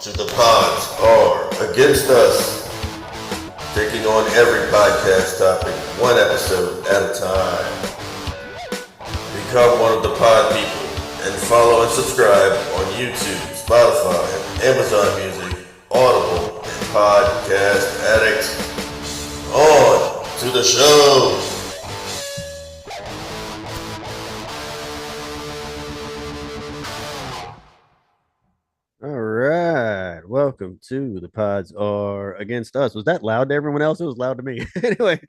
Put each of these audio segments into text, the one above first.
to the pods are against us, taking on every podcast topic, one episode at a time. Become one of the pod people and follow and subscribe on YouTube, Spotify, Amazon Music, Audible, and Podcast Addict. On to the show. All right, welcome to the pods are against us. Was that loud to everyone else? It was loud to me. Anyway,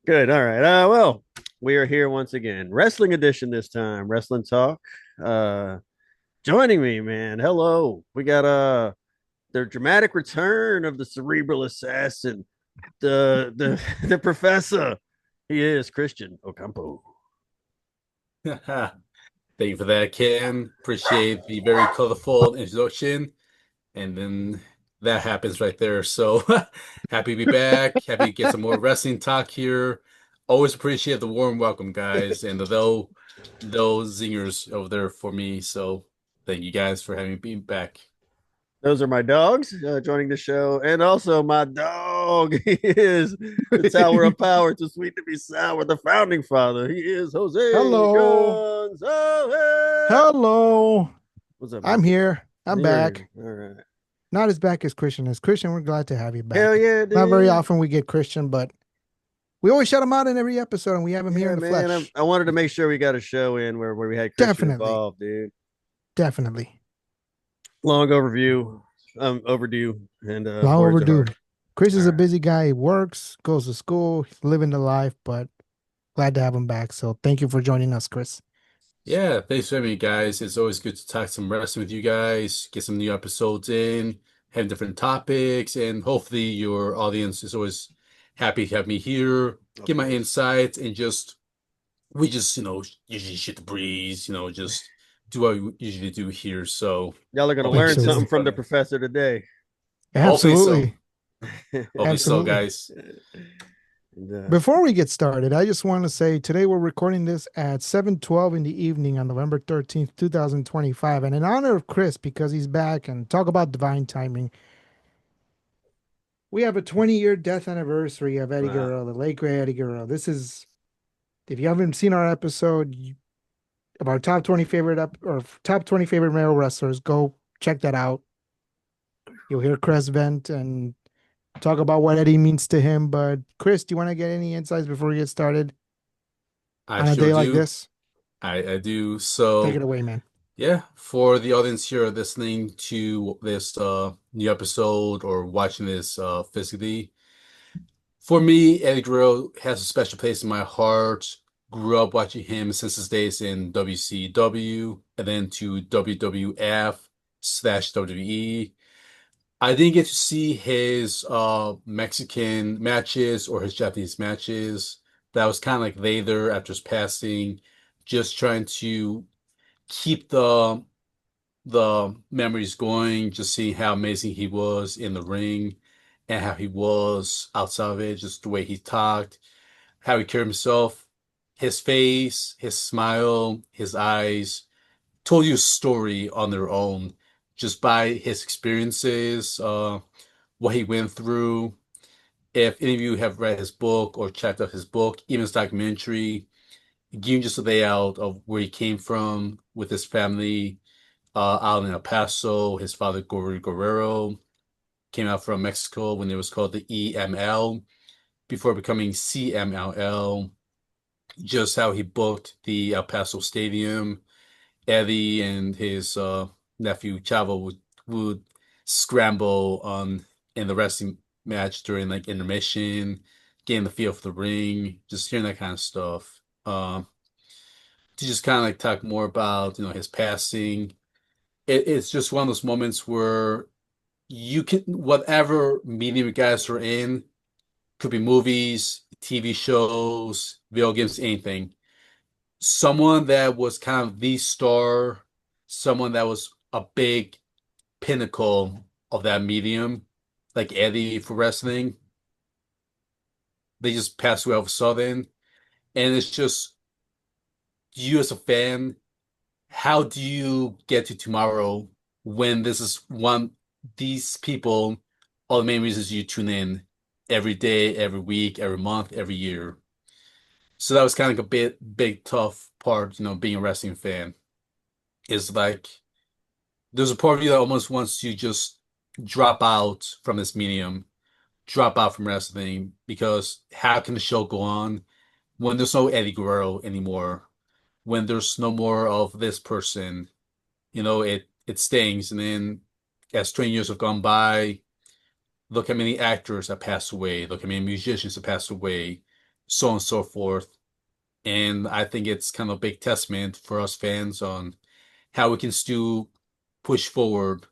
good. All right. Well, we are here once again, wrestling edition this time, wrestling talk. Joining me, man. Hello. We got the dramatic return of the cerebral assassin, the professor. He is Christian Ocampo. Thank you for that, Ken. Appreciate the very colorful introduction. And then that happens right there. So happy to be back. Happy to get some more wrestling talk here. Always appreciate the warm welcome, guys. And those zingers over there for me. So thank you guys for having me back. Those are my dogs joining the show, and also my dog. He is the Tower of Power, too sweet to be sour. The founding father. He is Jose. Hello. Gonzalez. Hello. What's up? I'm man? here. I'm back. All right. Not as back as Christian. As Christian, we're glad to have you back. Hell yeah, dude. Not very often we get Christian, but we always shut him out in every episode, and we have him here in the flesh. I wanted to make sure we got a show in where we had Christian involved, dude. Definitely. Long overdue, and long overdue. Chris is a busy guy. He works, goes to school, he's living the life, but glad to have him back. So thank you for joining us, Chris. Yeah, thanks for having me, guys. It's always good to talk some wrestling with you guys, get some new episodes in, have different topics, and hopefully your audience is always happy to have me here, get my insights, and we just usually shoot the breeze, just do what we usually do here. So y'all are going to learn something from the professor today. Absolutely. Hopefully so, guys. Before we get started, I just want to say today we're recording this at 7:12 in the evening on November 13th, 2025. And in honor of Chris, because he's back and talk about divine timing, we have a 20-year death anniversary of Eddie Guerrero, the late great Eddie Guerrero. This is, if you haven't seen our episode of our top 20 favorite male wrestlers, go check that out. You'll hear Chris vent and talk about what Eddie means to him. But Chris, do you want to get any insights before we get started on a day like this? I do. So take it away, man. Yeah, for the audience here listening to this new episode or watching this physically, for me, Eddie Guerrero has a special place in my heart. Grew up watching him since his days in WCW and then to WWF/WWE. I didn't get to see his Mexican matches or his Japanese matches. That was kind of like later after his passing, just trying to keep the memories going, just seeing how amazing he was in the ring and how he was outside of it, just the way he talked, how he carried himself. His face, his smile, his eyes told you a story on their own just by his experiences, what he went through. If any of you have read his book or checked out his book, even his documentary, giving just a layout of where he came from with his family out in El Paso. His father, Eddie Guerrero, came out from Mexico when it was called the EML before becoming CMLL. Just how he booked the El Paso Stadium. Eddie and his nephew Chavo would scramble in the wrestling match during like intermission, getting the feel for the ring, just hearing that kind of stuff. To just kind of like talk more about his passing. It's just one of those moments where you can, whatever medium you guys are in, could be movies, TV shows, video games, anything. Someone that was kind of the star, someone that was a big pinnacle of that medium, like Eddie for wrestling, they just passed away all of a sudden. And it's just, you as a fan, how do you get to tomorrow when this is one these people are the main reasons you tune in every day, every week, every month, every year. So that was kind of like a big tough part, being a wrestling fan. Is like there's a part of you that almost wants to just drop out from this medium, drop out from wrestling, because how can the show go on when there's no Eddie Guerrero anymore? When there's no more of this person, it stings. And then as 20 years have gone by, look how many actors have passed away, look how many musicians have passed away, so on and so forth. And I think it's kind of a big testament for us fans on how we can still push forward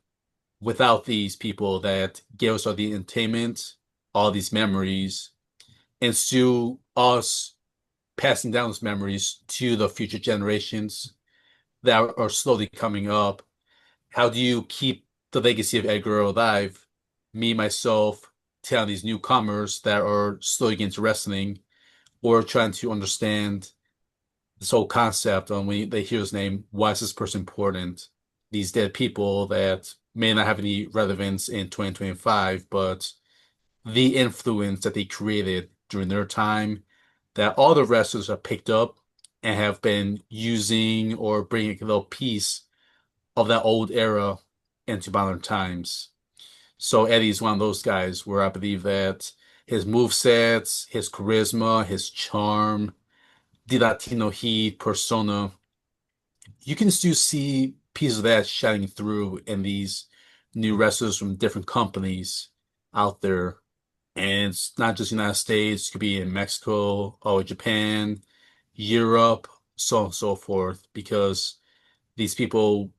without these people that gave us all the entertainment, all these memories, and still us passing down those memories to the future generations that are slowly coming up. How do you keep the legacy of Eddie Guerrero alive? Me, myself, telling these newcomers that are slowly getting into wrestling or trying to understand this whole concept on when they hear his name, why is this person important? These dead people that may not have any relevance in 2025, but the influence that they created during their time that all the wrestlers have picked up and have been using or bringing a little piece of that old era into modern times. So Eddie's one of those guys where I believe that his move sets, his charisma, his charm, the Latino heat, persona, you can still see pieces of that shining through in these new wrestlers from different companies out there. And it's not just United States, it could be in Mexico or Japan, Europe, so on and so forth, because these people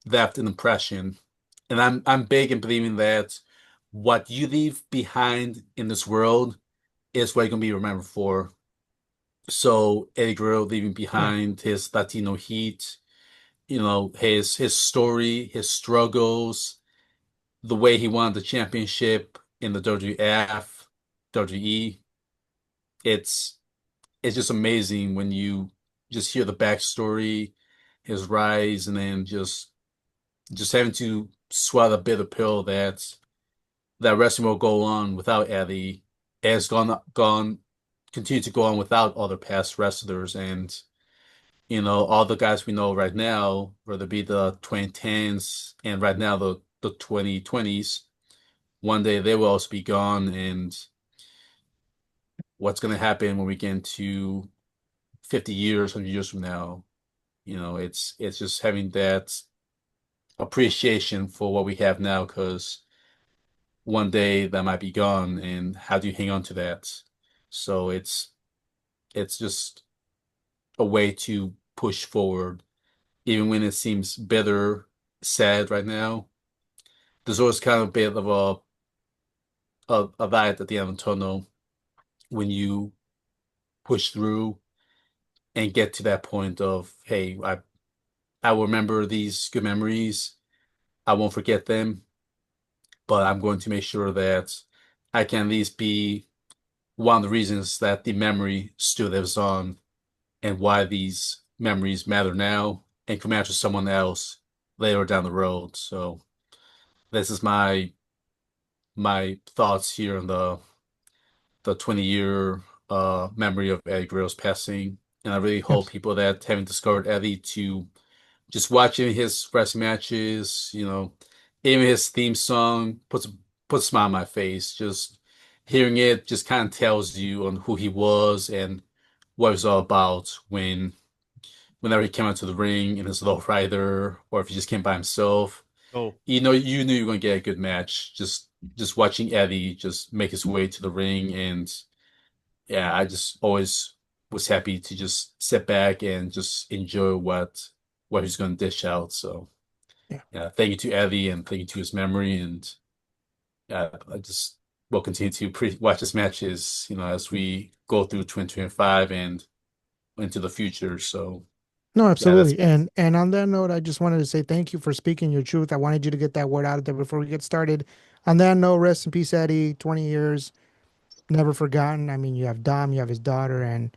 left an impression. And I'm big in believing that what you leave behind in this world is what you're gonna be remembered for. So Eddie Guerrero leaving Yeah. behind his Latino heat, his story, his struggles, the way he won the championship in the WWF, WWE. It's it's just amazing when you just hear the backstory, his rise, and then just having to swallow the bitter pill that wrestling will go on without Eddie, has continue to go on without other past wrestlers, and all the guys we know right now, whether it be the 2010s and right now the 2020s, one day they will also be gone, and what's going to happen when we get into 50 years, 100 years from now? It's just having that appreciation for what we have now, because one day that might be gone, and how do you hang on to that? So it's just a way to push forward, even when it seems bitter, sad right now. There's always kind of a bit of a light at the end of the tunnel when you push through and get to that point of, hey, I will remember these good memories. I won't forget them, but I'm going to make sure that I can at least be one of the reasons that the memory still lives on, and why these memories matter now and can matter to someone else later down the road. So this is my thoughts here on the 20-year memory of Eddie Guerrero's passing. And I really hope Yes. people that haven't discovered Eddie to just watching his wrestling matches, even his theme song puts a smile on my face. Just hearing it just kind of tells you on who he was and what it was all about whenever he came out to the ring in his low rider, or if he just came by himself. Oh, You knew you were gonna get a good match. Just watching Eddie just make his way to the ring, and yeah, I just always was happy to just sit back and just enjoy what he's gonna dish out. So Yeah. yeah, thank you to Eddie and thank you to his memory, and I just will continue to watch his matches, as we go through 2025 and into the future. So No, yeah, that's absolutely. And on that note, I just wanted to say thank you for speaking your truth. I wanted you to get that word out there before we get started. On that note, rest in peace, Eddie. 20 years, never forgotten. I mean, you have Dom, you have his daughter, and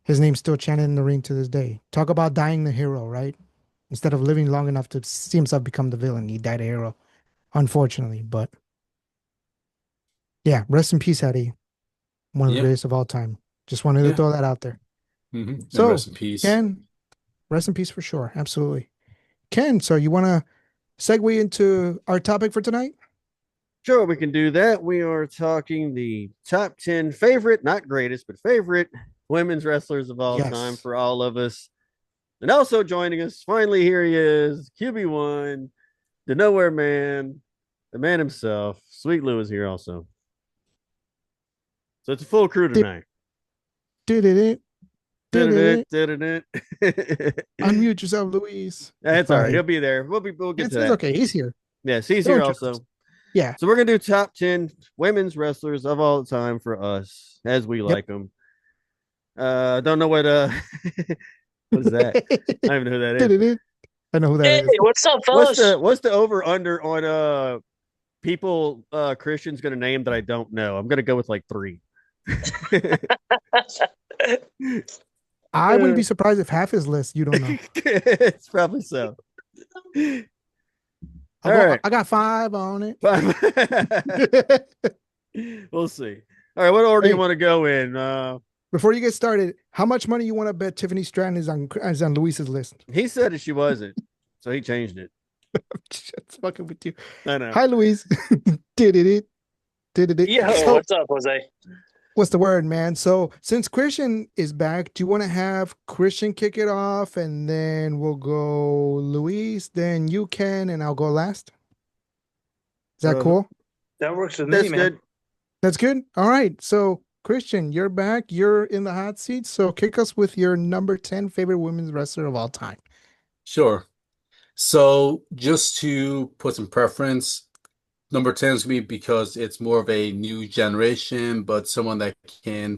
his name's still chanted in the ring to this day. Talk about dying the hero, right? Instead of living long enough to see himself become the villain, he died a hero. unfortunately. But yeah, rest in peace, Eddie. One of the Yeah, greatest of all time. Just wanted to yeah. throw that out there. And So, rest in peace. Ken, rest in peace for sure. Absolutely. Ken, so you want to segue into our topic for tonight? Sure, we can do that. We are talking the top 10 favorite, not greatest, but favorite women's wrestlers of all time Yes. for all of us. And also joining us, finally, here he is, QB1, the Nowhere Man, the man himself. Sweet Lou is here also. So it's a full crew Did tonight. did it. Did it. That's Unmute yourself, Louise. all All right. He'll right. be there. We'll get It's, to it's that. okay. He's here. Yes, he's Don't here trust. also. Yeah. So we're gonna do top 10 women's wrestlers of all time for us as we Yep. like them. Don't know what what is that? I don't even know who that Did is. it. I know who that Hey, is. what's up, fellas? What's the over under on people Christian's gonna name that I don't know? I'm gonna go with like 3. I wouldn't be surprised if half his list you don't know. It's probably so. All right. I got 5 on it. We'll see. All right, what order Hey. you want to go in? Before you get started, how much money you want to bet Tiffany Stratton is on Luis's list? He said that she wasn't, so he changed it. Just fucking with you. I know. Hi, Luis. Did it. Yo, So, what's up, Jose? what's the word, man? So, since Christian is back, do you want to have Christian kick it off and then we'll go Luis, then you can, and I'll go last? Is that cool? That works with That's me, man. good. That's good. All right. So, Christian, you're back. You're in the hot seat. So, kick us with your number 10 favorite women's wrestler of all time. Sure. So just to put some preference, number 10 is going to be because it's more of a new generation, but someone that can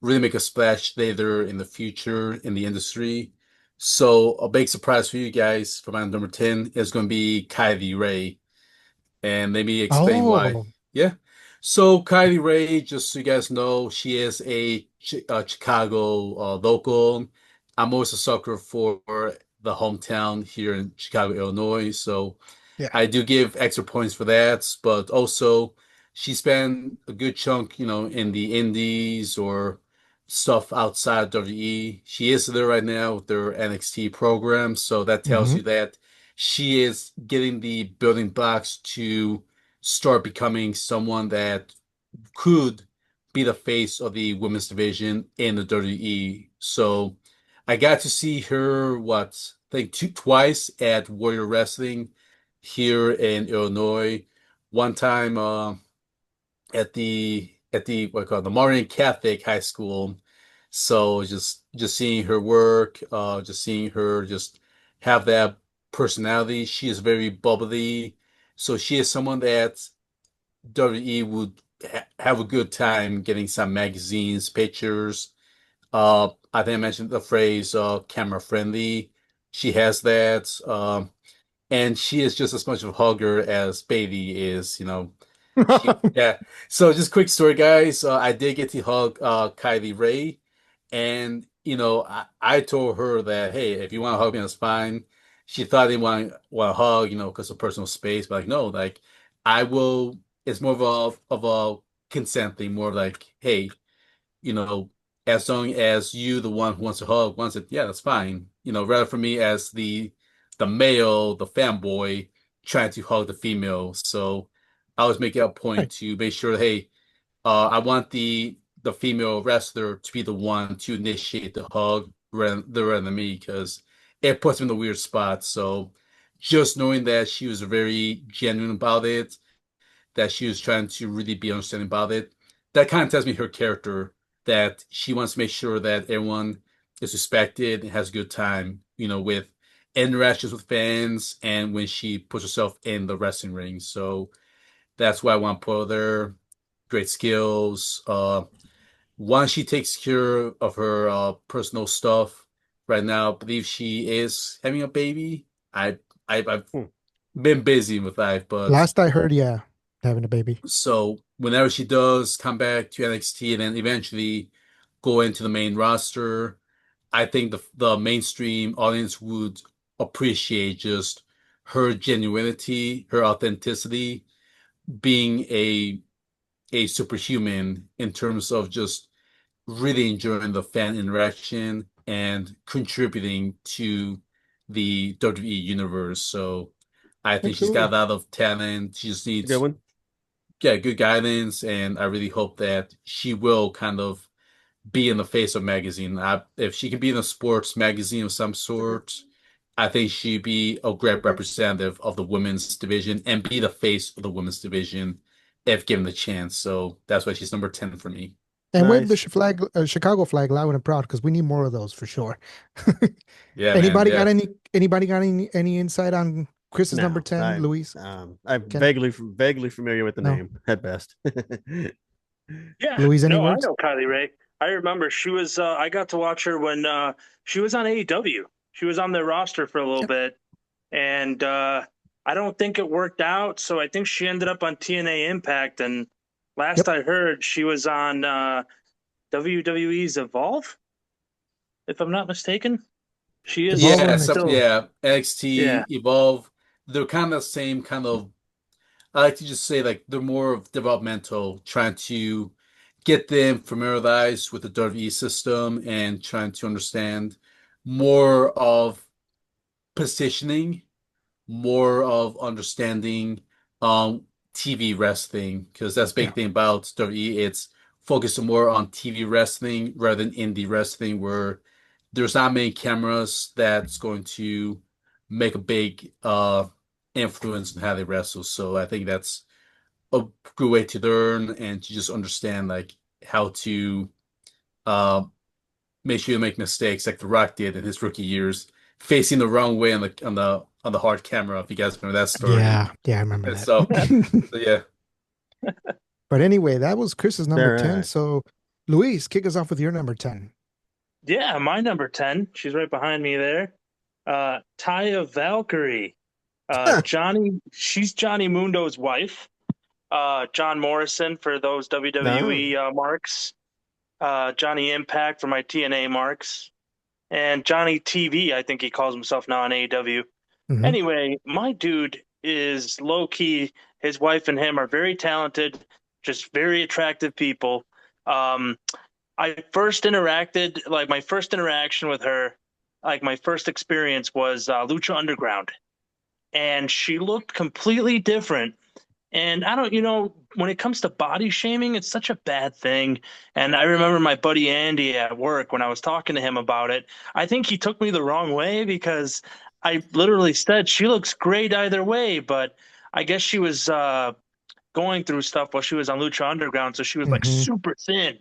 really make a splash later in the future in the industry. So a big surprise for you guys for my number 10 is going to be Kylie Ray. And let me explain why. Oh, Yeah. So Kylie Ray, just so you guys know, she is a Chicago local. I'm always a sucker for the hometown here in Chicago, Illinois. So yeah. I do give extra points for that. But also, she spent a good chunk, in the indies or stuff outside WWE. She is there right now with their NXT program. So that tells Mm-hmm. you that she is getting the building blocks to start becoming someone that could be the face of the women's division in the WWE. So I got to see her, I think twice at Warrior Wrestling here in Illinois. One time at the what I call it, the Marian Catholic High School. So just seeing her work, just seeing her just have that personality. She is very bubbly. So she is someone that WWE would have a good time getting some magazines, pictures. I think I mentioned the phrase camera friendly. She has that. And she is just as much of a hugger as Bailey is. Yeah. So just quick story, guys. I did get to hug Kylie Ray, and I told her that, hey, if you want to hug me, that's fine. She thought I didn't want to hug, because of personal space, but like no, like I will. It's more of a consent thing, more like, hey, you know, as long as you, the one who wants to hug, wants it, yeah, that's fine. Rather for me as the male, the fanboy, trying to hug the female. So I was making a point Right. to make sure, hey, I want the female wrestler to be the one to initiate the hug rather than me because it puts me in a weird spot. So just knowing that she was very genuine about it, that she was trying to really be understanding about it, that kind of tells me her character, that she wants to make sure that everyone is respected and has a good time, with interactions with fans and when she puts herself in the wrestling ring. So that's why I want to put her there. Great skills. Once she takes care of her personal stuff, right now, I believe she is having a baby. I've Hmm. been busy with that, but Last I heard, yeah, having a baby. so whenever she does come back to NXT and then eventually go into the main roster, I think the mainstream audience would appreciate just her genuinity, her authenticity, being a superhuman in terms of just really enjoying the fan interaction and contributing to the WWE universe. So I think she's got Absolutely. a lot of talent. She just It's a good needs, one. yeah, good guidance, and I really hope that she will kind of be in the face of magazine. If she can be in a sports magazine of some sort, I think she'd be a great representative of the women's division and be the face of the women's division if given the chance. So that's why she's number 10 for me. And wave the Nice. Chicago flag loud and proud because we need more of those for sure. Yeah, man. Anybody Yeah. got any insight on Chris's number No, 10, Luis? I'm Ken? vaguely familiar with the No. name at best. Yeah, Luis, any no, I words? know Kylie Ray. I remember she was. I got to watch her when she was on AEW. She was on their roster for a little Yep. bit, and I don't think it worked out. So I think she ended up on TNA Impact. And last Yep. I heard, she was on WWE's Evolve, if I'm not mistaken. She is Evolve or Yeah, NXT? still. Yeah, NXT, Evolve, they're kind of the same kind of, I like to just say like they're more of developmental, trying to get them familiarized with the WWE system and trying to understand more of positioning, more of understanding TV wrestling, because that's the Yeah. big thing about WWE. It's focusing more on TV wrestling rather than indie wrestling, where there's not many cameras that's going to make a big influence on how they wrestle. So I think that's a good way to learn and to just understand like how to uh, make sure you make mistakes like The Rock did in his rookie years, facing the wrong way on the hard camera. If you guys remember that story. Yeah. Yeah, I remember And that. so yeah, But anyway, that was Chris's All number 10. right. So, Luis, kick us off with your number 10. yeah. My number 10. She's right behind me there. Taya Valkyrie. Johnny. She's Johnny Mundo's wife. John Morrison for those No. WWE marks. Johnny Impact for my TNA marks. And Johnny TV, I think he calls himself now on AEW. Mhm. Anyway, my dude is low key. His wife and him are very talented, just very attractive people. Um, I first interacted, like my first interaction with her, like my first experience was Lucha Underground, and she looked completely different. And I don't, when it comes to body shaming, it's such a bad thing. And I remember my buddy Andy at work when I was talking to him about it. I think he took me the wrong way because I literally said she looks great either way, but I guess she was going through stuff while she was on Lucha Underground, so she was like Mhm. super thin.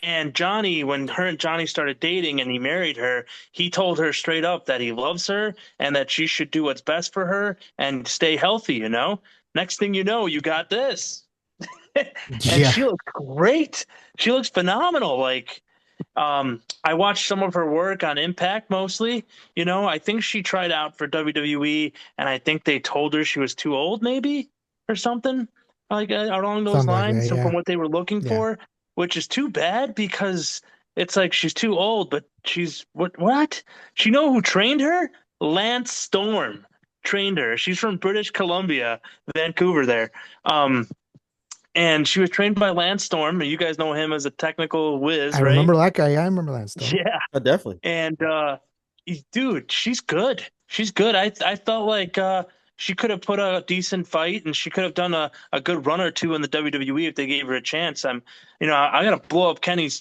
And Johnny, when her and Johnny started dating and he married her, he told her straight up that he loves her and that she should do what's best for her and stay healthy. Next thing you know, you got this. And Yeah. she looks great. She looks phenomenal. Like, I watched some of her work on Impact mostly. I think she tried out for WWE and I think they told her she was too old, maybe, or something like along those Something like that. lines from Yeah. what they were looking Yeah. for, which is too bad because it's like she's too old, but she's what? She know who trained her? Lance Storm trained her. She's from British Columbia, Vancouver there. And she was trained by Lance Storm, and you guys know him as a technical I whiz, right? remember that guy. Yeah, I remember that storm. Yeah. Definitely. And dude, she's good. She's good. I felt like she could have put a decent fight, and she could have done a good run or two in the WWE if they gave her a chance. I gotta blow up Kenny's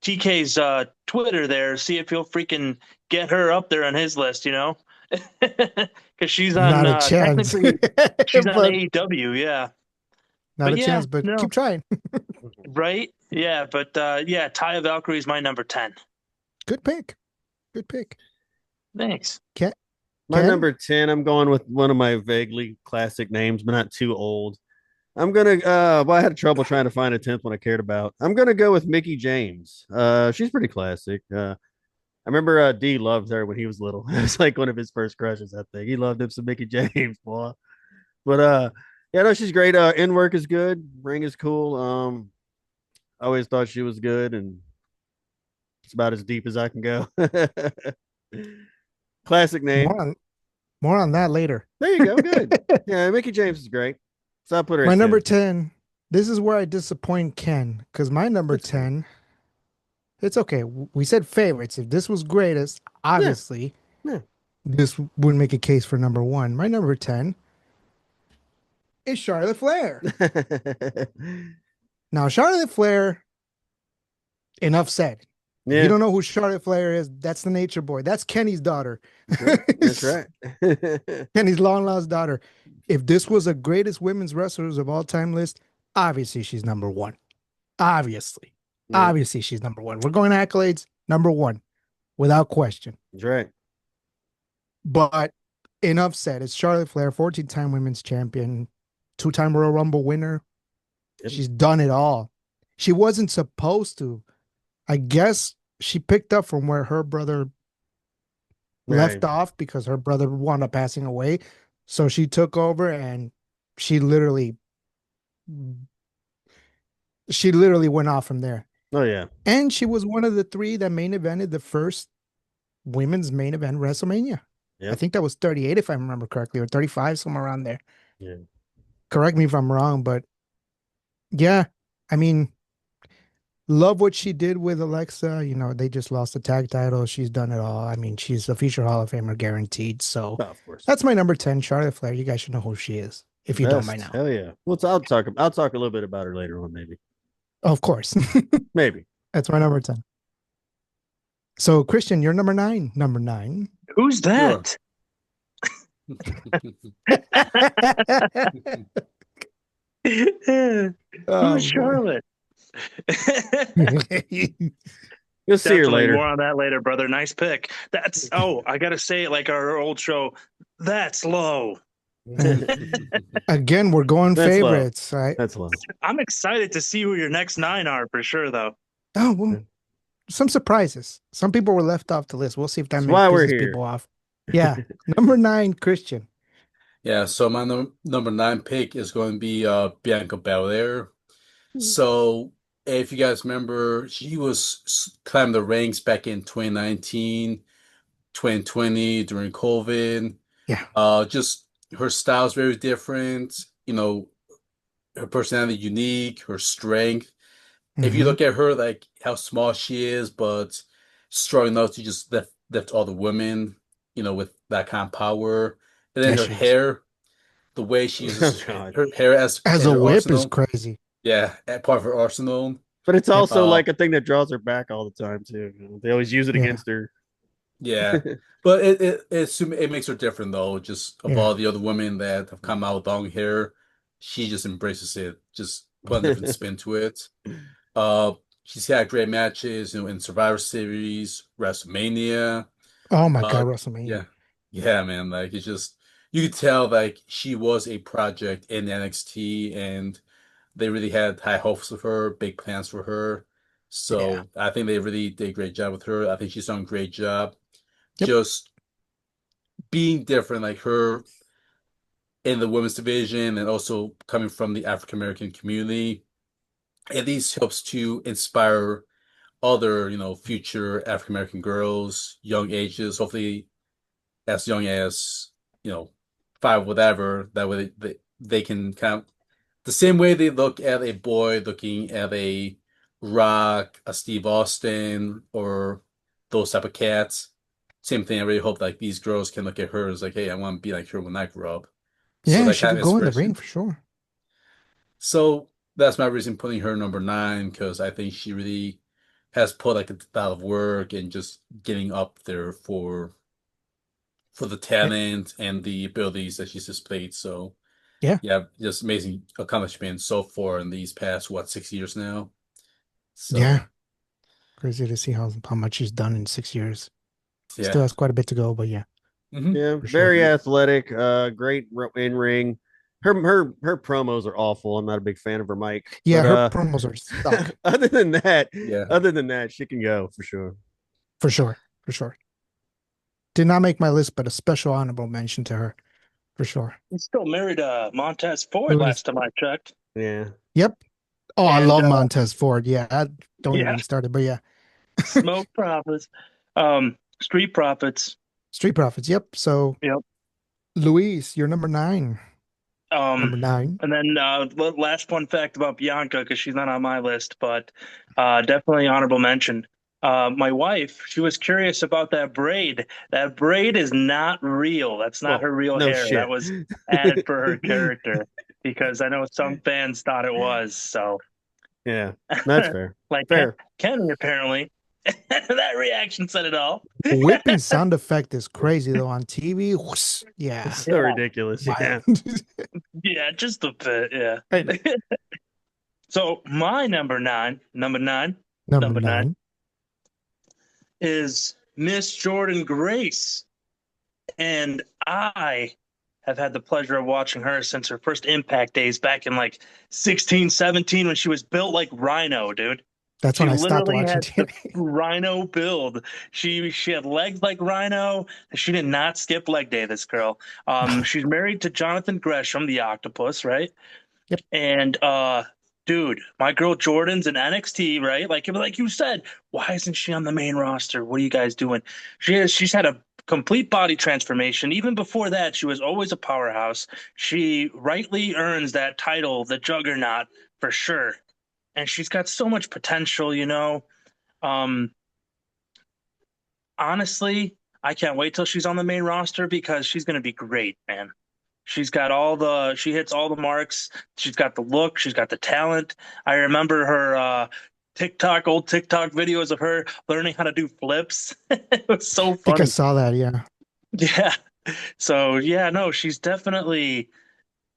TK's Twitter there, see if he'll freaking get her up there on his list. Because she's on Not a chance. technically she's on But AEW, yeah. not But a yeah, chance, but no, keep trying. right? Yeah, but yeah, Taya Valkyrie is my number 10. Good pick. Good pick. Thanks. Ken? My Ken? number 10, I'm going with one of my vaguely classic names, but not too old. I'm gonna well, I had trouble trying to find a 10th one I cared about. I'm gonna go with Mickey James. She's pretty classic. I remember D loved her when he was little. It was like one of his first crushes, I think. He loved him some Mickey James, boy. But yeah, no, she's great. In work is good, ring is cool. I always thought she was good, and it's about as deep as I can go. Classic name. More on More on that later. There you go. Good. Yeah, Mickey James is great. So I put her My at number 10. 10. This is where I disappoint Ken because my number That's cool. 10. It's okay. We said favorites. If this was greatest, Yeah. obviously Yeah. this would make a case for number 1. My number 10 is Charlotte Flair. Now, Charlotte Flair, enough said. If you Yeah. don't know who Charlotte Flair is, that's the Nature Boy. That's Kenny's daughter. That's right. Kenny's long lost daughter. If this was a greatest women's wrestlers of all time list, obviously she's number 1. Obviously. Yeah, Obviously she's number 1. We're going accolades, number 1, without question. that's right. But enough said. It's Charlotte Flair, 14-time women's champion, 2-time Royal Rumble winner. Yep. She's done it all. She wasn't supposed to. I guess she picked up from where her brother left Right. off because her brother wound up passing away. So she took over and she literally went off from there. Oh yeah. And she was one of the 3 that main evented the first women's main event WrestleMania. I Yep. think that was 38 if I remember correctly, or 35, somewhere around there. Yeah. Correct me if I'm wrong, but yeah, I mean, love what she did with Alexa. You know, they just lost the tag title. She's done it all. I mean, she's a future Hall of Famer guaranteed. So Oh, of course. that's my number 10, Charlotte Flair. You guys should know who she is if you don't by Best. now. Hell yeah. Well, I'll talk a little bit about her later on, maybe. Of course. Maybe. That's my number 10. So, Christian, you're number 9. Number 9. Who's that? Oh, Who's Charlotte? You'll see her Definitely later. more on that later, brother. Nice pick. That's I gotta say it like our old show. That's low. Again, we're going That's low. favorites, right? That's low. I'm excited to see who your next 9 are for sure, though. Oh, well, some surprises. Some people were left off the list. We'll see if that That's makes why we're pisses here. people off. Yeah. Number 9, Christian. Yeah, so my number 9 pick is going to be Bianca Belair. So if you guys remember, she was climbing the ranks back in 2019, 2020 during COVID. Yeah. Just her style is very different. You know, her personality unique, her strength. If you Mhm. look at her, like how small she is, but strong enough to just lift all the women, you know, with that kind of power. And then Yeah, her she is. hair, the way she uses Oh, God. her hair as As in a her whip is arsenal. crazy. Yeah, at part of her arsenal. But it's also Uh, like a thing that draws her back all the time too. You know, they always use it Yeah. against her. Yeah, but it makes her different though. Just of Yeah. all the other women that have come out with long hair, she just embraces it. Just put a different spin to it. She's had great matches, you know, in Survivor Series, WrestleMania. Oh my Uh, God, WrestleMania. yeah, yeah, man. Like it's just you could tell like she was a project in NXT, and they really had high hopes of her, big plans for her. Yeah. So I think they really did a great job with her. I think she's done a great job. Yep. Just being different, like her in the women's division, and also coming from the African American community. At least helps to inspire other, you know, future African American girls, young ages, hopefully as young as, you know, 5, whatever. That way they can kind of the same way they look at a boy looking at a Rock, a Steve Austin, or those type of cats. Same thing. I really hope like these girls can look at her as like, hey, I want to be like her when I grow up. So Yeah, that she kind could of go in the inspiration. ring for sure. So that's my reason putting her number 9 because I think she really has put like a lot of work and just getting up there for the Yeah. talent and the abilities that she's displayed. So Yeah. yeah, just amazing accomplishment so far in these past 6 years now. So Yeah. Crazy to see how much she's done in 6 years. yeah. Still has quite a bit to go, but yeah. Mhm. Yeah, For very sure. athletic. Great in ring. Her promos are awful. I'm not a big fan of her mic. Yeah, her But, promos are stuck. other than that, Yeah. she can go for sure. For sure. For sure. Did not make my list, but a special honorable mention to her. For sure. He's still married to Montez Ford Who is- last time I checked. Yeah. Yep. Oh, I And, love Montez Ford. Yeah. Don't even yeah. get me started, but yeah. Smoke Profits. Street Profits. Street Profits. Yep. So Yep. Luis, you're number 9. Number Um, 9. and then last fun fact about Bianca, because she's not on my list, but definitely honorable mention. My wife, she was curious about that braid. That braid is not real. That's not Well, her real no hair. That shit. was added for her character because I know some fans thought it was. So, Yeah, that's fair. like Fair. Kenny, apparently, that reaction said it all. Whipping sound effect is crazy though on TV. Whoosh, yeah. It's so ridiculous. Yeah. Yeah, just a bit. Yeah. Right. So my number nine, Number number nine 9. is Miss Jordan Grace. And I have had the pleasure of watching her since her first Impact days back in like 16, 17 when she was built like Rhino, dude. That's She when I stopped literally watching had the TV. Rhino build. She had legs like Rhino. She did not skip leg day, this girl. She's married to Jonathan Gresham, the octopus, right? Yep. And dude, my girl Jordan's in NXT, right? Like you said, why isn't she on the main roster? What are you guys doing? She's had a complete body transformation. Even before that, she was always a powerhouse. She rightly earns that title, the Juggernaut, for sure. And she's got so much potential, you know. Um, honestly, I can't wait till she's on the main roster because she's going to be great, man. She hits all the marks. She's got the look, she's got the talent. I remember her old TikTok videos of her learning how to do flips. It was so I think I funny. saw that, yeah. Yeah. So yeah, no, she's definitely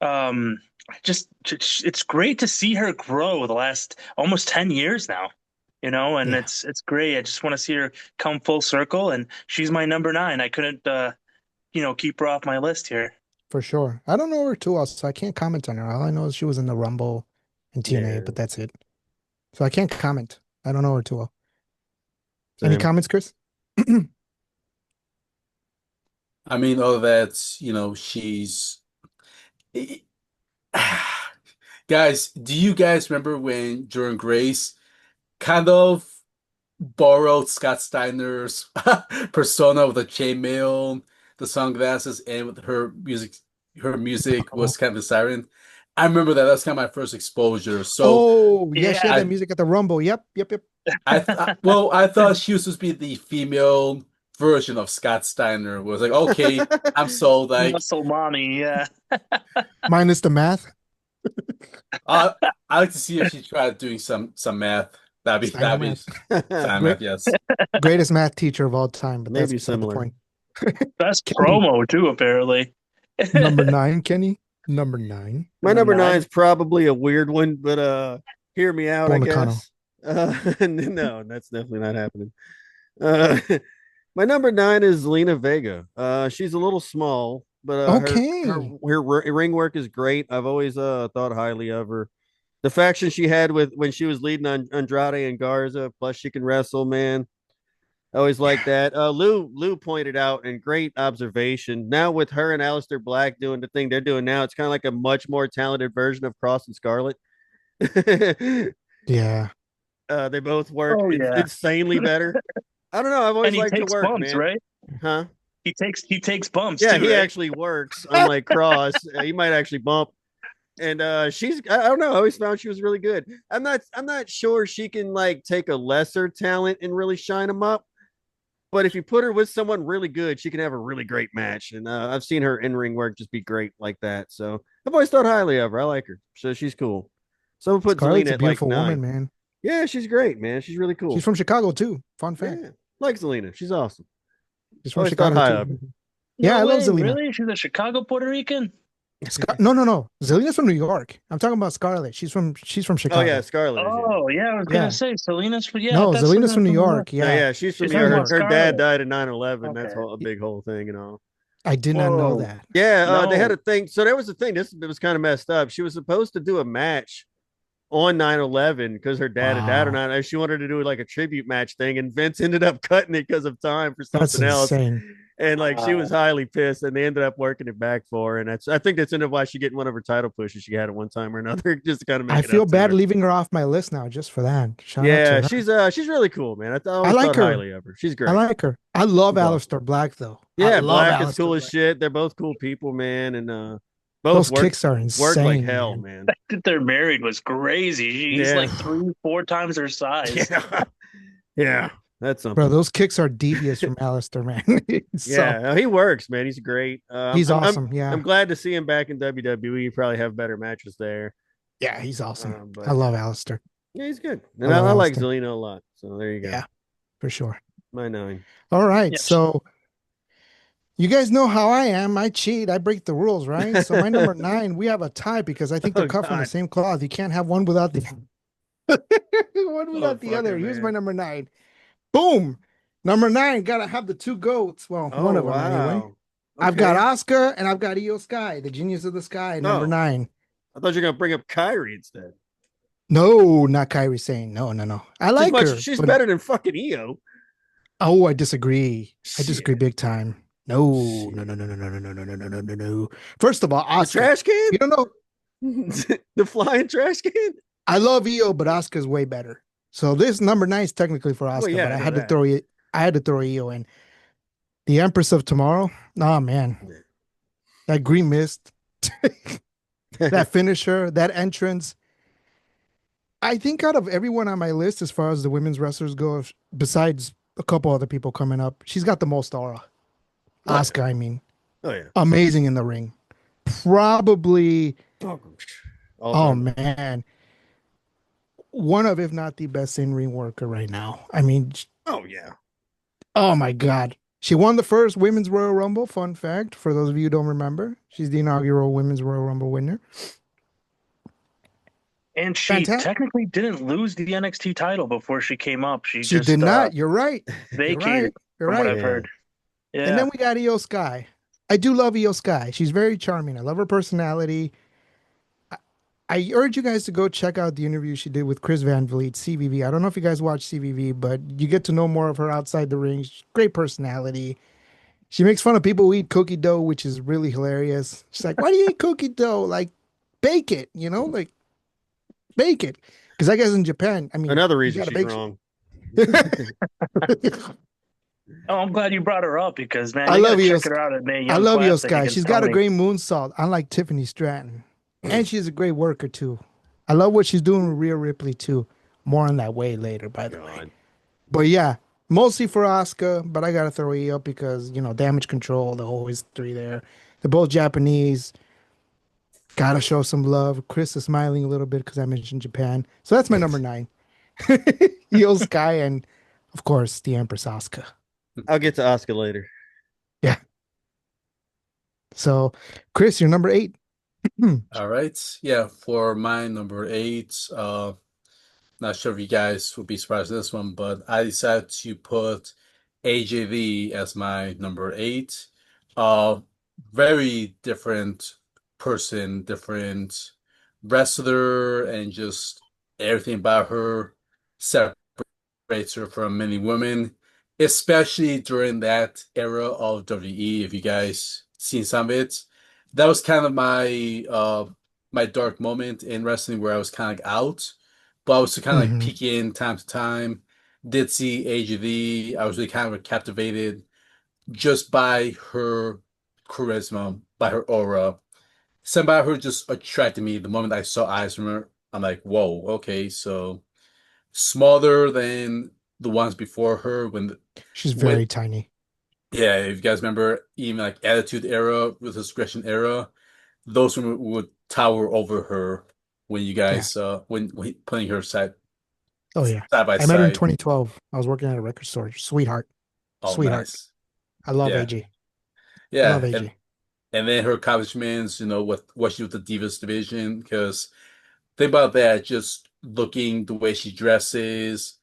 um it's great to see her grow the last almost 10 years now, you know, and Yeah. it's great. I just want to see her come full circle, and she's my number 9. I couldn't keep her off my list here. For sure. I don't know her too well, so I can't comment on her. All I know is she was in the Rumble and TNA, Yeah. but that's it. So I can't comment. I don't know her too well. Any Same. comments, Chris? I mean, all that, she's. Guys, do you guys remember when Jordan Grace kind of borrowed Scott Steiner's persona with the chainmail, the sunglasses, and with her music? Her music was kind of a siren. I remember that. That's kind of my first exposure. So Yeah, she had Yeah. that music at the Rumble. Yep. I thought she was supposed to be the female version of Scott Steiner. It was like, okay, I'm sold. Like, Muscle mommy, yeah. Minus the math. I like to see if she tried doing some math. Steiner That'd be math. Steiner Great- math, yes. Greatest math teacher of all time, but that's Maybe beside the similar. point. Best Kenny. promo too, apparently. Number 9, Kenny. Number 9. My number Number 9 is probably a weird one, but hear me out, Paul I Nakano. guess. No, that's definitely not happening. My number 9 is Lena Vega. She's a little small, but Okay. her ring work is great. I've always thought highly of her. The faction she had when she was leading on Andrade and Garza, plus she can wrestle, man. I always like that. Lou pointed out, and great observation. Now with her and Aleister Black doing the thing they're doing now, it's kind of like a much more talented version of Cross and Scarlet. Yeah. They both work Oh, yeah. insanely better. I don't know. I've always And he liked to takes work, bumps, man. right? Huh? He takes bumps Yeah, too, he right? actually works. Unlike Cross, he might actually bump. And I don't know. I always found she was really good. I'm not sure she can like take a lesser talent and really shine them up. But if you put her with someone really good, she can have a really great match. And I've seen her in ring work just be great like that. So I've always thought highly of her. I like her. So she's cool. Someone put Scarlett's Zelina a at like beautiful 9. woman, man. Yeah, she's great, man. She's really cool. She's from Chicago too. Fun fact. Yeah, like Zelina. She's awesome. She's from Always thought Chicago high too. of her. Yeah, I love way, Zelina. Really? She's a Chicago Puerto Rican? No. Zelina's from New York. I'm talking about Scarlett. She's from Chicago. Oh yeah, Scarlett. Oh, yeah, I was Yeah. gonna say Selena's from No, that's Zelina's from New York. Yeah, Yeah. she's from She's New York. from Her dad Scarlet. died in 9/11. That's Okay. a big whole thing and all. I did not know Whoa. that. Yeah, they had No. a thing. So there was a thing. It was kind of messed up. She was supposed to do a match on 9/11 because her dad had died on Wow. 9. She wanted to do like a tribute match thing, and Vince ended up cutting it because of time for That's something else. insane. And like she was highly pissed, and they ended up working it back for her. And I think that's ended up why she getting one of her title pushes she had at one time or another, just to kind of make I it feel up to bad her. leaving her off my list now just for that. Shout out Yeah, to her. she's really cool, man. I always like thought her. highly of her. She's great. I like her. I love She's awesome. Aleister Black though. I Yeah, love Black is Alistair cool as Black. shit. They're both cool people, man, and both Those kicks are work like insane, hell, man. man. That they're married was crazy. He's Yeah, like three, four times her size. yeah, yeah. That's Bro, something. those kicks are devious from Alistair, man. So Yeah, he works, man. He's great. he's awesome. I'm Yeah. glad to see him back in WWE. You probably have better matches there. Yeah, he's awesome. I But love Alistair. yeah, he's good, I and love I like Alistair. Zelina a lot. So there you go. Yeah, for sure. My 9. All right. Yeah, So you guys know how I am. I cheat. I break the rules, right? So my number 9, we have a tie because I think they're Oh cut from the God. same cloth. You can't have one without the one without the other. Motherfucker, Here's my man. number 9. Boom. Number 9, gotta have the two goats. Well, one Oh of them anyway. wow. I've got Okay. Oscar and I've got Io Sky, the genius of the sky, number No, 9. I thought you were gonna bring up Kyrie instead. No, not Kyrie Sane. No, no, no. I She's like much. her, She's but better than fucking EO. oh, I disagree. I Shit. disagree big time. No, no, Shit. no, no, no, no, no, no, no, no, no, no, no, no. First of all, The Oscar. trash can. You don't know. The flying trash can. I love EO, but Oscar's way better. So this number 9 is technically for Oscar, yeah, but I I know had to that. throw it. I had to throw EO in. The Empress of Tomorrow. Oh man, that green mist, that finisher, that entrance. I think out of everyone on my list, as far as the women's wrestlers go, besides a couple other people coming up, she's got the most aura. Oh, Oscar, I mean, oh yeah. amazing in the ring. Probably, All oh time. man, one of, if not the best in-ring worker right now. I mean, Oh yeah. oh my God. She won the first Women's Royal Rumble. Fun fact for those of you who don't remember, she's the inaugural Women's Royal Rumble winner. and she Fantastic. technically didn't lose the NXT title before she came up. She She just did not. You're right. You're vacated, right. You're from what right. I've Yeah. heard. And Yeah. then we got Io Sky. I do love Io Sky. She's very charming. I love her personality. I urge you guys to go check out the interview she did with Chris Van Vliet, CVV. I don't know if you guys watch CVV, but you get to know more of her outside the ring. Great personality. She makes fun of people who eat cookie dough, which is really hilarious. She's like, "Why do you eat cookie dough? Like, bake it, like bake it." Because I guess in Japan, I mean, Another you reason gotta she's bake wrong. Oh, I'm glad you brought her up because man, I you love gotta Io. check her out at Mae I Young love Io Classic Sky. against She's got a Tony. great moonsault, unlike Tiffany Stratton, and she's a great worker too. I love what she's doing with Rhea Ripley too. More on that way later, by the way. God. But yeah, mostly for Asuka, but I gotta throw Io because damage control, the whole history there. They're both Japanese. Gotta show some love. Chris is smiling a little bit because I mentioned Japan. So that's my number 9. Io Sky and of course the Empress Asuka. I'll get to Oscar later. Yeah. So Chris, you're number 8. All right. Yeah, for my number 8, not sure if you guys would be surprised with this one, but I decided to put AJV as my number 8. Uh, Very different person, different wrestler, and just everything about her separates her from many women, especially during that era of WWE. If you guys seen some of it, that was kind of my dark moment in wrestling where I was kind of out, but I was kind of like Mhm. peeking time to time. Did see AGV. I was really kind of captivated just by her charisma, by her aura. Something about her just attracted me the moment I saw eyes from her. I'm like, whoa, okay, so smaller than the ones before her She's with very tiny. yeah, if you guys remember even like Attitude Era with Discretion Era, those women would tower over her when you Yeah. guys when putting her Oh yeah. side by I met her in side. 2012. I was working at a record store. Sweetheart. Oh, Sweetheart. nice. I love Yeah. AJ. I love Yeah. AJ. And then her accomplishments, with what she did with the Divas division, because think about that, just looking the way she dresses,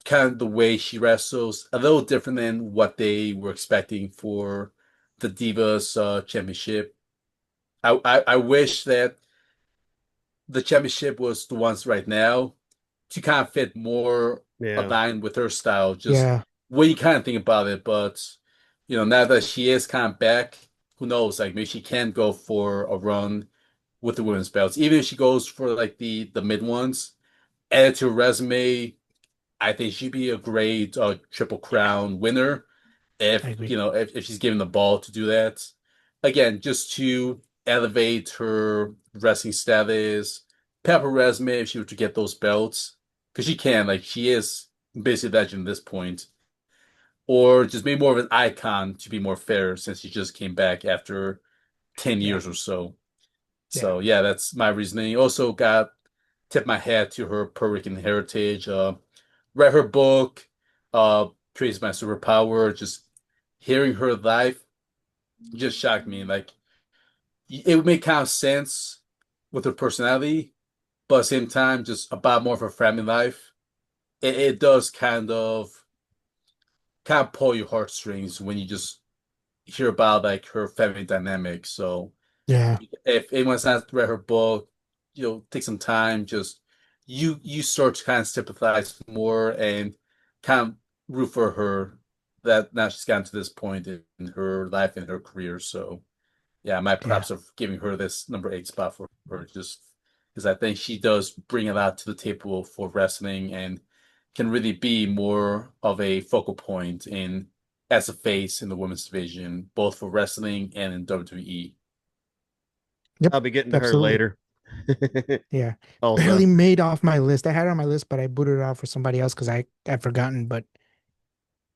kind of the way she wrestles, a little different than what they were expecting for the Divas championship. I wish that the championship was the ones right now to kind of fit more Yeah. aligned with her style, just Yeah. when you kind of think about it. But now that she is kind of back, who knows? Like maybe she can go for a run with the women's belts, even if she goes for like the mid ones. Add it to her resume. I think she'd be a great Triple Crown winner. if I agree. you know if she's given the ball to do that. Again, just to elevate her wrestling status, pep her resume if she were to get those belts, because she can, like she is basically a legend at this point, or just maybe more of an icon to be more fair, since she just came back after 10 Yeah. years or so. Yeah. So yeah, that's my reasoning. Also got tip my hat to her Puerto Rican heritage. Read her book, Trace My Superpower. Just hearing her life just shocked me. Like it would make kind of sense with her personality, but at the same time, just about more of her family life. It does kind of pull your heartstrings when you just hear about like her family dynamic. So Yeah. if anyone's not read her book, take some time. Just you start to kind of sympathize more and kind of root for her that now she's gotten to this point in her life and her career. So yeah, my Yeah. props of giving her this number 8 spot for her, just because I think she does bring a lot to the table for wrestling and can really be more of a focal point in as a face in the women's division, both for wrestling and in WWE. Yep. I'll be getting to her Absolutely. later. Yeah. Also, Barely made off my list. I had her on my list, but I booted it out for somebody else because I'd forgotten. But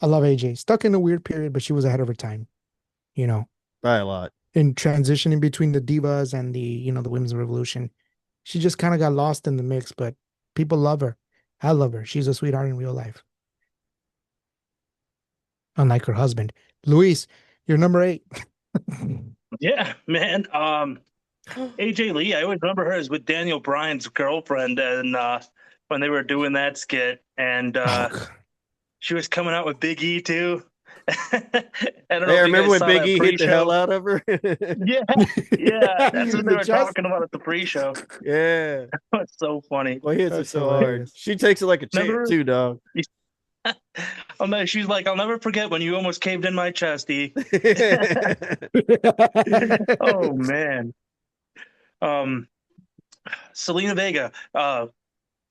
I love AJ. Stuck in a weird period, but she was ahead of her time, you know, by a lot. in transitioning between the divas and the women's revolution. She just kind of got lost in the mix, but people love her. I love her. She's a sweetheart in real life, unlike her husband. Luis, you're number 8. Yeah, man. AJ Lee, I always remember her as with Daniel Bryan's girlfriend, and when they were doing that skit, and Oh, she was coming out with Big E too. I don't know Hey, I if you remember guys when saw Big that E hit the hell pre-show. out of her? Yeah, yeah, that's what they the were chest. talking about at the pre-show. Yeah. It's so funny. Well, he hits it That's so hard. hilarious. She takes it like a champ Remember? too, dog. Oh no, she's like, I'll never forget when you almost caved in my chest, E. Oh man. Um, Selena Vega,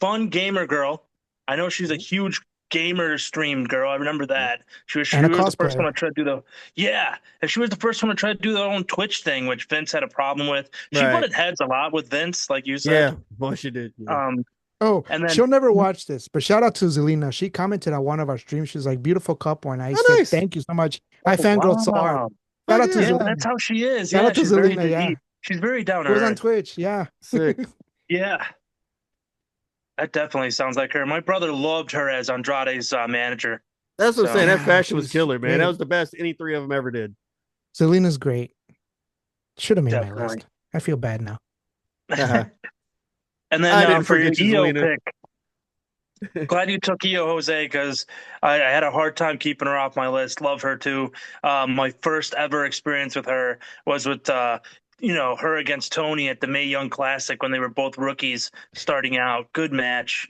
fun gamer girl. I know she's a huge gamer streamed girl. I remember that. She And a was the first one cosplayer. to try to do the yeah, and she was the first one to try to do their own Twitch thing, which Vince had a problem with. She Right. butted heads a lot with Vince, like you Yeah. said. Well, she did. Yeah. Um, Oh, and then she'll never watch this, but shout out to Zelina. She commented on one of our streams. She's like, beautiful couple. And I Oh, said, nice. thank you so much. I oh fangirled so hard. wow, Shout Fuck out to yeah. yeah, that's Zelina. how she is. Shout Yeah, out to she's very Zelina. Yeah. she's very down to She was on earth. Twitch. Yeah. Sick. Yeah, that definitely sounds like her. My brother loved her as Andrade's manager. That's what I'm saying. So That Yeah, fashion she was was killer, man. That great. was the best any three of them ever did. Zelina's great. Should have made my definitely. list. I feel bad now. Uh-huh. And then I didn't for your forget you, EO Zelina. pick, glad you took Io Jose because I had a hard time keeping her off my list. Love her too. My first ever experience with her was with her against Tony at the Mae Young Classic when they were both rookies starting out. Good match.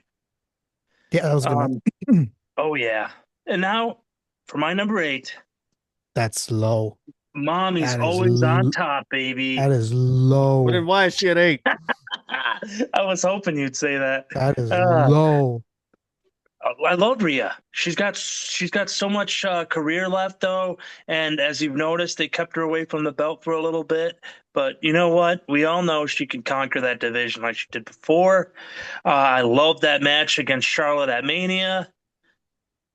Yeah, that was a good Um, match. oh yeah. And now for my number 8, That's low. Mommy's That is always on l- top, baby. that is Well, then low. why is she at 8? I was hoping you'd say that. That is Uh, low. I love Rhea. She's got so much career left though, and as you've noticed, they kept her away from the belt for a little bit. But you know what? We all know she can conquer that division like she did before. I love that match against Charlotte at Mania.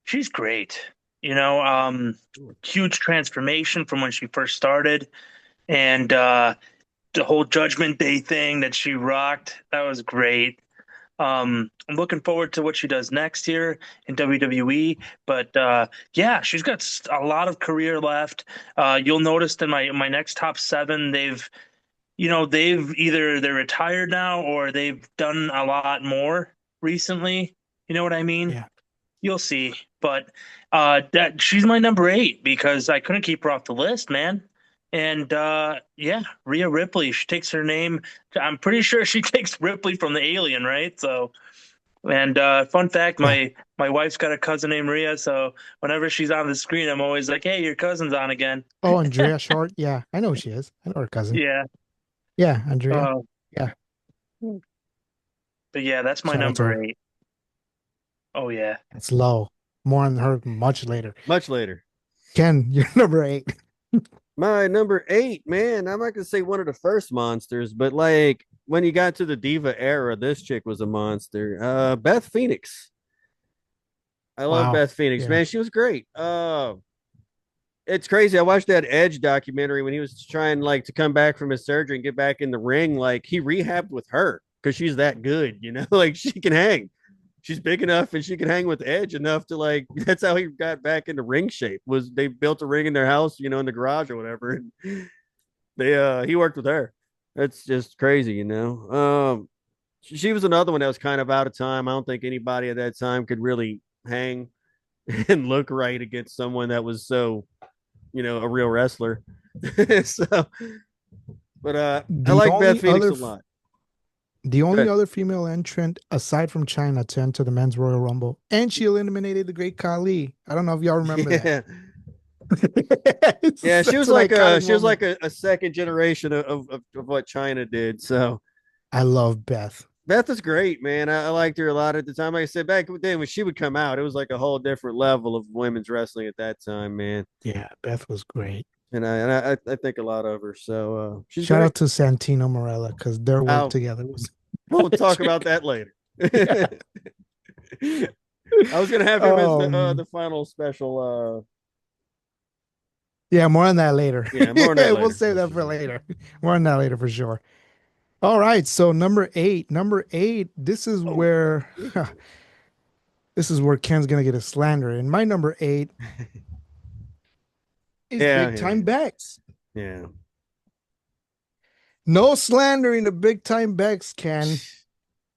She's great. Huge transformation from when she first started, and the whole Judgment Day thing that she rocked. That was great. I'm looking forward to what she does next year in WWE. But yeah, she's got a lot of career left. You'll notice in my next top 7, they've either they're retired now or they've done a lot more recently. You know what I mean? Yeah. You'll see. But that she's my number 8 because I couldn't keep her off the list, man. And yeah, Rhea Ripley. She takes her name. I'm pretty sure she takes Ripley from the Alien, right? So, and fun fact, Yeah. my wife's got a cousin named Rhea. So whenever she's on the screen, I'm always like, "Hey, your cousin's on again." Oh, Andrea Short. Yeah, I know who she is. I know her cousin. Yeah. Yeah, Andrea. Uh, Yeah. but yeah, that's my Shout out to number her. 8. Oh yeah. It's low. More on her much later. Much later. Ken, you're number 8. My number 8, man. I'm not gonna say one of the first monsters, but like when you got to the Diva era, this chick was a monster. Beth Phoenix. I love Wow. Beth Phoenix, Yeah. man. She was great. It's crazy. I watched that Edge documentary when he was trying like to come back from his surgery and get back in the ring. Like he rehabbed with her because she's that good, you know. Like she can hang. She's big enough and she can hang with Edge enough to like. That's how he got back into ring shape. Was they built a ring in their house, you know, in the garage or whatever. And he worked with her. That's just crazy, you know. She was another one that was kind of out of time. I don't think anybody at that time could really hang and look right against someone that was so, you know, a real wrestler. So, but I The like Beth only Phoenix other a lot. the only Good. other female entrant aside from China to enter the men's Royal Rumble, and she eliminated the Great Khali. I don't know if y'all remember that. Yeah, yeah. She That's was an like iconic moment. a second generation of what China did. So I love Beth. Beth is great, man. I liked her a lot at the time. Like I said, back then when she would come out, it was like a whole different level of women's wrestling at that time, man. Yeah, Beth was great. And I think a lot of her. So she's Shout great. out to Santino Morella because their work I'll together was we'll talk magic. about that later. Yeah. I was gonna have him as Um, the final special. yeah, more on that later. Yeah, more on that Yeah, we'll later. save that for later. More on that later for sure. All right, so number 8. Number 8, this is Oh, where yeah, this is where Ken's gonna get a slander. And my number 8 is yeah, Big yeah, Time Bex. yeah. No slandering the Big Time Bex, Ken.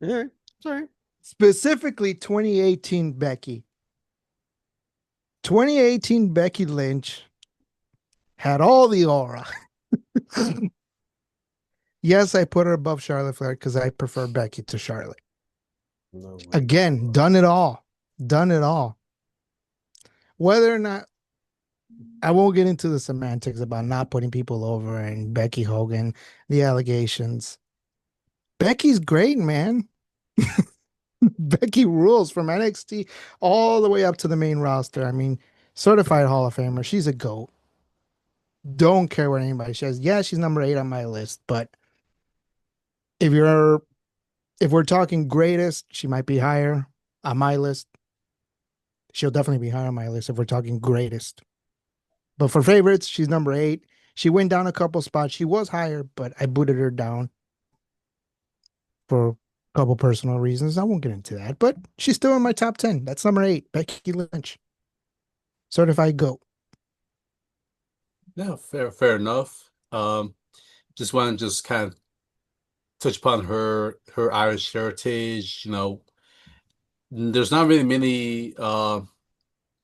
All right, sorry. Specifically 2018 Becky. 2018 Becky Lynch had all the aura. Yes, I put her above Charlotte Flair because I prefer Becky to Charlotte. No way. Again, done it all. Done it all. Whether or not I won't get into the semantics about not putting people over and Becky Hogan, the allegations. Becky's great, man. Becky rules from NXT all the way up to the main roster. I mean, certified Hall of Famer. She's a GOAT. Don't care what anybody says. Yeah, she's number 8 on my list, but if you're if we're talking greatest, she might be higher on my list. She'll definitely be higher on my list if we're talking greatest. But for favorites, she's number 8. She went down a couple spots. She was higher, but I booted her down for a couple personal reasons. I won't get into that, but she's still in my top 10. That's number 8, Becky Lynch. Certified GOAT. Yeah, fair enough. Just want to just kind of touch upon her Irish heritage. You know, there's not really many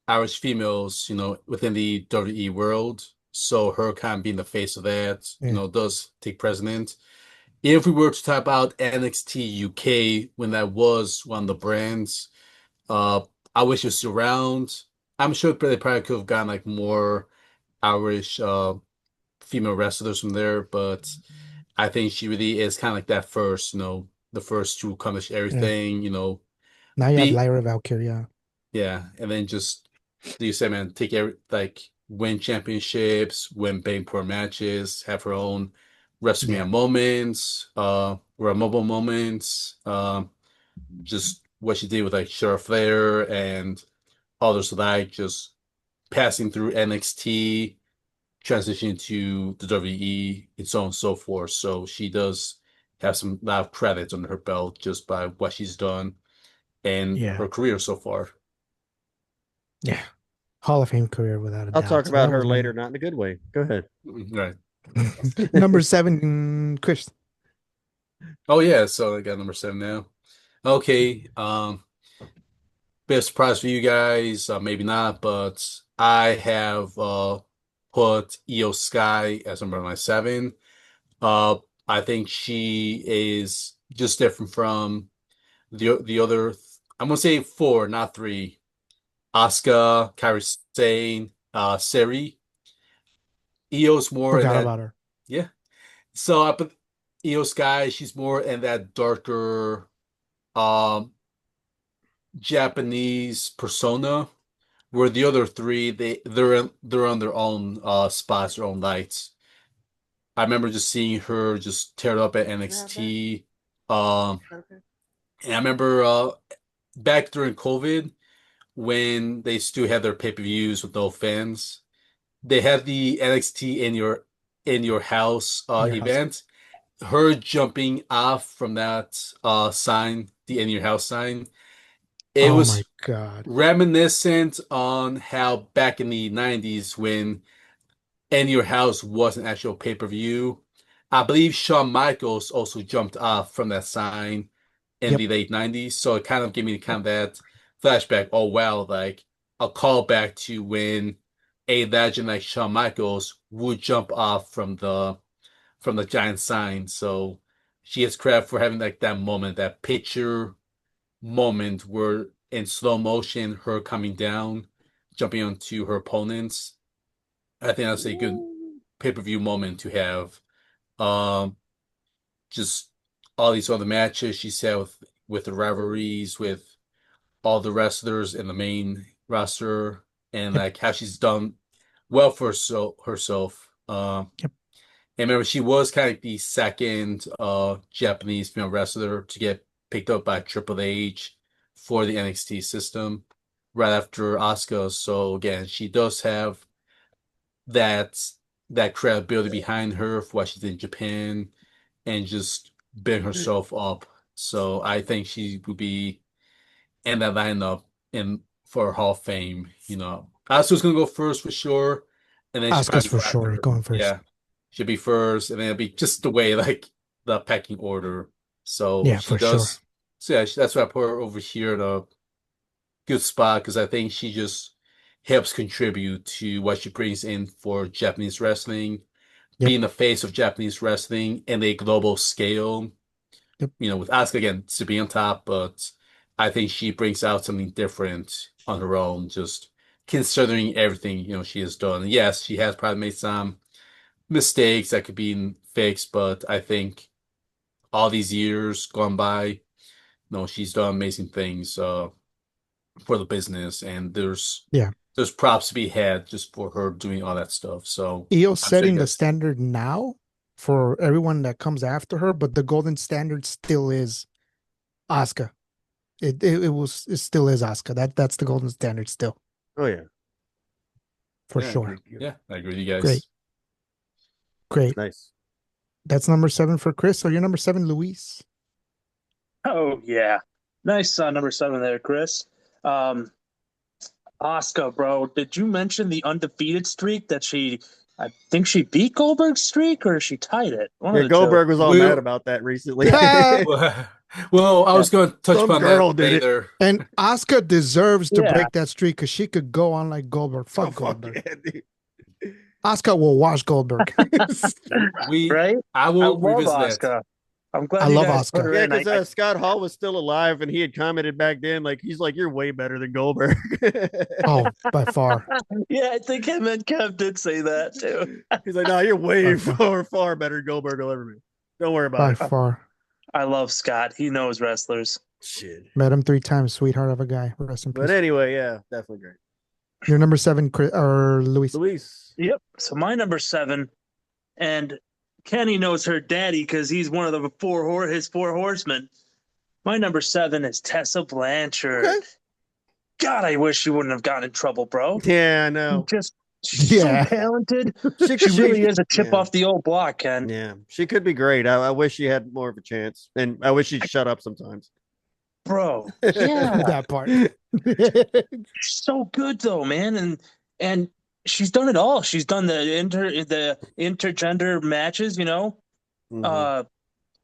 Irish females, you know, within the WWE world. So her kind of being the face of that, you Yeah. know, does take precedent. If we were to talk about NXT UK when that was one of the brands, uh, I wish it was around. I'm sure they probably could have gotten like more Irish female wrestlers from there, but I think she really is kind of like that first, you know, the first to accomplish Yeah. everything, you know, Now you have be Lyra Valkyria. yeah, and then just do you say, man, take every like win championships, win big important matches, have her own Yeah. WrestleMania moments, Royal Rumble moments, just what she did with like Charlotte Flair and others like just passing through NXT, transitioning to the WWE, and so on and so forth. So she does have some lot of credits under her belt just by what she's done and Yeah. her career so far. Yeah. Hall of Fame career without a I'll talk doubt. So about that her was later, number not in a good way. Go ahead. Right. number 7, Chris. Oh yeah, so I got number 7 now. Okay, bit of surprise for you guys, maybe not, but I have put Io Sky as number my 7. Uh, I think she is just different from the other. I'm gonna say 4, not 3. Asuka, Kairi Sane, Seri. Io's more in Forgot that. about her. Yeah. So I put Io Sky. She's more in that darker, um, Japanese persona, Where the other three, they're on their own spots, their own lights. I remember just seeing her just tear it up at NXT. Um, and I remember back during COVID when they still had their pay-per-views with no fans. They had the NXT in your house In your house. event. Her jumping off from that sign, the in your house sign. It Oh my was God. reminiscent on how back in the 90s when In Your House was an actual pay-per-view. I believe Shawn Michaels also jumped off from that sign in Yep. the late 90s. So it kind of gave me kind of that flashback. Oh, wow, like a callback to when a legend like Shawn Michaels would jump off from the giant sign. So she gets credit for having like that moment, that picture moment where in slow motion, her coming down, jumping onto her opponents. I think that's a good pay-per-view moment to have. Um, just all these other matches she's had with the rivalries with all the wrestlers in the main roster and Yep. like how she's done well for herself. Yep. And remember, she was kind of the second Japanese female wrestler to get picked up by Triple H for the NXT system right after Asuka. So again, she does have that that credibility behind her for what she did in Japan and just build herself up. So I think she would be in that lineup in for Hall of Fame. You know, Asuka's gonna go first for sure, and then she Asuka's probably for go sure after. going first. Yeah, she'll be first, and then it'll be just the way like the pecking order. So Yeah, she for sure. does. So yeah, that's why I put her over here at a good spot because I think she just helps contribute to what she brings in for Japanese wrestling, Yep. being the face of Japanese wrestling in a global scale. Yep. You know, with Asuka again to be on top, but I think she brings out something different on her own, just considering everything, she has done. And yes, she has probably made some mistakes that could be fixed, but I think all these years gone by, no, she's done amazing things for the business, and Yeah. there's props to be had just for her doing all that stuff. So EO's I'm saying setting the yes. standard now for everyone that comes after her, but the golden standard still is Asuka. It still is Asuka. That's the golden standard still, Oh yeah, for Yeah, I sure. agree. Yeah, I agree with you Great. guys. Great. nice. That's number 7 for Chris. So you're number 7, Luis. Oh yeah, nice number 7 there, Chris. Oscar, bro, did you mention the undefeated streak that I think she beat Goldberg's streak or she tied it? One Yeah, of the Goldberg two. was all mad about that recently. Well, I was going to touch Some upon girl that did it. later. And Asuka deserves to Yeah. break that streak because she could go on like Goldberg. Fuck Oh, fuck Goldberg. yeah, dude. Asuka will wash Goldberg. Right? I I will love revisit that. Oscar. I'm glad I you love guys put Asuka. her Yeah, in. because Scott Hall was still alive, and he had commented back then, like he's like, "You're way better than Goldberg." Oh, by far. Yeah, I think him and Kev did say that too. He's like, "No, you're way By far better than Goldberg will ever be. Don't worry about By it." far. I love Scott. He knows wrestlers. Shit. Met him 3 times. Sweetheart of a guy. Rest in But peace. anyway, yeah, definitely great. You're number 7, Chris, or Luis. Luis. Yep. So my number 7, and Kenny knows her daddy because he's one of the his four horsemen. My number 7 is Tessa Blanchard. Okay. God, I wish she wouldn't have gotten in trouble, bro. Yeah, no. She's Yeah. so talented. She really is a chip yeah. off the old block, Ken. Yeah, she could be great. I wish she had more of a chance, and I wish she'd shut up sometimes. Bro, yeah. That part. She's so good though, man, and she's done it all. She's done the intergender matches, Mhm.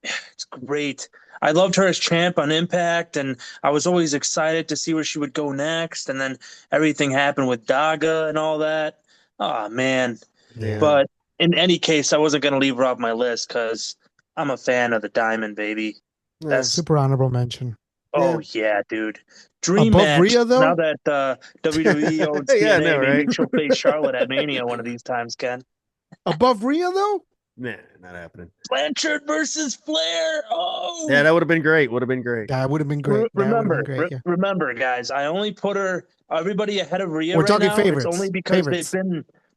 It's great. I loved her as champ on Impact, and I was always excited to see where she would go next. And then everything happened with Daga and all that. Oh man! Yeah. But in any case, I wasn't going to leave her off my list because I'm a fan of the Diamond, baby. That's Super honorable mention. oh yeah, dude. Dream Above match. Rhea, though? Now that WWE owns TNA, Yeah, I know, maybe right? she'll face Charlotte at Mania one of these times, Ken. Above Rhea, though? Nah, not happening. Blanchard versus Flair. Oh, Yeah, that would have been great. Would have been great. That would have been great. That would have been great. Yeah. Remember, guys, I only put everybody ahead of Rhea We're right talking now. favorites. It's only because Favorites.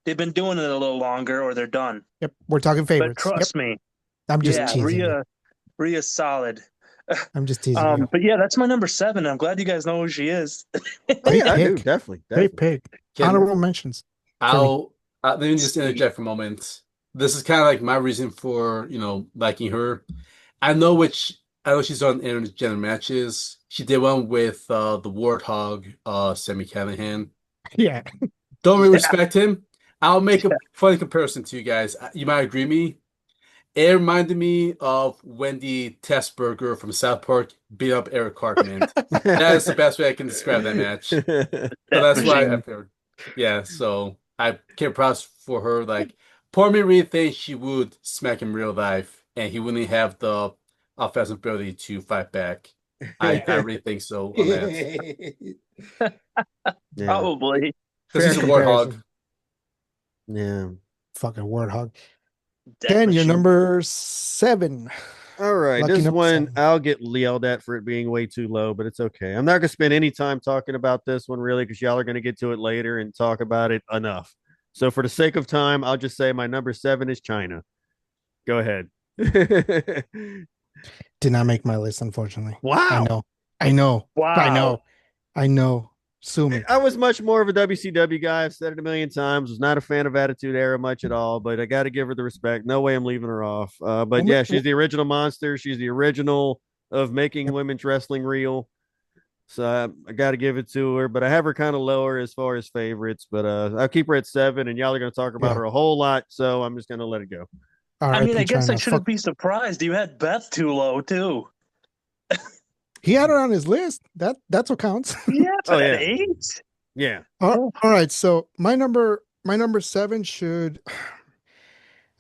they've been doing it a little longer or they're done. Yep. We're talking But favorites. trust me, I'm just yeah, teasing you. Rhea's solid. I'm just teasing you. But yeah, that's my number 7. I'm glad you guys know who she is. Oh, yeah, I do. pick. Definitely. Great Definitely. pick. Can- Honorable mentions. Let me just interject for a moment. This is kind of like my reason for, liking her. I know she's on intergender matches. She did one with the Warthog, Sammy Callahan. Yeah. Don't really respect him. I'll make a funny comparison to you guys. You might agree with me. It reminded me of Wendy Tessberger from South Park beat up Eric Cartman. That is the best way I can describe that match. So that's why I figured. Yeah, so I came proud for her. Like, part of me really thinks she would smack him in real life, and he wouldn't have the offensive ability to fight back. I really think so on that. Yeah. Probably. Because he's a warthog. Yeah. Fucking warthog. Death Ken, you're Machine. number 7. All right. Lucky This number one, 7. I'll get yelled at for it being way too low, but it's okay. I'm not going to spend any time talking about this one, really, because y'all are going to get to it later and talk about it enough. So, for the sake of time, I'll just say my number 7 is China. Go ahead. Did not make my list, unfortunately. Wow. I know. Wow. I know. Sue me. I was much more of a WCW guy. I've said it a million times. Was not a fan of Attitude Era much at all, but I got to give her the respect. No way I'm leaving her off. But yeah, she's the original monster. She's the original of making women's wrestling real. So I got to give it to her. But I have her kind of lower as far as favorites. But I'll keep her at 7, and y'all are going to talk about her a whole lot. So I'm just going to let it go. All right, I mean, I guess I China. shouldn't be surprised. You had Beth too low too. He had her on his list. That's what counts. Yeah, Oh, at yeah. 8. Yeah. All right. So my number 7 should.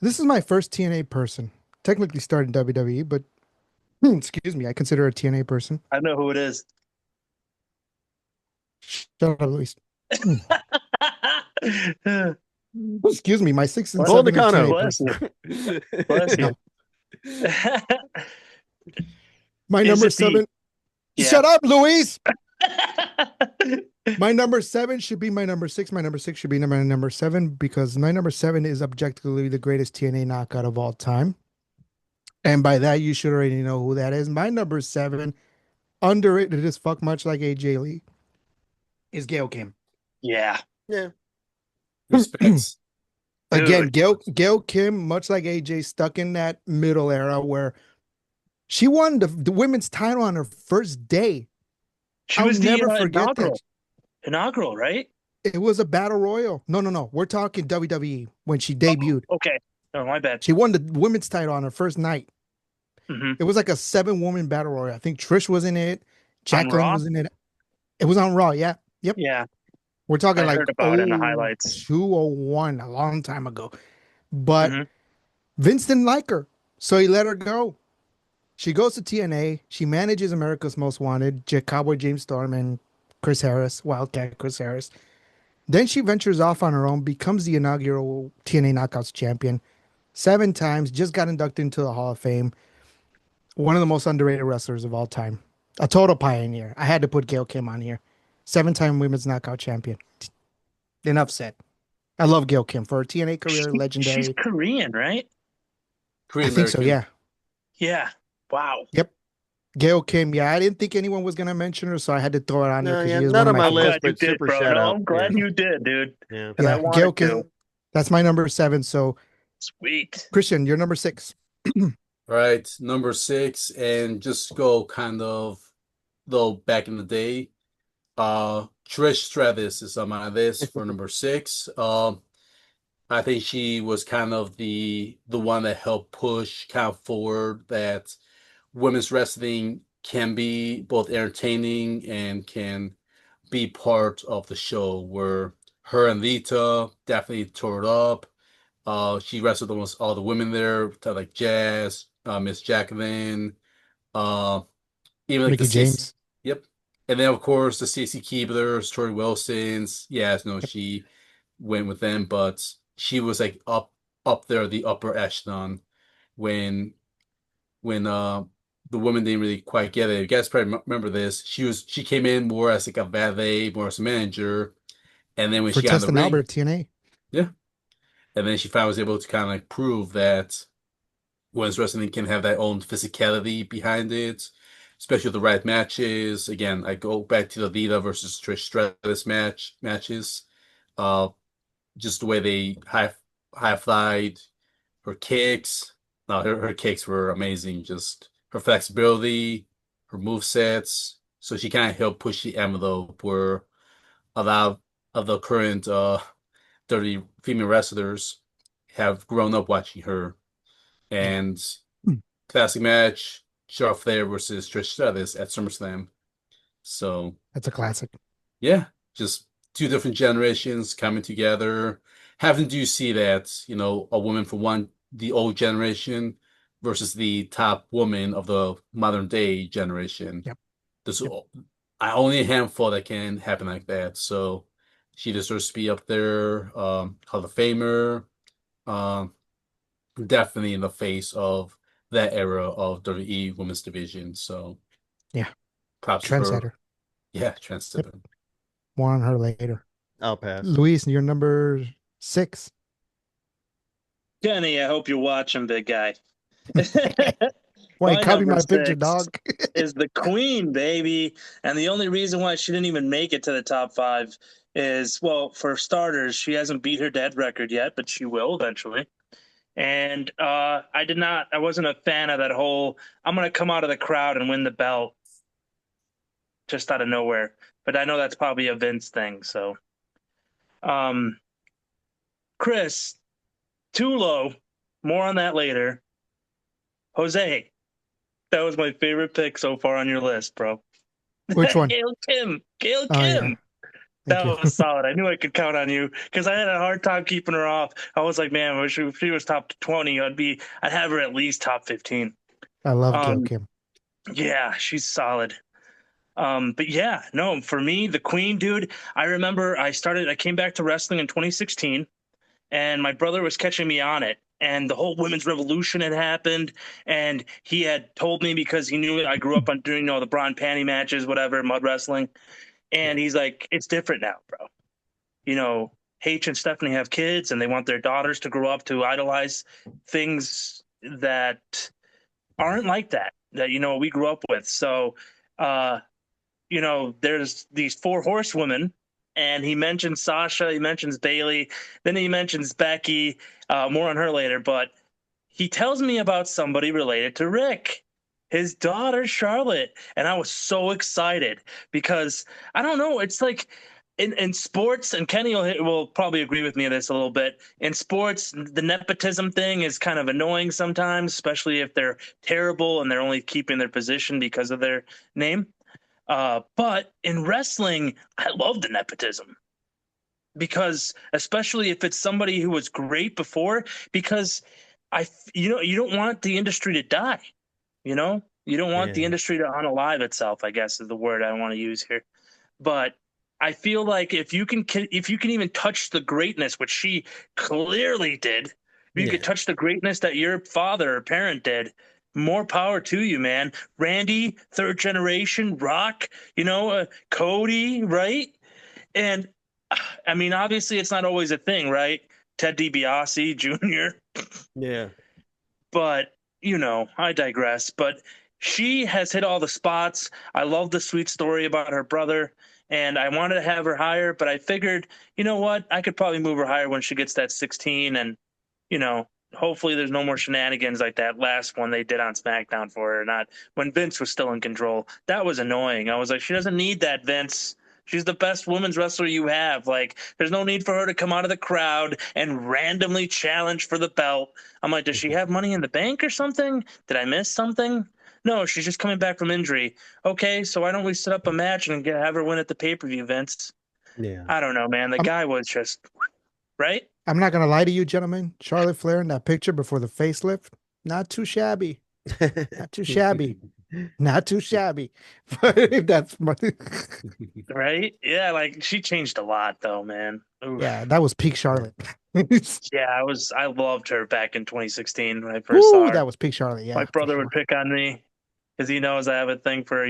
This is my first TNA person. Technically started in WWE, but excuse me, I consider her a TNA person. I know who it is. Shut up, Luis. Excuse me, my 6 and Hold 7 the are TNA Bless person. you. Bless you. My Is number it the- 7. Yeah. Shut up, Luis. My number 7 should be my number 6. My number 6 should be my number 7 because my number 7 is objectively the greatest TNA knockout of all time. And by that, you should already know who that is. My number 7, underrated as fuck, much like AJ Lee, is Gail Kim. Yeah. Yeah. Respects. Again, Dude. Gail Kim, much like AJ, stuck in that middle era where she won the women's title on her first day. She I'll was the never forget inaugural. that. Inaugural, right? It was a battle royal. No. We're talking WWE when she debuted. Okay. Oh, my bad. She won the women's title on her first night. Mm-hmm. It was like a 7-woman battle royal. I think Trish was in it. Jacqueline Raw? was in it. It was on Raw. Yeah. Yep. Yeah. We're talking I like heard about it in the highlights. 201, a long time ago. But Mhm. Vince didn't like her, so he let her go. She goes to TNA. She manages America's Most Wanted, Cowboy James Storm and Chris Harris, Wildcat Chris Harris. Then she ventures off on her own, becomes the inaugural TNA Knockouts champion 7 times, just got inducted into the Hall of Fame. One of the most underrated wrestlers of all time. A total pioneer. I had to put Gail Kim on here. 7-time women's knockout champion. Enough said. I love Gail Kim for her TNA career, legendary. She's Korean, right? Korean I think so, American. yeah. Yeah. Wow. Gail Kim, yeah. I didn't think anyone was going to mention her, so I had to throw it on No, there. yeah, She is not one of on my I'm list, glad you but did, super bro. shout No, out. I'm glad Yeah. you did, dude. Yeah. And I Yeah, wanted Gail Kim. to. That's my number 7. So, Sweet. Christian, you're number 6. Right, number 6, and just go kind of though back in the day. Trish Stratus is on my list for number 6. I think she was kind of the one that helped push kind of forward that women's wrestling can be both entertaining and can be part of the show. Where her and Lita definitely tore it up. She wrestled almost all the women there, like Jazz, Miss Jacqueline, uh, even like Mickey the Stacey. James. Yep. And then of course the Stacey Keeblers, Tori Wilson's. Yes, no, she went with them, but she was like up up there, the upper echelon, when the woman didn't really quite get it. You guys probably remember this. She came in more as like a valet, more as a manager, and then when For she got in the Testin ring, Albert, TNA. yeah, and then she finally was able to kind of like prove that women's wrestling can have that own physicality behind it, especially with the right matches. Again, I go back to the Lita versus Trish Stratus matches. Uh, just the way they high flied her kicks. No, her kicks were amazing. Just her flexibility, her move sets. So she kind of helped push the envelope where a lot of the current 30 female wrestlers have grown up watching her. Yeah. And classic match, Charlotte Flair versus Trish Stratus at SummerSlam. So That's a classic. yeah, just two different generations coming together. Having to see that, a woman from the old generation versus the top woman of the modern day generation. Yep. There's Yep. only a handful that can happen like that. So she deserves to be up there, Hall of Famer. Um, Definitely in the face of that era of WWE Women's Division. So Yeah. props to her. Trendsetter. Yeah, trendsetter. Yep. More on her later. I'll pass. Luis, you're number 6. Kenny, I hope you're watching, big guy. Why, copy number my picture, 6 dog? is the Queen, baby. And the only reason why she didn't even make it to the top 5 is, well, for starters, she hasn't beat her dead record yet, but she will eventually. And I wasn't a fan of that whole, I'm going to come out of the crowd and win the belt just out of nowhere. But I know that's probably a Vince thing. So, Chris, too low. More on that later. Jose, that was my favorite pick so far on your list, bro. Which one? Gail Kim. Oh, Kim. yeah. That Thank you. was solid. I knew I could count on you because I had a hard time keeping her off. I was like, man, if she was top 20, I'd have her at least top 15. I love Gail Kim. Yeah, she's solid. But yeah, no, for me, the Queen, dude, I remember I came back to wrestling in 2016 and my brother was catching me on it. And the whole women's revolution had happened. And he had told me because he knew I grew up on doing, the bra and panty matches, whatever, mud wrestling. And he's like, it's different now, bro. H and Stephanie have kids and they want their daughters to grow up to idolize things that aren't like that we grew up with. So, there's these 4 horsewomen, and he mentions Sasha, he mentions Bailey, then he mentions Becky, more on her later, but he tells me about somebody related to Rick, his daughter Charlotte, and I was so excited because I don't know, it's like in sports, and Kenny will probably agree with me on this a little bit. In sports, the nepotism thing is kind of annoying sometimes, especially if they're terrible and they're only keeping their position because of their name. But in wrestling, I love the nepotism because, especially if it's somebody who was great before, because you don't want the industry to die. You don't want the industry to unalive itself, I guess is the word I want to use here. But I feel like if you can even touch the greatness, which she clearly did, you could touch the greatness that your father or parent did. More power to you, man. Randy, 3rd generation, Rock, Cody, right? And I mean, obviously, it's not always a thing, right? Ted DiBiase Jr. Yeah. But I digress. But she has hit all the spots. I love the sweet story about her brother. And I wanted to have her higher, but I figured, you know what? I could probably move her higher when she gets that 16. And, hopefully there's no more shenanigans like that last one they did on SmackDown for her. Not when Vince was still in control. That was annoying. I was like, she doesn't need that, Vince. She's the best women's wrestler you have. Like, there's no need for her to come out of the crowd and randomly challenge for the belt. I'm like, does she have money in the bank or something? Did I miss something? No, she's just coming back from injury. Okay, so why don't we set up a match and have her win at the pay-per-view, Vince? Yeah. I don't know, man. The guy was just, right? I'm not going to lie to you, gentlemen. Charlotte Flair in that picture before the facelift, not too shabby. Not too shabby. Not too shabby. But if that's my, Right? Yeah, like she changed a lot though, man. Oof. yeah, that was peak Charlotte. Yeah, I loved her back in 2016 when I first saw Ooh, her. that was peak Charlotte. My Yeah, for brother sure. would pick on me because he knows I have a thing for,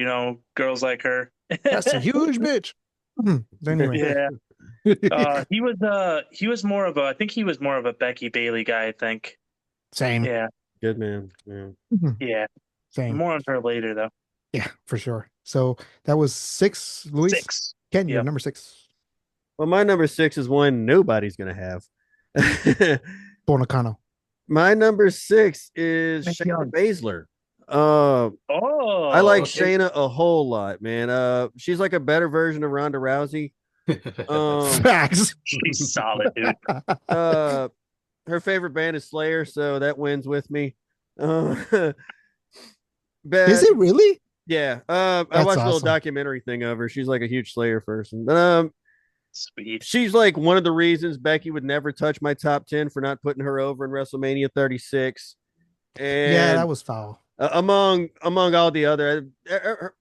girls like her. That's a huge bitch. Anyway, Yeah. He was more of a, I think he was more of a Becky Bailey guy, I think. same. Yeah. Good man. Yeah. Yeah. Same. More on her later though. Yeah, for sure. So that was 6, Luis. 6. Ken, you're Yep. number 6. Well, my number 6 is one nobody's gonna have. Bonacano. My number 6 is Nick Shayna Young. Baszler. Oh, I like okay. Shayna a whole lot, man. She's like a better version of Ronda Rousey. Facts. She's solid, dude. Her favorite band is Slayer, so that wins with me. But Is it really? yeah, I That's watched a little awesome. documentary thing of her. She's like a huge Slayer person, but Sweet. she's like one of the reasons Becky would never touch my top 10 for not putting her over in WrestleMania 36. And Yeah, that was foul. among all the other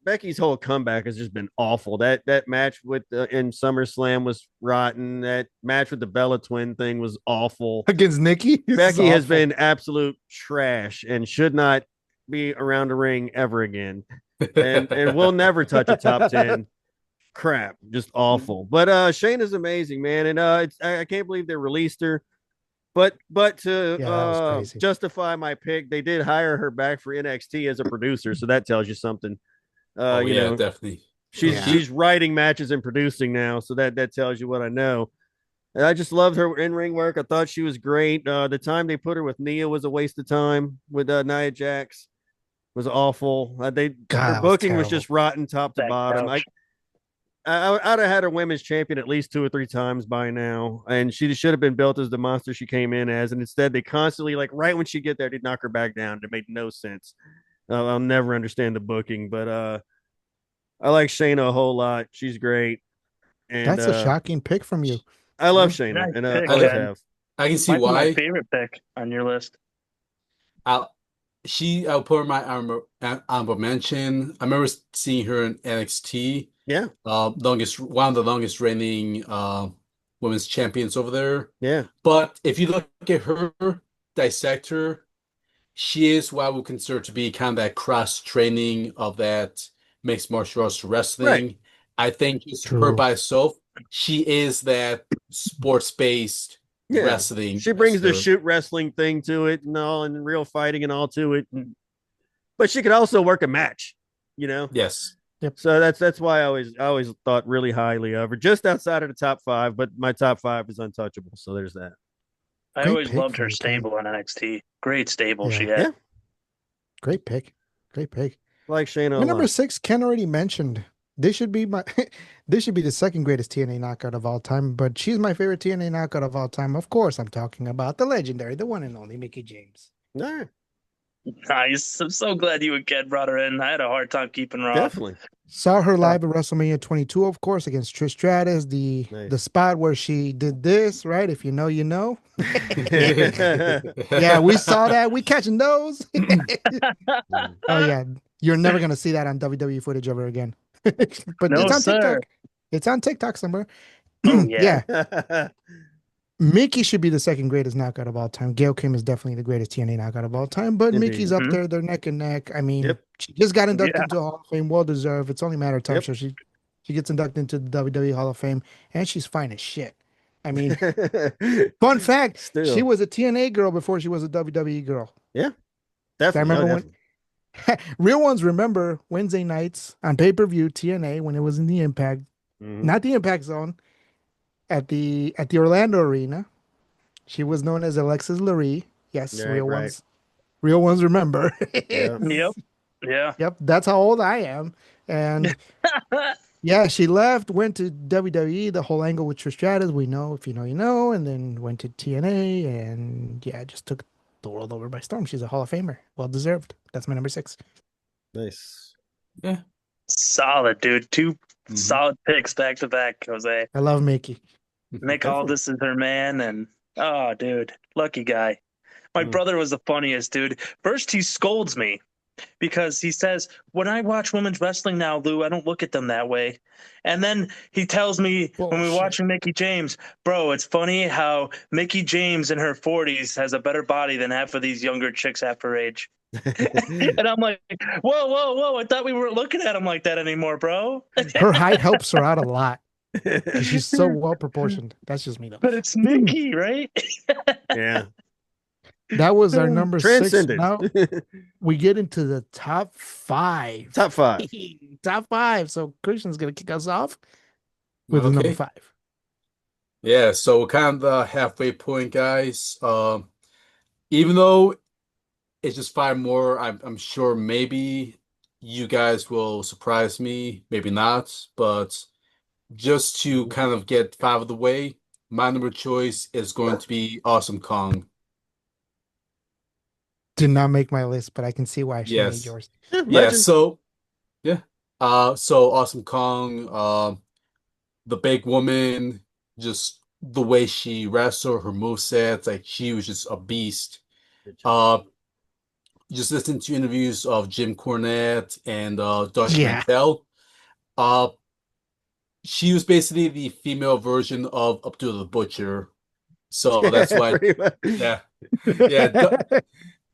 Becky's whole comeback has just been awful. That match with in SummerSlam was rotten. That match with the Bella Twin thing was awful. Against Nikki? Becky has been absolute trash and should not be around the ring ever again. And will never touch a top 10. Crap, just awful. But Shayna's amazing, man, and I can't believe they released her. But to Yeah, that was crazy. justify my pick, they did hire her back for NXT as a producer, so that tells you something. You know, definitely. she's writing matches and producing now, so that tells you what I know. And I just loved her in ring work. I thought she was great. The time they put her with Nia was a waste of time. With Nia Jax was awful. God, Her that was booking was terrible. just rotten top to That bottom. couch. I'd have had her women's champion at least 2 or 3 times by now, and she should have been built as the monster she came in as. And instead, they constantly, like, right when she get there, they knock her back down. It made no sense. I'll never understand the booking, but I like Shayna a whole lot. She's great, and That's a shocking pick from you. I love Shayna, Nice and pick, always Ken. have. I can see Might be my why. favorite pick on your list. I'll put her in my honorable mention. I remember seeing her in NXT. Yeah, One of the longest reigning women's champions over there. yeah, But if you look at her, dissect her, she is what I would consider to be kind of that cross training of that mixed martial arts to wrestling. Right. I think just her True. by herself, she is that sports-based yeah. wrestling. She brings the wrestler. shoot wrestling thing to it and all, and real fighting and all to it. But she could also work a match, you know. Yes. So that's why I always thought really highly of her, just outside of the top 5. But my top 5 is untouchable. So there's that. I Great always pick loved from her you, Ken. stable on NXT. Great stable Yeah. she had. Yeah. Great pick. Great pick. Like Shayna. My a number lot. 6, Ken already mentioned. This should be this should be the second greatest TNA knockout of all time, but she's my favorite TNA knockout of all time. Of course, I'm talking about the legendary, the one and only Mickie James. All right. Nice. I'm so glad you and Ken brought her in. I had a hard time keeping her off. Definitely. Saw her live at WrestleMania 22, of course, against Trish Stratus. The Nice. spot where she did this, right? If you know, you know. Yeah, we saw that. We catching those. Oh yeah, you're never gonna see that on WWE footage ever again. But No, it's on sir. TikTok. It's on TikTok somewhere. Oh, yeah. Yeah, Mickey should be the second greatest knockout of all time. Gail Kim is definitely the greatest TNA knockout of all time, but Indeed. Mickey's up Mhm. there. They're neck and neck. I mean, Yep. she just got inducted Yeah. into Hall of Fame. Well deserved. It's only a matter of time. Yep. So she gets inducted into the WWE Hall of Fame, and she's fine as shit. I mean, fun fact: Still. she was a TNA girl before she was a WWE girl. Definitely. remember Oh, when- definitely. Real ones remember Wednesday nights on pay-per-view TNA when it was in the Impact, Mhm. not the Impact Zone, at the Orlando Arena. She was known as Alexis Lurie. Yes, Right, real right. ones remember. Yeah. Yep. Yeah. Yep, that's how old I am. And yeah, she left, went to WWE, the whole angle with Trish Stratus, we know, if you know, you know, and then went to TNA, and yeah, just took the world over by storm. She's a Hall of Famer. Well deserved. That's my number 6. Nice. Solid, dude. 2 Mhm. solid picks back to back, Jose. I love Mickey. Nick Definitely. Aldis is her man, and oh, dude, lucky guy. My Mm. brother was the funniest, dude. First, he scolds me. because he says, when I watch women's wrestling now, Lou, I don't look at them that way. And then he tells me when we're Bullshit. watching Mickey James, bro, it's funny how Mickey James in her 40s has a better body than half of these younger chicks half her age. And I'm like, whoa, whoa, whoa. I thought we weren't looking at him like that anymore, bro. Her height helps her out a lot because she's so well proportioned. That's just me though. But it's Mickey, right? Yeah. That was our number 6. Transcendent. Now we get into the top 5. Top 5. Top 5. So Christian's gonna kick us off with the Okay. number 5. Yeah, so we're kind of the halfway point, guys. Even though it's just 5 more, I'm sure maybe you guys will surprise me, maybe not, but just to kind of get 5 of the way, my number choice is going to be Awesome Kong. Did not make my list, but I can see why she made Yes. yours. Yeah, Legend. so Awesome Kong, the big woman, just the way she wrestled, her movesets, like she was just a beast. Just listen to interviews of Jim Cornette and Dutch Yeah. Mantel. Uh, she was basically the female version of Abdullah the Butcher. So that's why, Pretty much. yeah, yeah,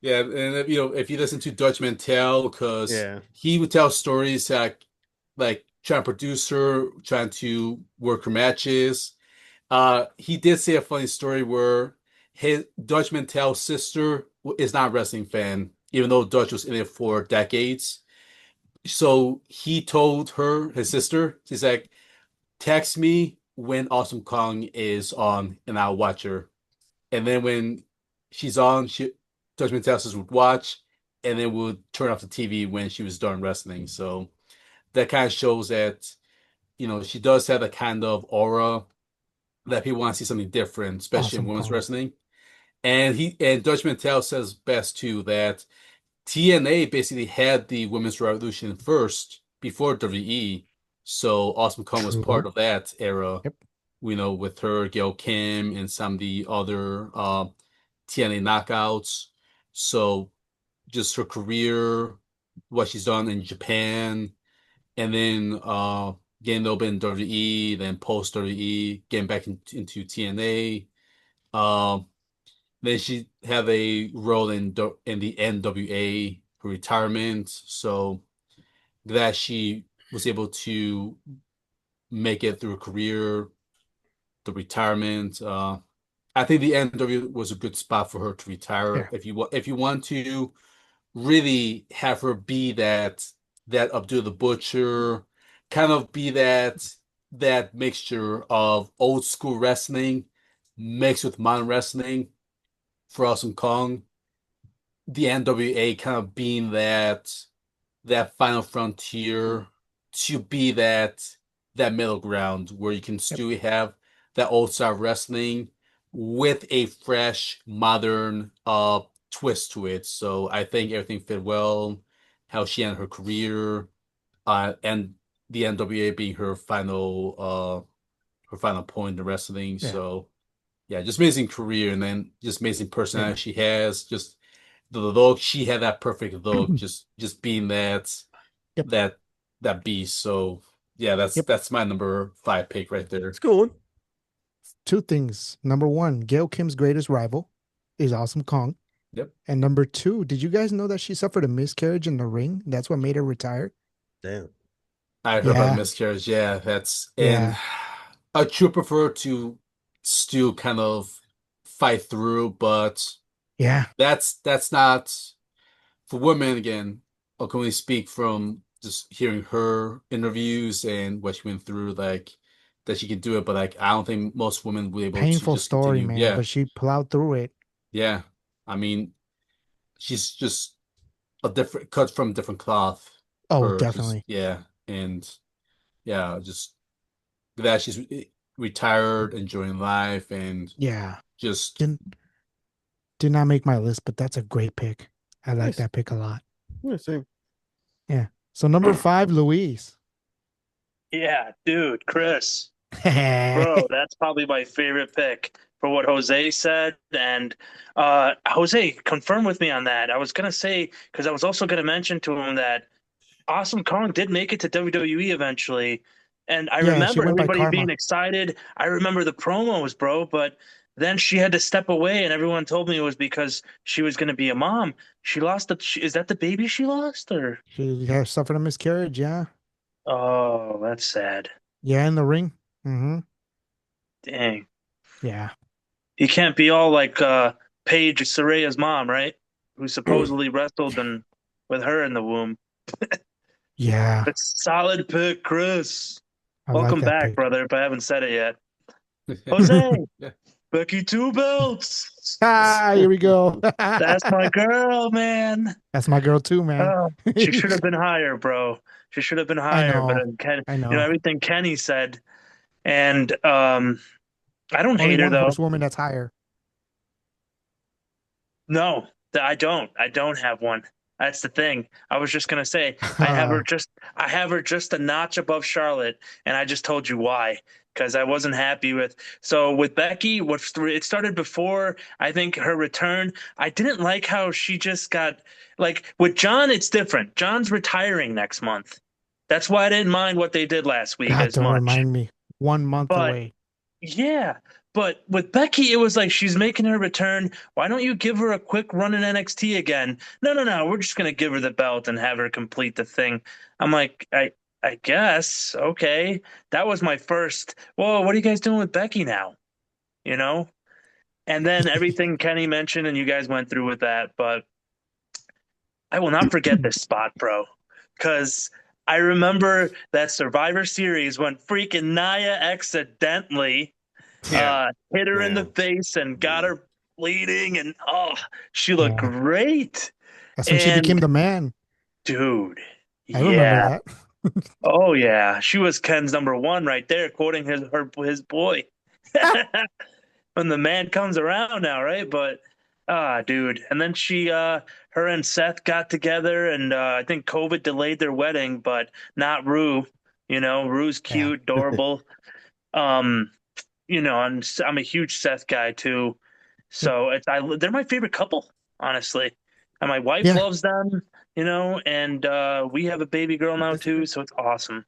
yeah. And if you listen to Dutch Mantel, because Yeah. he would tell stories like trying to produce her, trying to work her matches. He did say a funny story where his Dutch Mantel's sister is not a wrestling fan, even though Dutch was in it for decades. So he told her, his sister, he's like, text me when Awesome Kong is on and I'll watch her. And then when she's on, Dutch Mantel's sister would watch and then would turn off the TV when she was done wrestling. So that kind of shows that, she does have a kind of aura that people want to see something different, especially in Awesome women's Kong. wrestling. And Dutch Mantel says best too that TNA basically had the women's revolution first before WWE. So Awesome Kong was True. part of that era. Yep. With her, Gail Kim, and some of the other TNA knockouts. So just her career, what she's done in Japan, and then getting a little bit in WWE, then post WWE, getting back into TNA. Then she had a role in the NWA, her retirement. So glad she was able to make it through her career, the retirement. I think the NWA was a good spot for her to retire. Yeah. If you want to really have her be that Abdul the Butcher, kind of be that mixture of old school wrestling mixed with modern wrestling for Awesome Kong, the NWA kind of being that final frontier to be that middle ground where you can still have that old style wrestling with a fresh modern twist to it. So I think everything fit well, how she ended her career, and the NWA being her final point in wrestling. Yeah. So yeah, just amazing career, and then just amazing personality Yeah. she has. Just the look, she had that perfect look, just being that beast. So yeah, that's my number 5 pick right there. It's a cool one. 2 things. Number 1, Gail Kim's greatest rival is Awesome Kong. Yep. And number 2, did you guys know that she suffered a miscarriage in the ring? That's what made her retire. Damn. I heard about Yeah. miscarriage. Yeah, that's Yeah. and I would prefer to still kind of fight through, but Yeah. that's not for women again. I can only speak from just hearing her interviews and what she went through, like that she can do it, but like I don't think most women will be able to Painful just story, continue. man, Yeah, but she plowed through it. yeah. I mean, she's just a different cut from different cloth. Oh, Her, just definitely. yeah, and yeah, just glad she's retired, enjoying life, and Yeah. just Did not make my list, but that's a great pick. I like Nice. that pick a lot. Yeah, same. Yeah. So number 5, Louise. Yeah, dude, Chris. Bro, that's probably my favorite pick. for what Jose said. And Jose, confirm with me on that. I was gonna say because I was also gonna mention to him that Awesome Kong did make it to WWE eventually, and I Yeah, she remember went by everybody being Karma. excited. I remember the promos, bro, but then she had to step away, and everyone told me it was because she was going to be a mom. She lost the. Is that the baby she lost, or? She has suffered a miscarriage. Yeah. Oh, that's sad. Yeah, in the ring. Mm-hmm. Dang, Yeah. he can't be all like Paige Saraya's mom, right? Who supposedly wrestled and with her in the womb. Yeah. But solid pick, Chris. I like Welcome that back, pick. brother. If I haven't said it yet. Jose, Becky Two Belts. Here we go. That's my girl, man. That's my girl too, man. Oh, she should have been higher, bro. She should have been I higher, but know. I know. everything Kenny said, and I don't Only hate her one though. horsewoman that's higher. No, I don't. I don't have one. That's the thing. I was just gonna say I have her just a notch above Charlotte, and I just told you why. Because I wasn't happy with with Becky, it started before I think her return. I didn't like how she just got like with John, it's different. John's retiring next month. That's why I didn't mind what they did last week God, as don't much. remind me. 1 month But away. yeah, but with Becky, it was like she's making her return. Why don't you give her a quick run in NXT again? No, no, no. We're just gonna give her the belt and have her complete the thing. I'm like, I guess okay. That was my first. Whoa, what are you guys doing with Becky now? You know? And then everything Kenny mentioned and you guys went through with that, but I will not forget this spot, bro, because I remember that Survivor Series when freaking Nia accidentally Yeah. hit her in Yeah. the face and got her bleeding, and oh, she looked Yeah. great. That's when she And became the man. dude, I remember yeah, that. oh yeah, she was Ken's number one right there, quoting his boy. When the man comes around now, right? But dude, and then her and Seth got together, and I think COVID delayed their wedding, but not Rue. Rue's Yeah. cute, adorable. Um, I'm a huge Seth guy too. Yep. So they're my favorite couple, honestly. And my wife Yeah. loves them, and we have a baby girl now too, so it's awesome.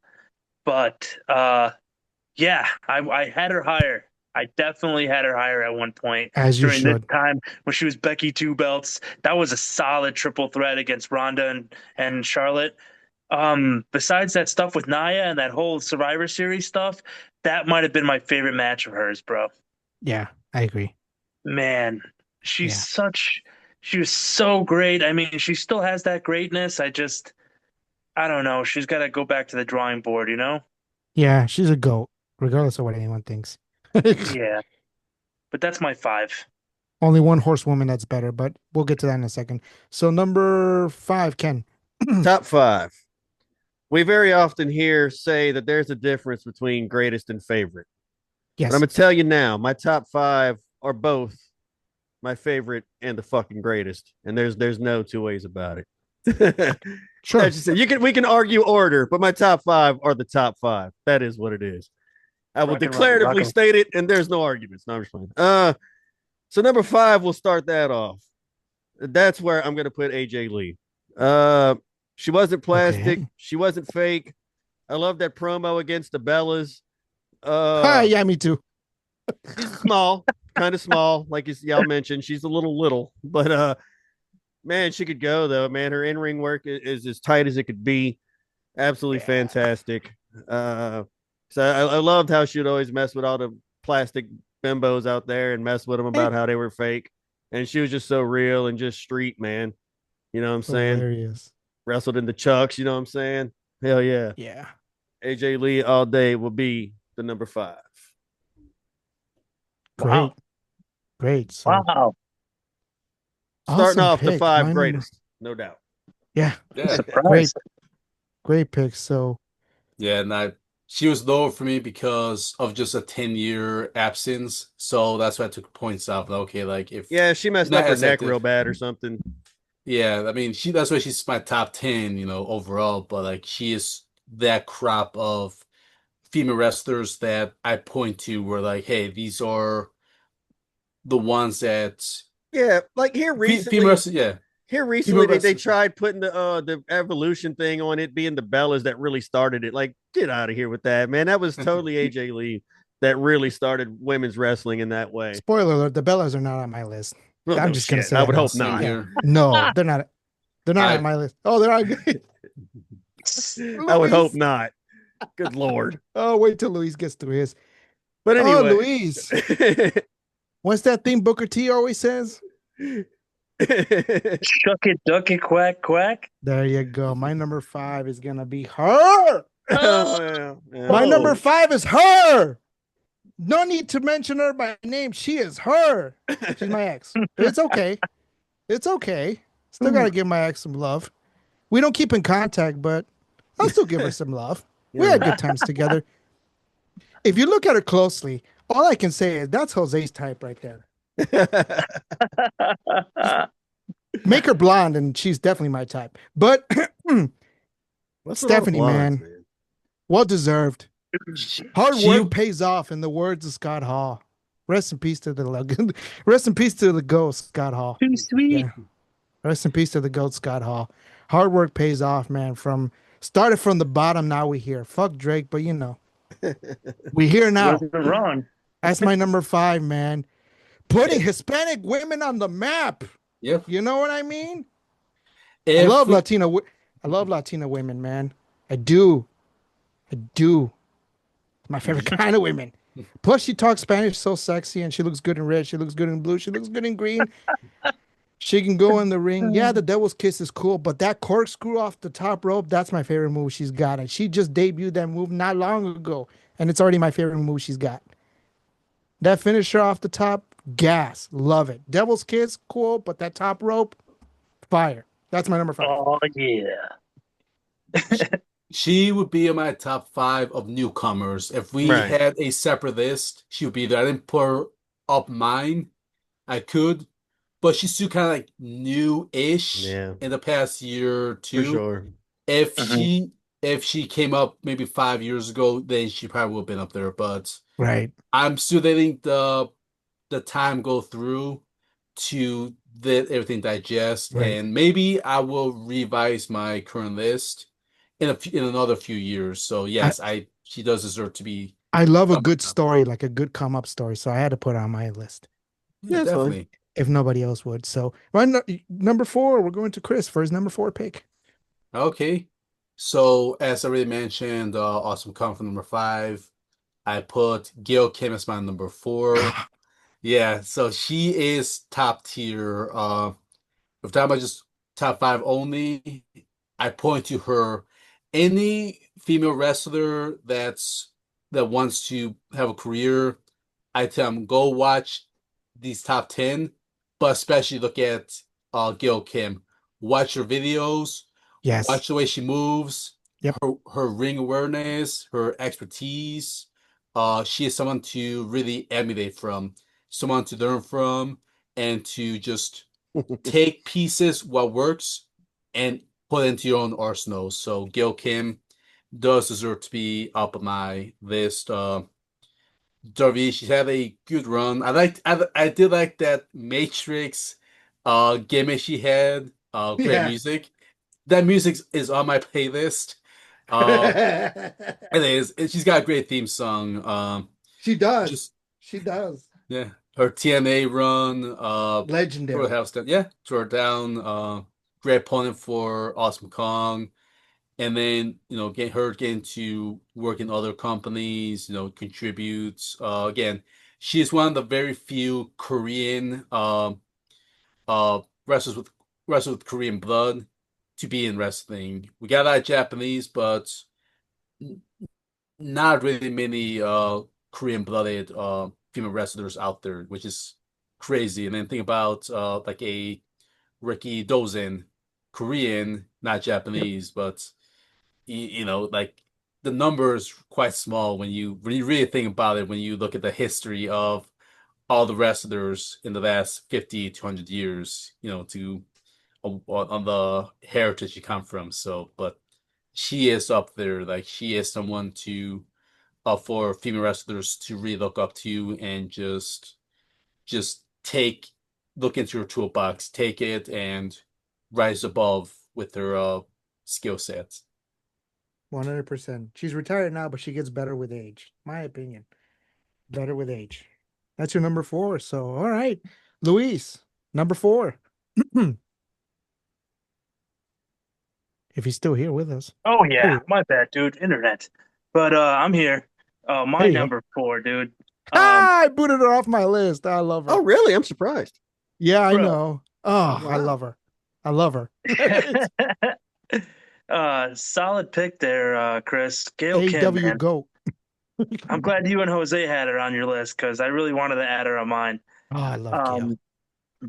But yeah, I had her higher. I definitely had her higher at one point As you during this should. time when she was Becky Two Belts. That was a solid triple threat against Ronda and Charlotte. Besides that stuff with Nia and that whole Survivor Series stuff, that might have been my favorite match of hers, bro. Yeah, I agree. Man, Yeah. she was so great. I mean, she still has that greatness. I don't know. She's got to go back to the drawing board, you know? Yeah, she's a goat, regardless of what anyone thinks. Yeah, but that's my five. Only one horsewoman that's better, but we'll get to that in a second. So number 5, Ken. Top five. We very often hear say that there's a difference between greatest and favorite. But Yes. I'm gonna tell you now, my top five are both my favorite and the fucking greatest, and there's no two ways about it. Sure. That's just it. We can argue order, but my top five are the top five. That is what it is. I will Rock and roll, rock declaratively and- state it, and there's no arguments. No, I'm just playing. So number five, we'll start that off. That's where I'm gonna put AJ Lee. She wasn't plastic. Okay. She wasn't fake. I love that promo against the Bellas. Yeah, me too. She's small, kind of small, like y'all mentioned. She's a little, but man, she could go though. Man, her in-ring work is as tight as it could be. Absolutely fantastic. So I loved how she'd always mess with all the plastic bimbos out there and mess with them about how they were fake. And she was just so real and just street, man. You know what I'm saying? Hilarious. Wrestled in the chucks, you know what I'm saying? Hell yeah. Yeah. AJ Lee all day will be the number five. Great. Wow. Great. So Wow. Starting awesome off the pick. five My greatest, no doubt. Yeah. Yeah. Surprise. Great pick. So Yeah, and she was lower for me because of just a 10-year absence. So that's why I took points off. Okay, like if Yeah, she messed not up her as neck active. real bad or something. Yeah, I mean that's why she's my top 10, overall, but like she is that crop of female wrestlers that I point to where like, hey, these are the ones that Yeah, like here female recently, wrestling, yeah, here female recently they wrestlers. tried putting the evolution thing on it being the Bellas that really started it. Like, get out of here with that, man. That was totally AJ Lee that really started women's wrestling in that way. Spoiler alert: the Bellas are not on my list. Well, I'm no just gonna shit. say I that would now. hope Same not. Yeah, here. no, they're not. They're not on I my list. Oh, they're on. I would hope Luis. not. Good lord. Oh, wait till Luis gets through his. But Oh, anyway. Luis. What's that thing Booker T always says? Shuck it, duck it, quack, quack. There you go. My number 5 is gonna be her. Oh, yeah. My number Oh. 5 is her. No need to mention her by name. She is her. She's my ex. It's okay. It's okay. Still gotta give my ex some love. We don't keep in contact, but I'll still give her some love. We had good times together. If you look at her closely, all I can say is that's Jose's type right there. Make her blonde, and she's definitely my type. But What's with all the Stephanie, blondes, man, well deserved. Hard She work pays off, in the words of Scott Hall. Rest in peace to the rest in peace to the ghost, Scott Hall. Too sweet. Yeah. Rest in peace to the goat, Scott Hall. Hard work pays off, man. Started from the bottom, now we here. Fuck Drake, but we here now. Wasn't wrong. That's my number 5, man. Putting Hispanic women on the map. Yep. You know what I mean? If I love Latina women, man. I do. My favorite kind of women. Plus, she talks Spanish so sexy, and she looks good in red. She looks good in blue. She looks good in green. She can go in the ring. Yeah, the Devil's Kiss is cool, but that corkscrew off the top rope, that's my favorite move she's got. And she just debuted that move not long ago, and it's already my favorite move she's got. That finisher off the top, gas. Love it. Devil's Kiss, cool, but that top rope, fire. That's my number 5. Oh yeah. she would be in my top 5 of newcomers. If we Right. had a separate list, she would be there. I didn't put her up mine. I could, but she's still kind of like new-ish Yeah, in the past year or for two. sure. If Mhm. she came up maybe 5 years ago, then she probably would have been up there. But Right. I'm still letting the time go through to let everything digest, Right. and maybe I will revise my current list in another few years. So yes, she does deserve to be I love a up good there. story, like a good come up story. So I had to put it on my list Yeah, Yeah, it's fine. definitely. if nobody else would. So my number 4, we're going to Chris for his number 4 pick. Okay. So as I already mentioned, Awesome Kong for number 5. I put Gail Kim as my number 4. Yeah, so she is top tier. If that was just top 5 only, I point to her. Any female wrestler that wants to have a career, I tell them go watch these top 10, but especially look at Gail Kim. Watch her videos, Yes. watch the way she moves, Yep. her ring awareness, her expertise. She is someone to really emulate from, someone to learn from, and to just take pieces what works and put it into your own arsenal. So Gail Kim does deserve to be up on my list. Darby, she's had a good run. I did like that Matrix gimmick she had. Great Yeah. music. That music is on my playlist. Uh, it is. She's got a great theme song. She does. Just She does. yeah, her TNA run. Legendary. House down. Yeah, tore it down. Great opponent for Awesome Kong. And then, getting to work in other companies, contributes. Again, she's one of the very few Korean wrestlers with Korean blood to be in wrestling. We got a lot of Japanese, but not really many Korean blooded female wrestlers out there, which is crazy. And then think about like a Ricky Dozen, Korean, not Japanese, but like the number is quite small when you really think about it, when you look at the history of all the wrestlers in the last 50 to 100 years, on the heritage you come from. So, but she is up there. Like, she is someone for female wrestlers to really look up to, and just look into your toolbox, take it, and rise above with her skill sets. 100%. She's retired now, but she gets better with age. My opinion. Better with age. That's your number 4. So, all right. Luis, number 4. If he's still here with us. Oh There yeah, you, my bad, dude. Internet. But I'm here. there My you go. number 4, dude. Ah, I booted her off my list. I love her. Oh, really? I'm surprised. Yeah, I Bro. know. Oh, I Wow. love her. I love her. Solid pick there, Chris. Gail Kim, AW man. GOAT. I'm glad you and Jose had her on your list because I really wanted to add her on mine. Oh, I love Gail. Um,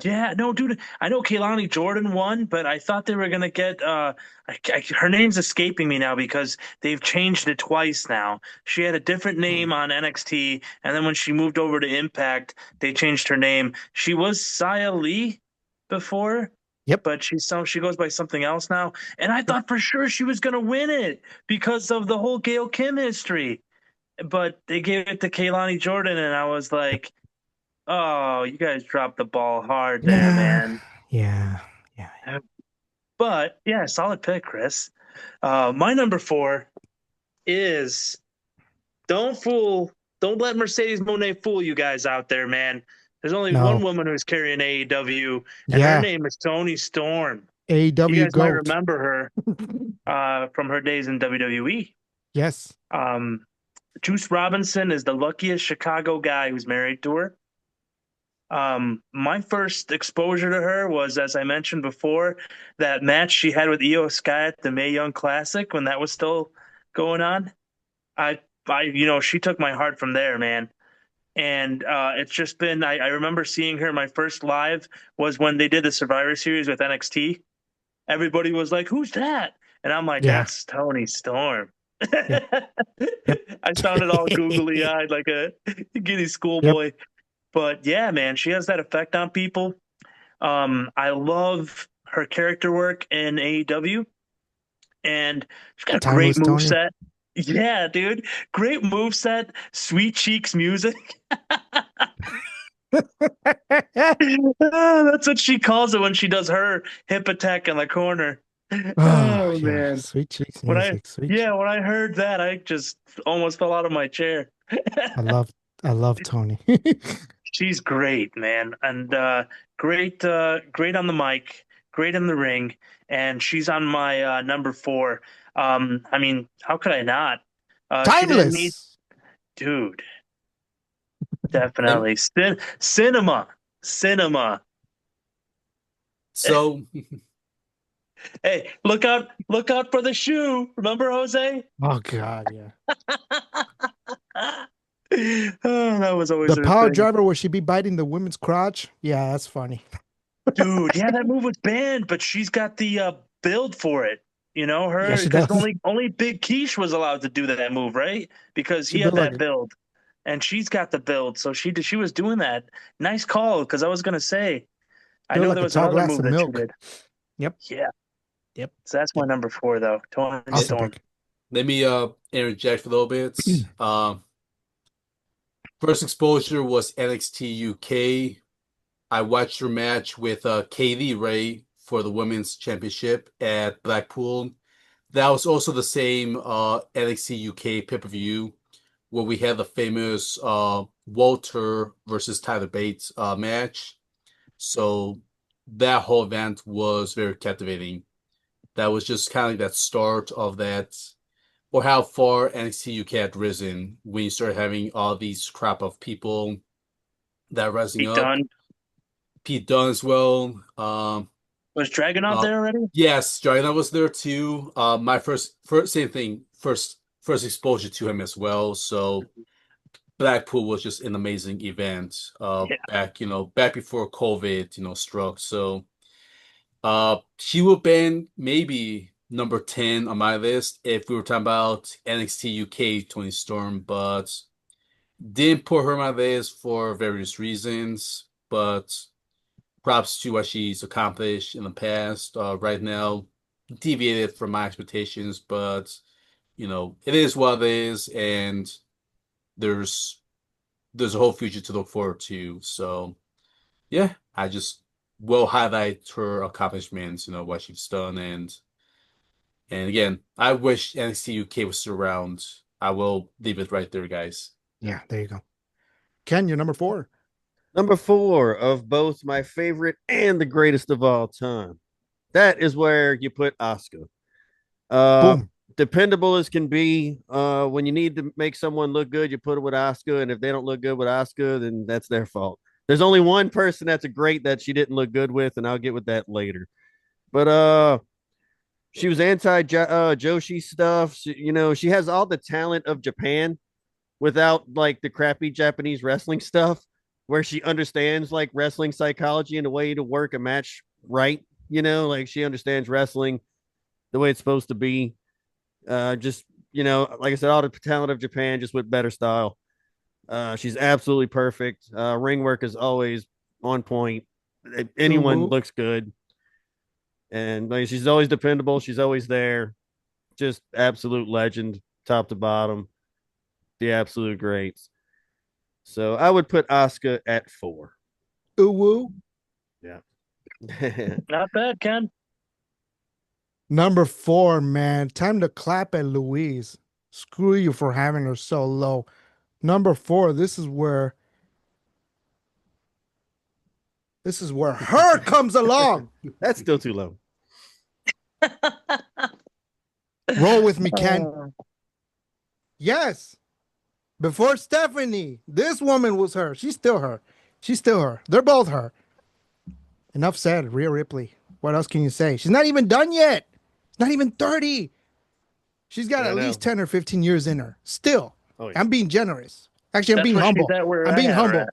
yeah, no, dude. I know Kehlani Jordan won, but I thought they were gonna get her name's escaping me now because they've changed it twice now. She had a different name on NXT, and then when she moved over to Impact, they changed her name. She was Xia Li before, Yep. but she goes by something else now. And I thought for sure she was gonna win it because of the whole Gail Kim history. But they gave it to Kehlani Jordan, and I was like, oh, you guys dropped the ball hard there, man. Yeah. But yeah, solid pick, Chris. My number 4 is don't let Mercedes Moné fool you guys out there, man. There's only No. one woman who's carrying AEW, and her Yeah. name is Toni Storm. AW You guys might GOAT. remember her from her days in WWE. Yes. Juice Robinson is the luckiest Chicago guy who's married to her. My first exposure to her was, as I mentioned before, that match she had with Io Sky at the Mae Young Classic when that was still going on. She took my heart from there, man. And it's just been, I remember seeing her. My first live was when they did the Survivor Series with NXT. Everybody was like, "Who's that?" And I'm like, Yeah. "That's Toni Storm." Yep. I sounded all googly eyed like a giddy schoolboy. But yeah, man, she has that effect on people. I love her character work in AEW, and she's got a great Timeless Tony. moveset. Yeah, dude, great moveset, sweet cheeks music. That's what she calls it when she does her hip attack in the corner. Oh, Oh yeah. man, Sweet cheeks when I music. Sweet. yeah, when I heard that, I just almost fell out of my chair. I love Tony. She's great, man, and great on the mic, great in the ring, and she's on my number 4. I mean, how could I not? She didn't need, Timeless. dude. And Definitely, cinema. so Hey, look out for the shoe. Remember, Jose? Oh God, yeah. Oh, that was always The her power thing. driver where she be biting the women's crotch. Yeah, that's funny. Dude, yeah, that move was banned, but she's got the build for it. You know, Yeah, her she because does. only Big Quiche was allowed to do that move, right? Because She he had built like that build, and she's got the build, so she was doing that. Nice call, because I was gonna say, I built know like there a was tall another glass move of that she milk. did. Yep. Yeah, Yep. so that's my Yep. number 4, though. Toni Awesome Storm. pick. let me interject for a little bit. First exposure was NXT UK. I watched her match with Kaylee Ray for the women's championship at Blackpool. That was also the same NXT UK pay-per-view where we had the famous Walter versus Tyler Bates match. So that whole event was very captivating. That was just kind of like that start of that, or how far NXT UK had risen when you started having all these crop of people that are rising Pete up. Dunne. Pete Dunne as well. Was Dragunov Uh, there already? yes, Jarina was there too. My first same thing, first exposure to him as well. So Blackpool was just an amazing event. Yeah. Back before COVID, struck. So she would have been maybe number 10 on my list if we were talking about NXT UK Tony Storm, but didn't put her on my list for various reasons. But props to what she's accomplished in the past. Right now, deviated from my expectations, but it is what it is, and there's a whole future to look forward to. So, yeah, I just will highlight her accomplishments, what she's done, and again, I wish NXT UK was still around. I will leave it right there, guys. Yeah, there you go. Ken, you're number 4. Number 4 of both my favorite and the greatest of all time. That is where you put Asuka. Uh, Boom. Dependable as can be. When you need to make someone look good, you put it with Asuka, and if they don't look good with Asuka, then that's their fault. There's only one person that's a great that she didn't look good with, and I'll get with that later. But she was anti Joshi stuff. She has all the talent of Japan without like the crappy Japanese wrestling stuff, where she understands like wrestling psychology and the way to work a match right. Like she understands wrestling the way it's supposed to be. Just like I said, all the talent of Japan, just with better style. She's absolutely perfect. Ring work is always on point. If anyone Woo-woo. looks good, and like she's always dependable. She's always there. Just absolute legend, top to bottom. The absolute greats. So I would put Asuka at 4. Woo. Yeah. Not bad, Ken. Number 4, man. Time to clap at Louise. Screw you for having her so low. Number 4, this is where her comes along. That's still too low. Roll with me, Ken. Oh. Yes. Before Stephanie, this woman was her. She's still her. She's still her. They're both her. Enough said. Rhea Ripley. What else can you say? She's not even done yet. She's not even 30. She's got Yeah, I at know. least 10 or 15 years in her. Still. Oh, yeah. I'm being generous. Actually, I'm That's being where humble. she's at, where I'm I being have her humble. at.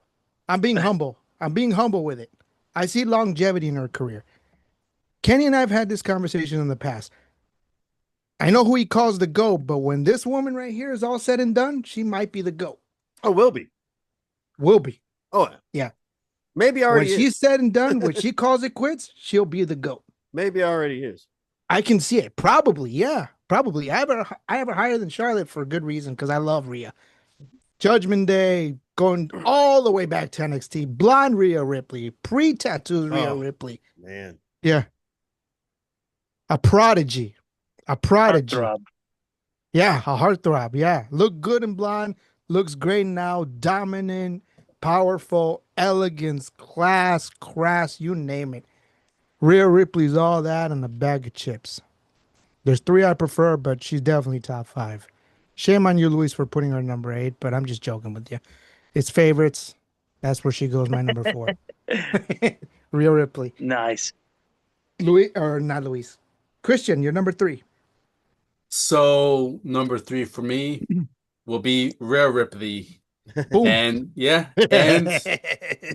I'm being humble. I'm being humble with it. I see longevity in her career. Kenny and I have had this conversation in the past. I know who he calls the GOAT, but when this woman right here is all said and done, she might be the GOAT. Oh, will be. Will be. Oh, Yeah. Maybe When already she's is. said and done, when she calls it quits, she'll be the GOAT. Maybe already is. I can see it. Probably, yeah. Probably. I have her higher than Charlotte for a good reason because I love Rhea. Judgment Day, going all the way back to NXT. Blonde Rhea Ripley, pre-tattoos Rhea Oh. Ripley. Man. Yeah. A prodigy. A prodigy. Heartthrob. Yeah, a heartthrob. Yeah. Look good in blonde. Looks great now. Dominant, powerful, elegance, class, crass, you name it. Rhea Ripley's all that and a bag of chips. There's 3 I prefer, but she's definitely top 5. Shame on you, Luis, for putting her number 8, but I'm just joking with you. It's favorites. That's where she goes, my number 4. Rhea Ripley. Nice. Louis, or not Luis. Christian, you're number 3. So number 3 for me will be Rare Ripley. Boom. And yeah, and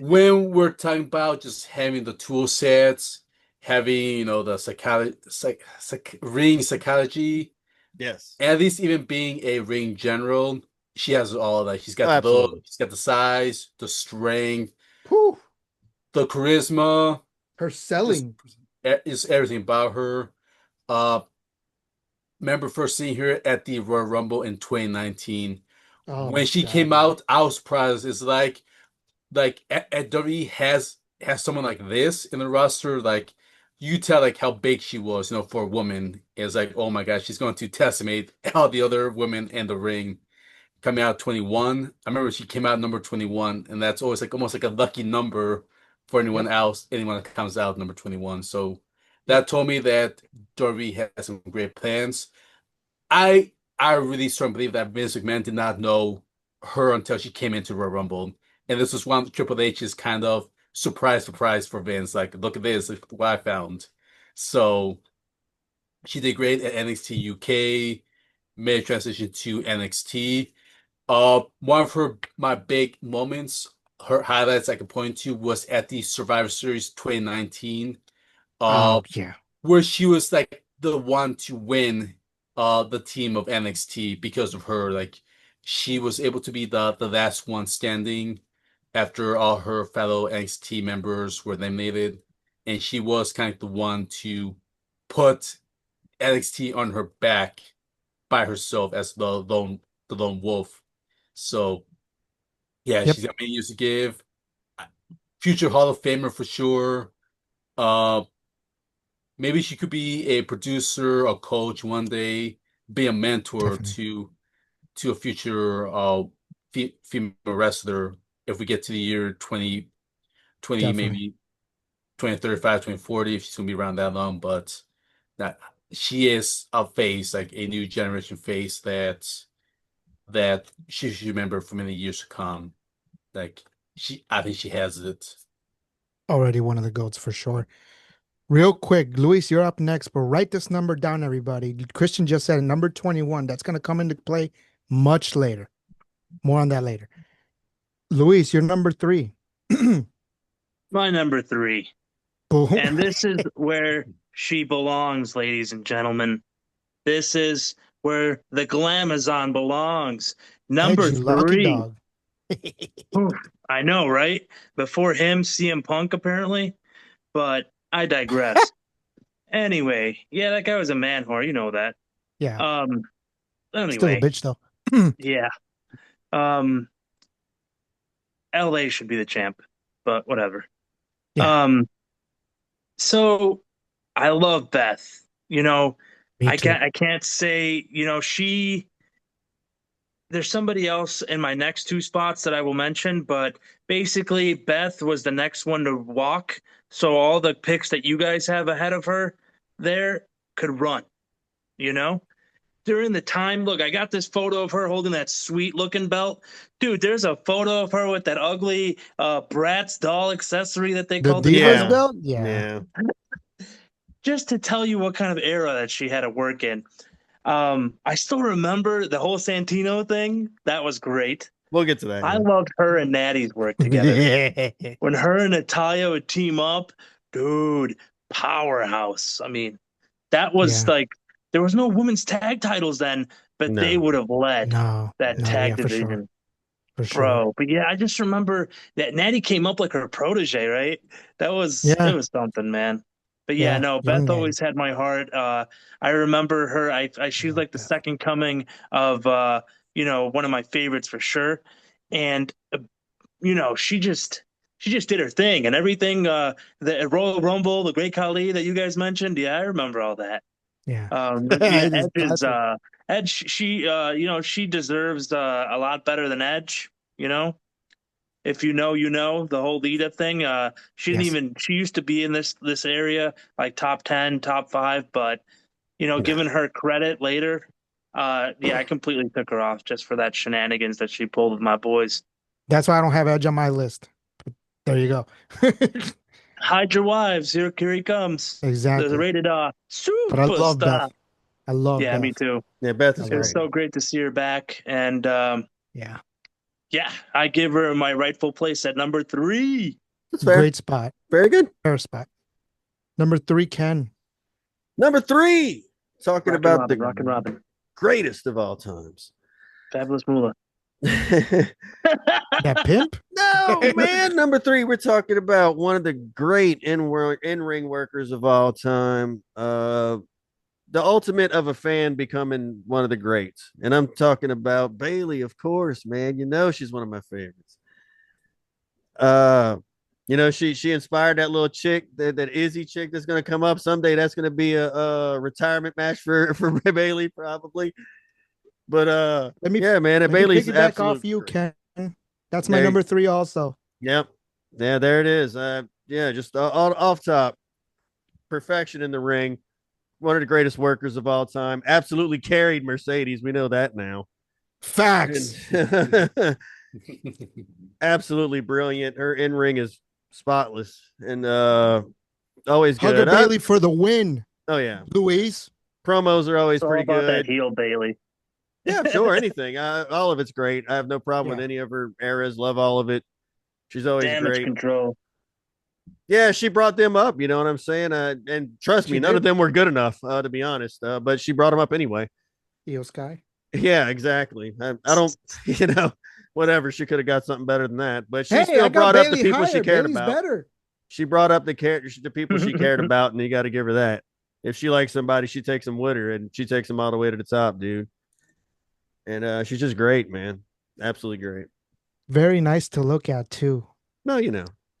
when we're talking about just having the tool sets, having, the ring psychology, Yes. at least even being a ring general, she has all of that. She's got Oh, the look, absolutely. she's got the size, the strength, Whew. the charisma, Her selling. is everything about her. Uh, Remember first seeing her at the Royal Rumble in 2019. Oh When my she God. came out, I was surprised. It's like at WWE has someone like this in the roster, like you tell like how big she was, for a woman. It's like, oh my God, she's going to decimate all the other women in the ring. Coming out 21. I remember she came out number 21, and that's always like almost like a lucky number for anyone Yep. else, anyone that comes out number 21. So that told me that WWE has some great plans. I I really strongly believe that Vince McMahon did not know her until she came into Royal Rumble. And this was one of Triple H's kind of surprise for Vince. Like, look at this, look what I found. So she did great at NXT UK, made a transition to NXT. One of my big moments, her highlights I can point to was at the Survivor Series 2019. Oh yeah. Where she was like the one to win the team of NXT because of her. Like she was able to be the last one standing after all her fellow NXT members were eliminated, and she was kind of the one to put NXT on her back by herself as the lone wolf. So yeah, Yep. she's got many years to give. future Hall of Famer for sure. Uh, maybe she could be a producer, a coach one day, be a mentor Definitely. to a future female wrestler if we get to the year 2020, Definitely. maybe 2035, 2040, if she's gonna be around that long. But that she is a face, like a new generation face that she should remember for many years to come. Like I think she has it. Already one of the goats for sure. Real quick, Luis, you're up next, but write this number down, everybody. Christian just said number 21. That's going to come into play much later. More on that later. Luis, you're number 3. My number 3. Boom. And this is where she belongs, ladies and gentlemen. This is where the Glamazon belongs. Number Edgy, lucky 3. dog. Oof, I know, right? Before him, CM Punk, apparently. But I digress. Anyway, yeah, that guy was a man whore. You know that. Yeah. Still a Anyway, bitch, though. yeah. LA should be the champ, but whatever. Yeah. So I love Beth. You know, Me I too. can't say, there's somebody else in my next 2 spots that I will mention, but basically Beth was the next one to walk. So all the picks that you guys have ahead of her there could run, you know? During the time, look, I got this photo of her holding that sweet looking belt. Dude, there's a photo of her with that ugly Bratz doll accessory that they The called the Divas title. belt? Yeah. Just to tell you what kind of era that she had to work in. I still remember the whole Santino thing. That was great. We'll get to that. I loved her and Natty's work together. When her and Natalia would team up, dude, powerhouse. I mean, that was Yeah. like there was no women's tag titles then, but No. they would have led No. that No, tag yeah, for division. sure. For sure. Bro, but yeah, I just remember that Natty came up like her protege, right? It was something, man. But yeah, Yeah, no, young Beth Natty. always had my heart. I remember her. She was love like the Beth. second coming of one of my favorites for sure. And she just did her thing and everything. The Royal Rumble, the Great Khali that you guys mentioned. Yeah, I remember all that. Yeah. Yeah, It is Edge is classic. Edge. She deserves a lot better than Edge. You know, if you know, the whole Lita thing. She didn't Yes. even. She used to be in this area, like top 10, top 5. But giving her credit later, yeah, I completely took her off just for that shenanigans that she pulled with my boys. That's why I don't have Edge on my list. There you go. Hide your wives. Here he comes. The Exactly. rated But I love superstar. Beth. I love Yeah, Beth. me too. Yeah, Beth is It was great. so great to see her back, and Yeah. yeah, I give her my rightful place at number 3. That's fair. Great spot. Very good. Fair spot. Number 3, Ken. Number 3, talking Rockin' about Robin, the Rockin' Robin. greatest of all times. Fabulous Moolah. That pimp? No, man. Number 3, we're talking about one of the great in-ring workers of all time. The ultimate of a fan becoming one of the greats. And I'm talking about Bailey, of course, man. You know she's one of my favorites. She inspired that little chick, that Izzy chick that's gonna come up someday. That's gonna be a retirement match for Bailey, probably. But yeah, man, let Bailey's me piggyback off absolute you, great. Ken. That's my number 3 also. Yep. Yeah, there it is. Yeah, just off top. Perfection in the ring. One of the greatest workers of all time. Absolutely carried Mercedes. We know that now. Facts. Absolutely brilliant. Her in-ring is spotless and always Hugger good. Bailey for the win. Oh yeah. Luis. Promos are always It's all pretty about that good. heel Bailey. Yeah, sure. Anything. All of it's great. I have no problem with any of her eras. Love all of it. She's always Damage great. control. Yeah, she brought them up. You know what I'm saying? And trust me, none of them were good enough, to be honest. But she brought them up anyway. Io Sky. Yeah, exactly. I don't, whatever. She could have got something better than that, but she still brought up the people she cared about. Better. She brought up the people she cared about, and you got to give her that. If she likes somebody, she takes them with her, and she takes them all the way to the top, dude. And she's just great, man. Absolutely great. Very nice to look at too. No,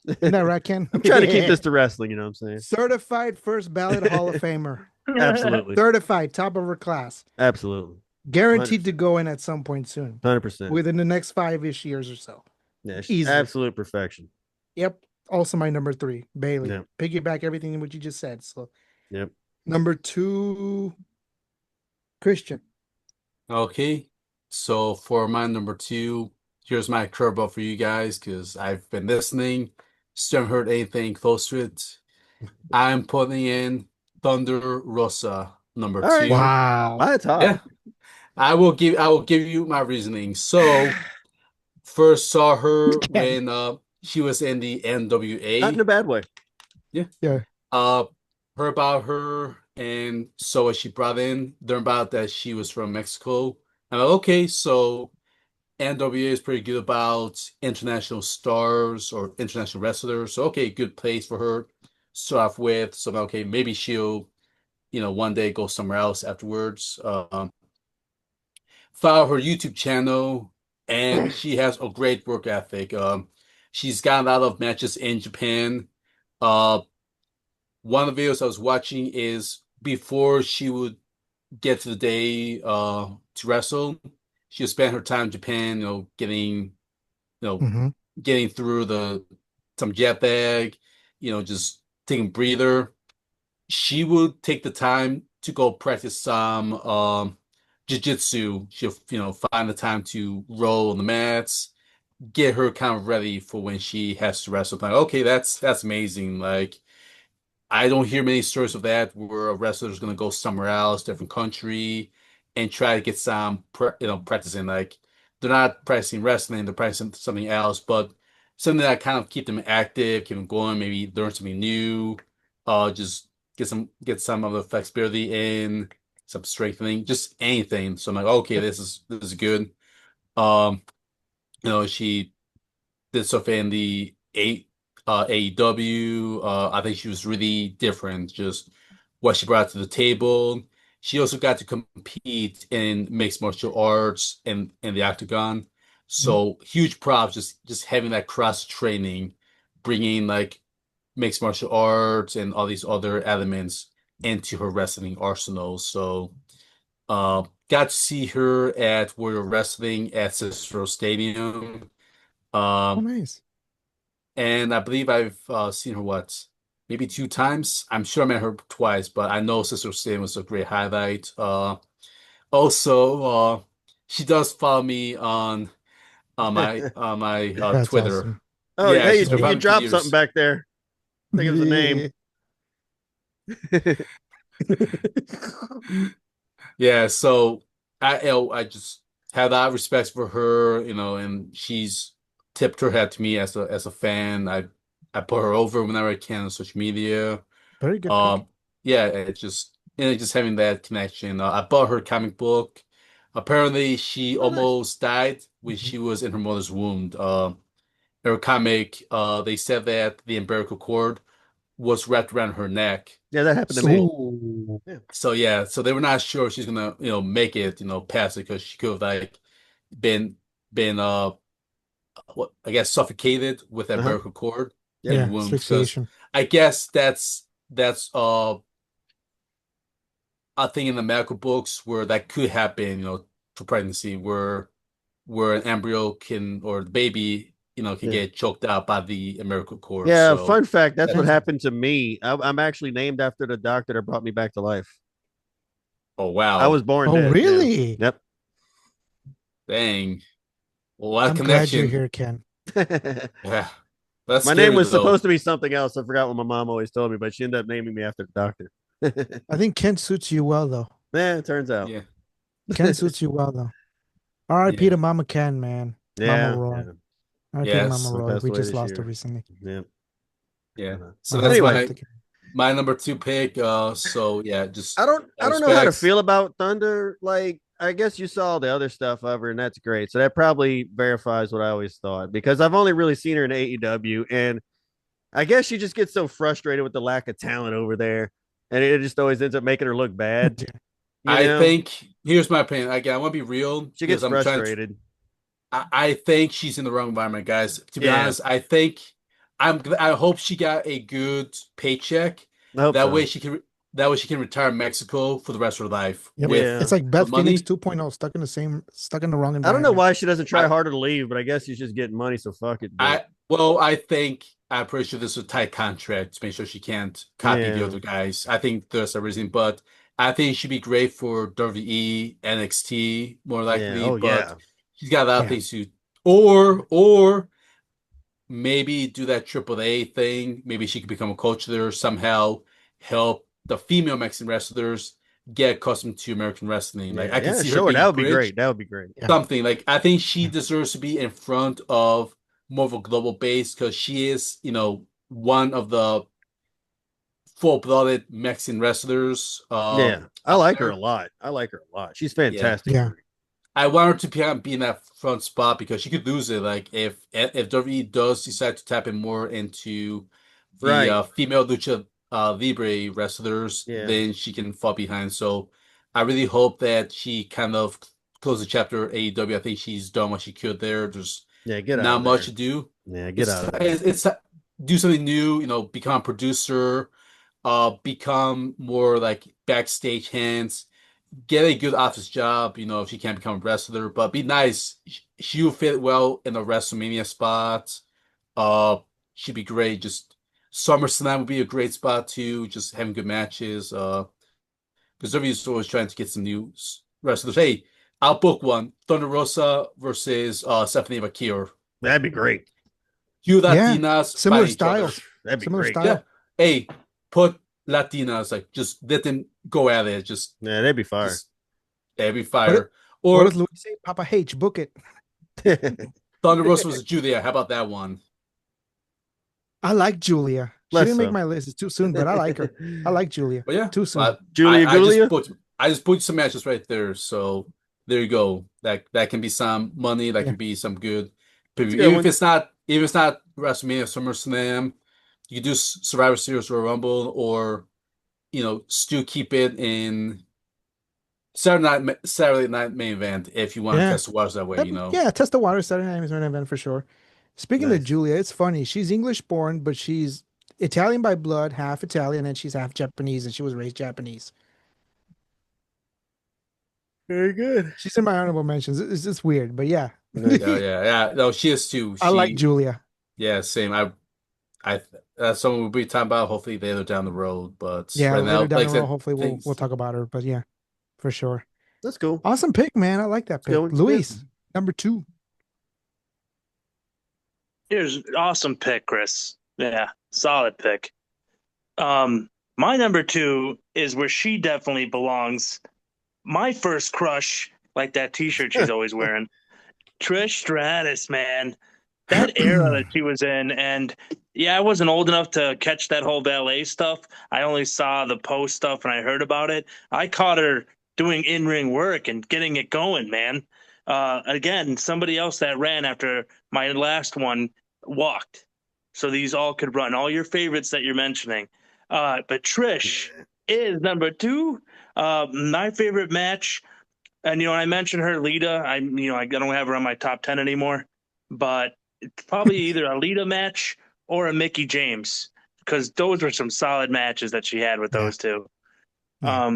Isn't that right, Ken? I'm trying to keep this to wrestling, you know what I'm saying? Certified first ballot Hall of Famer. Absolutely. Certified, top of her class. Absolutely. Guaranteed to go in at some point soon. 100%. Within the next 5-ish years or so. Yeah, Easily. absolute perfection. Yep. Also my number 3, Bailey. Yep. Piggyback everything what you just said. So Yep. number 2, Christian. Okay, so for my number 2, here's my curveball for you guys because I've been listening, still haven't heard anything close to it. I'm putting in Thunder Rosa number All right. 2. Wow. That's hot. Yeah, I will give you my reasoning. So first saw her when she was in the Not in NWA. a bad way. Yeah. Heard about her, and so as she brought in, learned about that she was from Mexico. I'm like, okay, so NWA is pretty good about international stars or international wrestlers. So okay, good place for her to start off with. So okay, maybe she'll, one day go somewhere else afterwards. Follow her YouTube channel, and she has a great work ethic. She's got a lot of matches in Japan. Uh, one of the videos I was watching is before she would get to the day to wrestle, she would spend her time in Japan, Mhm. getting through some jet lag, just taking a breather. She would take the time to go practice some jiu-jitsu. She'll, find the time to roll on the mats, get her kind of ready for when she has to wrestle. Like, okay, that's amazing. Like, I don't hear many stories of that where a wrestler is going to go somewhere else, different country, and try to get some, practicing. Like, they're not practicing wrestling, they're practicing something else, but something that kind of keep them active, keep them going, maybe learn something new, just get some of the flexibility in, some strengthening, just anything. So I'm like, okay, this is good. Um, she did stuff in the AEW. I think she was really different, just what she brought to the table. She also got to compete in mixed martial arts and in the octagon. So huge props, just having that cross training, bringing like mixed martial arts and all these other elements into her wrestling arsenal. So got to see her at Warrior Wrestling at Cicero Stadium. Oh, Um, nice. and I believe I've seen her maybe 2 times. I'm sure I met her twice, but I know Sister Sin was a great highlight. Also, she does follow me on my That's Twitter. awesome. Oh, Yeah, hey, she's been you following me for dropped something years. back there. I think it was a name. Yeah, so I just have a lot of respect for her, and she's tipped her hat to me as a fan. I put her over whenever I can on social media. Very good pick. Um, yeah, just having that connection. I bought her comic book. Apparently, she Oh, nice. almost died when she was in her mother's womb. Her comic, they said that the umbilical cord was wrapped around her neck. Yeah, that happened to me. So, Ooh. Yeah. so they were not sure if she's gonna, make it, past it because she could have like been what I guess suffocated with that Uh-huh. umbilical cord in Yeah. her Yeah, womb because asphyxiation. I guess that's a thing in the medical books where that could happen, for pregnancy, where an embryo can or the baby, can Yeah. get choked out by the umbilical cord. Yeah, So fun fact, that's what that's, happened to me. I'm actually named after the doctor that brought me back to life. oh I was wow, born Oh, dead. Yeah. really? Yep. dang, a lot of I'm glad you're connection. here, Ken. Yeah, that's My name scary was though. supposed to be something else. I forgot what my mom always told me, but she ended up naming me after the doctor. I think Ken suits you well, though. Yeah, it turns out. Yeah, Ken suits you well, though. R.I.P. yeah, to Mama Ken, man. Mama Yeah. Roy. Yeah. R.I.P. to Mama yes, She Roy. passed We away just this lost her year. recently. Yeah. yeah. Uh, So My that's heart goes Anyway, out to Ken. my number 2 pick. So yeah, just I don't know how to respects. feel about Thunder. Like, I guess you saw the other stuff of her, and that's great. So that probably verifies what I always thought because I've only really seen her in AEW, and I guess she just gets so frustrated with the lack of talent over there, and it just always ends up making her look bad. You I know, think here's my opinion. Again, I want to be real she because gets I'm trying to. frustrated. I think she's in the wrong environment, guys. To be Yeah. honest, I think I hope she got a good paycheck. I hope That so. way she can that way she can retire in Mexico for the rest of her life Yep. with It's like the Beth Phoenix money. 2.0, stuck in the wrong I don't know environment. why she doesn't try I harder to leave, but I guess she's just getting money, so fuck it. But I think I'm pretty sure this is a tight contract to make sure she can't copy the yeah, other guys. I think there's a reason, but I think she'd be great for WWE, NXT more yeah, likely, oh but yeah, she's got a lot of Yeah. things to or maybe do that AAA thing. Maybe she could become a coach there somehow, help the female Mexican wrestlers get accustomed to American wrestling. Like yeah, I can yeah. see her Sure, being that a would be great. bridge, That would be great. Yeah. something. Like I think she Yeah. deserves to be in front of more of a global base because she is, one of the full-blooded Mexican wrestlers Yeah, I out like her a there. lot. I like her a lot. She's Yeah. fantastic in Yeah. the ring. I want her to be in that front spot because she could lose it. Like if WWE does decide to tap in more into the Right. female lucha libre wrestlers, Yeah, then she can fall behind. So I really hope that she kind of closes the chapter AEW. I think she's done what she could there. There's yeah. Get out not of much there. to do. Yeah, get It's out of there. it's do something new. Become a producer. Become more like backstage hands, get a good office job, if she can't become a wrestler, but be nice. She'll fit well in a WrestleMania spot. Uh, she'd be great. Just SummerSlam would be a great spot too. Just having good matches. Because WWE's always trying to get some new wrestlers. Hey, I'll book one. Thunder Rosa versus Stephanie Bakir. That'd be great. Two Yeah. Latinas Similar fighting each other. styles. That'd be Similar great. Yeah. style. Hey, put Latinas, like just let them go at it. Yeah, that'd be fire. Just every What, fire. what Or does Louis say? Papa H, book it. Thunder Rosa was Julia. How about that one? I like Julia. She Less didn't make so. my list. It's too soon, but I like her. I like Julia. But yeah, Too soon. Julia I just Gulia. put some matches right there. So there you go. That can be some money. That Yeah. can be some good. That's a good Even one. if it's not WrestleMania, SummerSlam, you could do Survivor Series or Rumble, or still keep it in Saturday night main event if you want to Yeah. test the waters that way. Yeah, test the water. Saturday night is an event for sure. Speaking of Nice. Julia, it's funny. She's English born, but she's Italian by blood, half Italian, and she's half Japanese, and she was raised Japanese. Very good. She's in my honorable mentions. It's just weird, but yeah. Nice. Yeah. No, she is too. I like Julia. Yeah, same. I someone we'll be talking about hopefully later down the road, but Yeah, right now, later down like the I road, said, hopefully we'll things. talk about her. But yeah, for sure. That's cool. Awesome pick, man. I like that pick. Going Luis, number 2. Here's awesome pick, Chris. Yeah, solid pick. My number 2 is where she definitely belongs. My first crush, like that T-shirt she's always wearing, Trish Stratus, man. That era that she was in, and yeah, I wasn't old enough to catch that whole ballet stuff. I only saw the post stuff and I heard about it. I caught her doing in-ring work and getting it going, man. Again, somebody else that ran after my last one walked, so these all could run. All your favorites that you're mentioning, but Trish is number 2. My favorite match, and I mentioned her, Lita. I don't have her on my top 10 anymore, but it's probably either a Lita match or a Mickey James, because those were some solid matches that she had with those two. Yeah.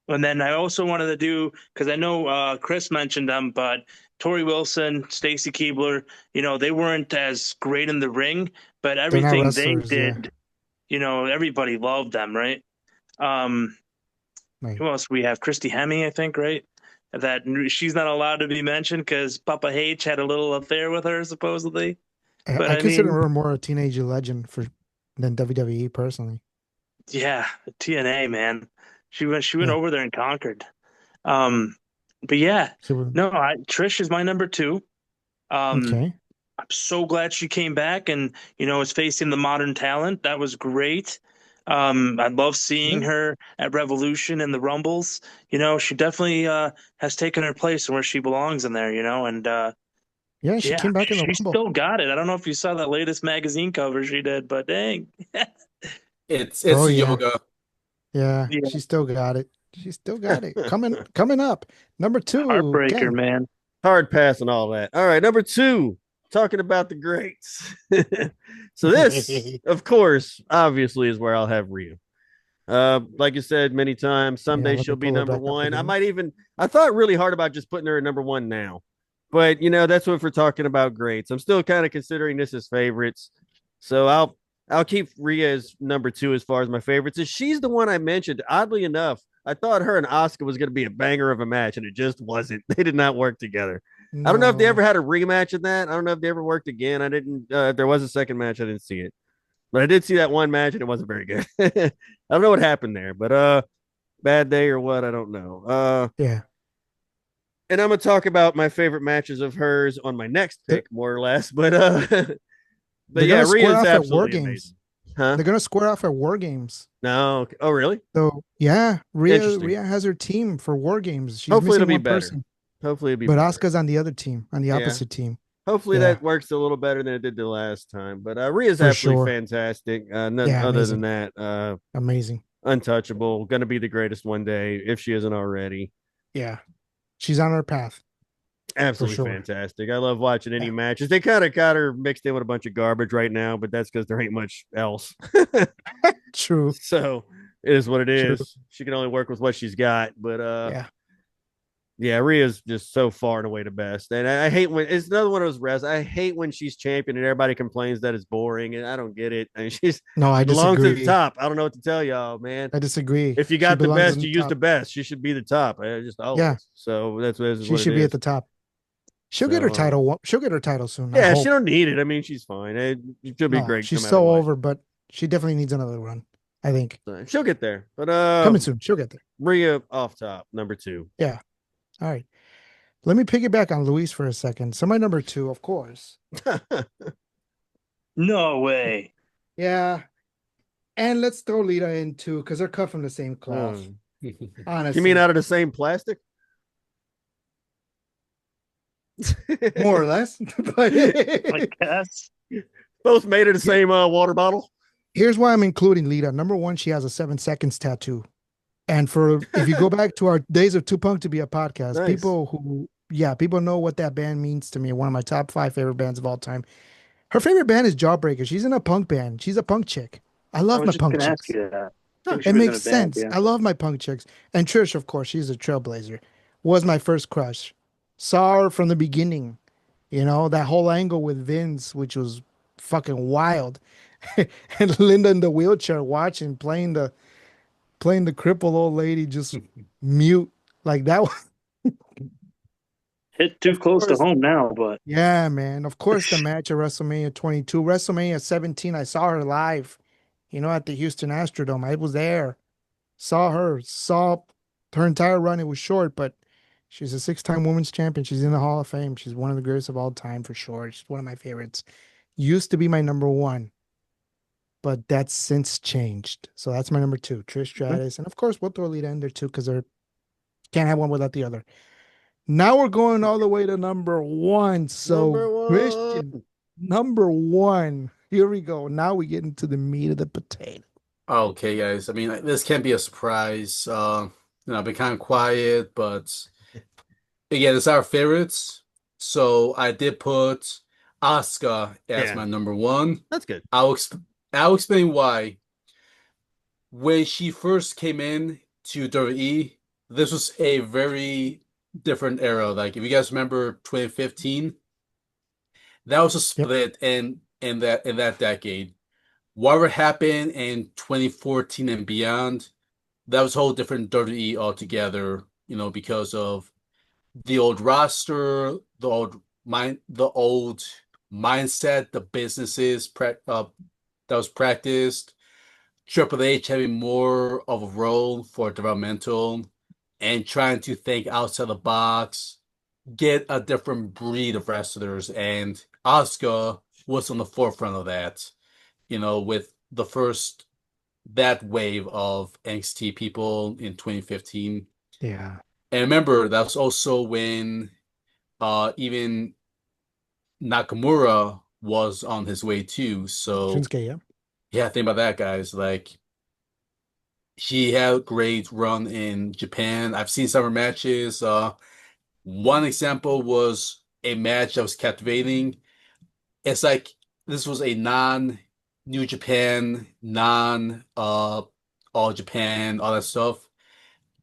And then I also wanted to do, because I know Chris mentioned them, but Tori Wilson, Stacy Keibler, they weren't as great in the ring, but everything they wrestlers, yeah. did, everybody loved them, right? Right. Who else we have? Christy Hemme, I think, right? That she's not allowed to be mentioned because Papa H had a little affair with her, supposedly. But I consider mean, her more a teenage legend than WWE personally. yeah, TNA, man. She went over there and conquered. But yeah, no, Trish is my number 2. Okay. I'm so glad she came back and is facing the modern talent. That was great. I love seeing her at Revolution and the Rumbles. She definitely has taken her place where she belongs in there. And Yeah, she came back in the she Rumble. still got it. I don't know if you saw that latest magazine cover she did, but dang. It's Oh, yeah. yoga. Yeah, Yeah. she still got it. She still got it. Coming up. Number 2, Heartbreaker, Ken. man. Hard pass and all that. All right, number 2. talking about the greats. So this, of course, obviously is where I'll have Rhea. Like you said many times, someday let me she'll be pull her number back up one. again. I thought really hard about just putting her at number one now. But that's what we're talking about greats. I'm still kind of considering this as favorites. So I'll keep Rhea as number two as far as my favorites. And she's the one I mentioned. Oddly enough, I thought her and Asuka was going to be a banger of a match, and it just wasn't. They did not work together. I don't know if they No. ever had a rematch of that. I don't know if they ever worked again. I didn't. If there was a second match, I didn't see it, but I did see that one match, and it wasn't very good. I don't know what happened there, but bad day or what? I don't know. Yeah. And I'm gonna talk about my favorite matches of hers on my next They're, pick, more or less. But they're yeah, gonna square Rhea's off at War absolutely Games. amazing. Huh? They're gonna square off at War Games. No. Okay. Oh, really? So yeah, Interesting. Rhea has her team for War Games. She's Hopefully it'll missing be one better. person, Hopefully it'll be but better. Asuka's on the other team, on the Yeah. opposite team. Hopefully Yeah, that works a little better than it did the last time. But Rhea's for absolutely sure. fantastic. Yeah, Other than amazing, that, amazing. untouchable. Going to be the greatest one day if she isn't already. Yeah, she's on her path for Absolutely sure. fantastic. I love watching any Yeah, matches. They kind of got her mixed in with a bunch of garbage right now, but that's because there ain't much else. true, So it is what it true. is. She can only work with what she's got. But Yeah, yeah, Rhea's just so far and away the best. And I hate when it's another one of those rests. I hate when she's champion and everybody complains that it's boring, and I don't get it. I mean, no, I she belongs to the disagree. top. I don't know what to tell y'all, man. I disagree. If you She got the belongs best, in you the use the top. best. She should be the top. Just Yeah, always. So that's she what it should be at is. the top. She'll get her So title. She'll get her title soon. I yeah, she hope. don't need it. I mean, she's fine. She'll be No, great no she's matter so what. over, but she definitely needs another run. I think So she'll get there. But coming soon. She'll get there. Rhea off top, number two. Yeah. All right. Let me piggyback on Luis for a second. So my number two, of course. No way. Yeah. And let's throw Lita in too, because they're cut from the same cloth. Honestly. You mean out of the same plastic? More or less. But I guess. Both made of the same water bottle. here's why I'm including Lita. Number one, she has a 7 seconds tattoo. And if you go back to our days of Too Punk to Be a Podcast, Nice. people know what that band means to me. One of my top 5 favorite bands of all time. Her favorite band is Jawbreaker. She's in a punk band. She's a punk chick. I I love was my just punk gonna ask chicks. you that. Huh. She It was in makes a band, sense. yeah. I love my punk chicks. And Trish, of course, she's a trailblazer. Was my first crush. Saw her from the beginning. That whole angle with Vince, which was fucking wild. And Linda in the wheelchair watching, playing the crippled old lady just mute. Like that was, Hit too of close to course. home now, but Yeah, man. Of course, the match at WrestleMania 22. WrestleMania 17, I saw her live, at the Houston Astrodome. I was there. Saw her entire run. It was short, but she's a 6-time women's champion. She's in the Hall of Fame. She's one of the greatest of all time for sure. She's one of my favorites. Used to be my number one, but that's since changed. So that's my number two, Trish Stratus. And of course, we'll throw Lita in there too, because they can't have one without the other. Now we're going all the way to number one. So Number one. Christian, number one. Here we go. Now we get into the meat of the potato. Okay, guys. I mean, this can't be a surprise. I've been kind of quiet, but again, it's our favorites. So I did put Asuka as my number one. That's good. I'll explain why. When she first came in to WWE, this was a very different era. Like if you guys remember 2015, that was a split in that decade. Whatever happened in 2014 and beyond, that was a whole different WWE altogether, because of the old roster, the old mindset, the businesses that was practiced, Triple H having more of a role for developmental and trying to think outside the box, get a different breed of wrestlers, and Asuka was on the forefront of that, with that wave of NXT people in 2015. Yeah. And remember, that was also when even Nakamura was on his way too. So Shinsuke, yeah. yeah, think about that, guys. Like he had a great run in Japan. I've seen summer matches. One example was a match that was captivating. it's like this was a non-New Japan, non All Japan, all that stuff.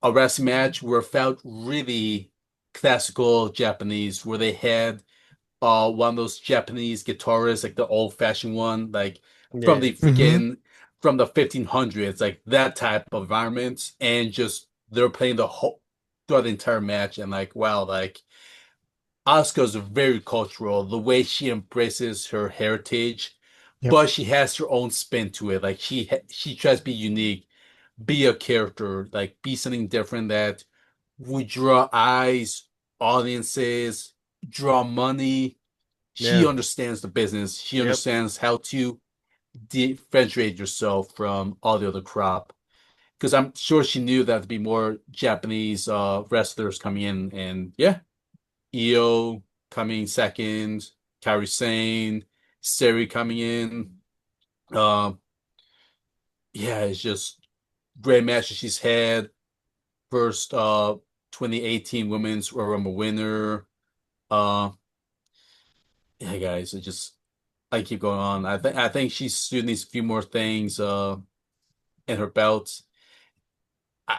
A wrestling match where it felt really classical Japanese, where they had one of those Japanese guitarists, like the old-fashioned one, like from Yeah. the Mm-hmm. freaking from the 1500s, like that type of environment, and just they're playing the whole throughout the entire match, and like wow, like Asuka's very cultural, the way she embraces her heritage, Yep. but she has her own spin to it. Like she tries to be unique, be a character, like be something different that would draw eyes, audiences, draw money. She Yeah. understands the business. She Yep. understands how to differentiate yourself from all the other crop. Because I'm sure she knew that there'd be more Japanese wrestlers coming in, and yeah, Io coming second, Kairi Sane, Seri coming in. Um, yeah, it's just great matches she's had. First 2018 Women's Royal Rumble winner. Uh, yeah, guys, it just I keep going on. I think she still needs a few more things in her belt.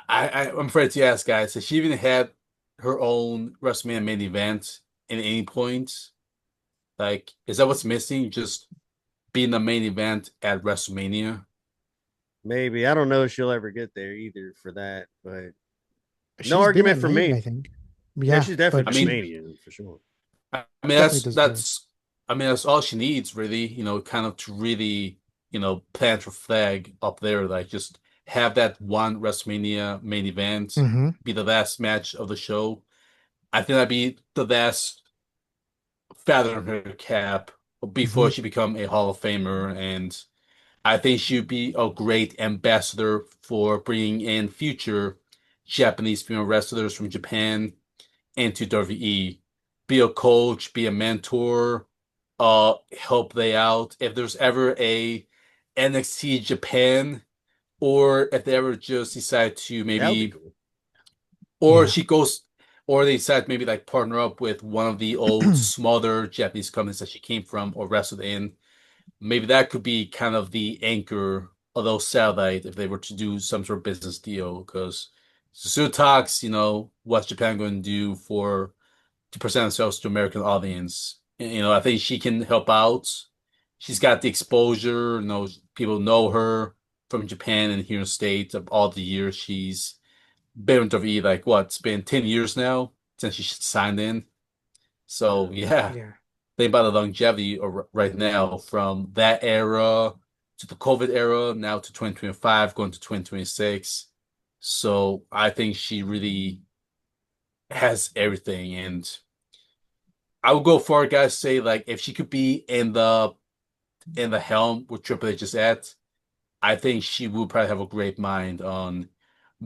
I'm afraid to ask, guys, has she even had her own WrestleMania main event in any point? Like, is that what's missing? Just being the main event at WrestleMania? Maybe. I don't know if she'll ever get there either for that, but no She's been argument at for Mania, I me. think. Yeah, Yeah, she's definitely I but been mean, she Mania for sure. I mean definitely that's deserves. that's I mean that's all she needs really, kind of to really, plant her flag up there, like just have that one WrestleMania main event Mm-hmm. be the last match of the show. I think that'd be the last feather in her cap Mm-hmm. before she become a Hall of Famer, and I think she'd be a great ambassador for bringing in future Japanese female wrestlers from Japan into WWE. Be a coach, be a mentor, help they out. If there's ever a NXT Japan, or if they ever just decide to That would be maybe, cool. or Yeah. she goes, or they decide to maybe like partner up with one of the old smaller Japanese companies that she came from or wrestled in. Maybe that could be kind of the anchor of those satellite if they were to do some sort of business deal. Because Susu talks, what's Japan going to do for to present themselves to American audience. I think she can help out. She's got the exposure. People know her from Japan and here in the States of all the years she's been with WWE. Like what? It's been 10 years now since she signed in. So yeah, Yeah. think about the longevity right now from that era to the COVID era, now to 2025, going to 2026. So I think she really has everything, and I would go for it, guys. Say like if she could be in the helm with Triple H is at, I think she would probably have a great mind on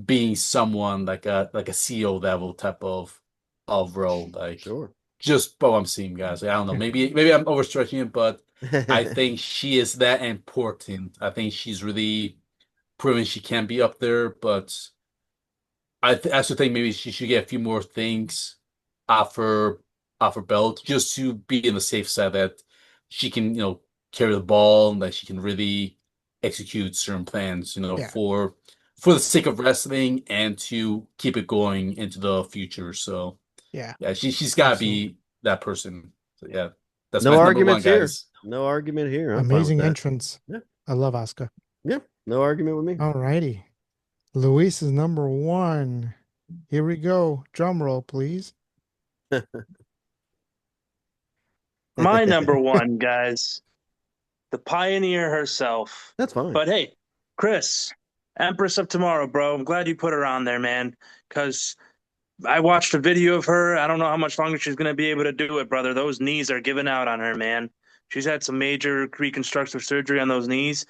being someone like a CEO level type of role. Like Sure. just what I'm seeing, guys. Like, I don't know. Yeah. Maybe I'm overstretching it, but I think she is that important. I think she's really proven she can be up there, but I also think maybe she should get a few more things off her off her belt just to be in the safe side that she can, carry the ball and that she can really execute certain plans, Yeah. for the sake of wrestling and to keep it going into the future. So Yeah. yeah, she's gotta Absolutely. be that person. So yeah, that's No my number one, arguments here. guys. No argument here. I'm fine with Amazing that. entrance. Yeah. I love Asuka. Yeah. No argument with me. All righty. Luis is number one. Here we go. Drum roll, please. My number one, guys, the pioneer herself. That's fine. But hey, Chris, Empress of Tomorrow, bro. I'm glad you put her on there, man, because I watched a video of her. I don't know how much longer she's going to be able to do it, brother. Those knees are giving out on her, man. She's had some major reconstructive surgery on those knees,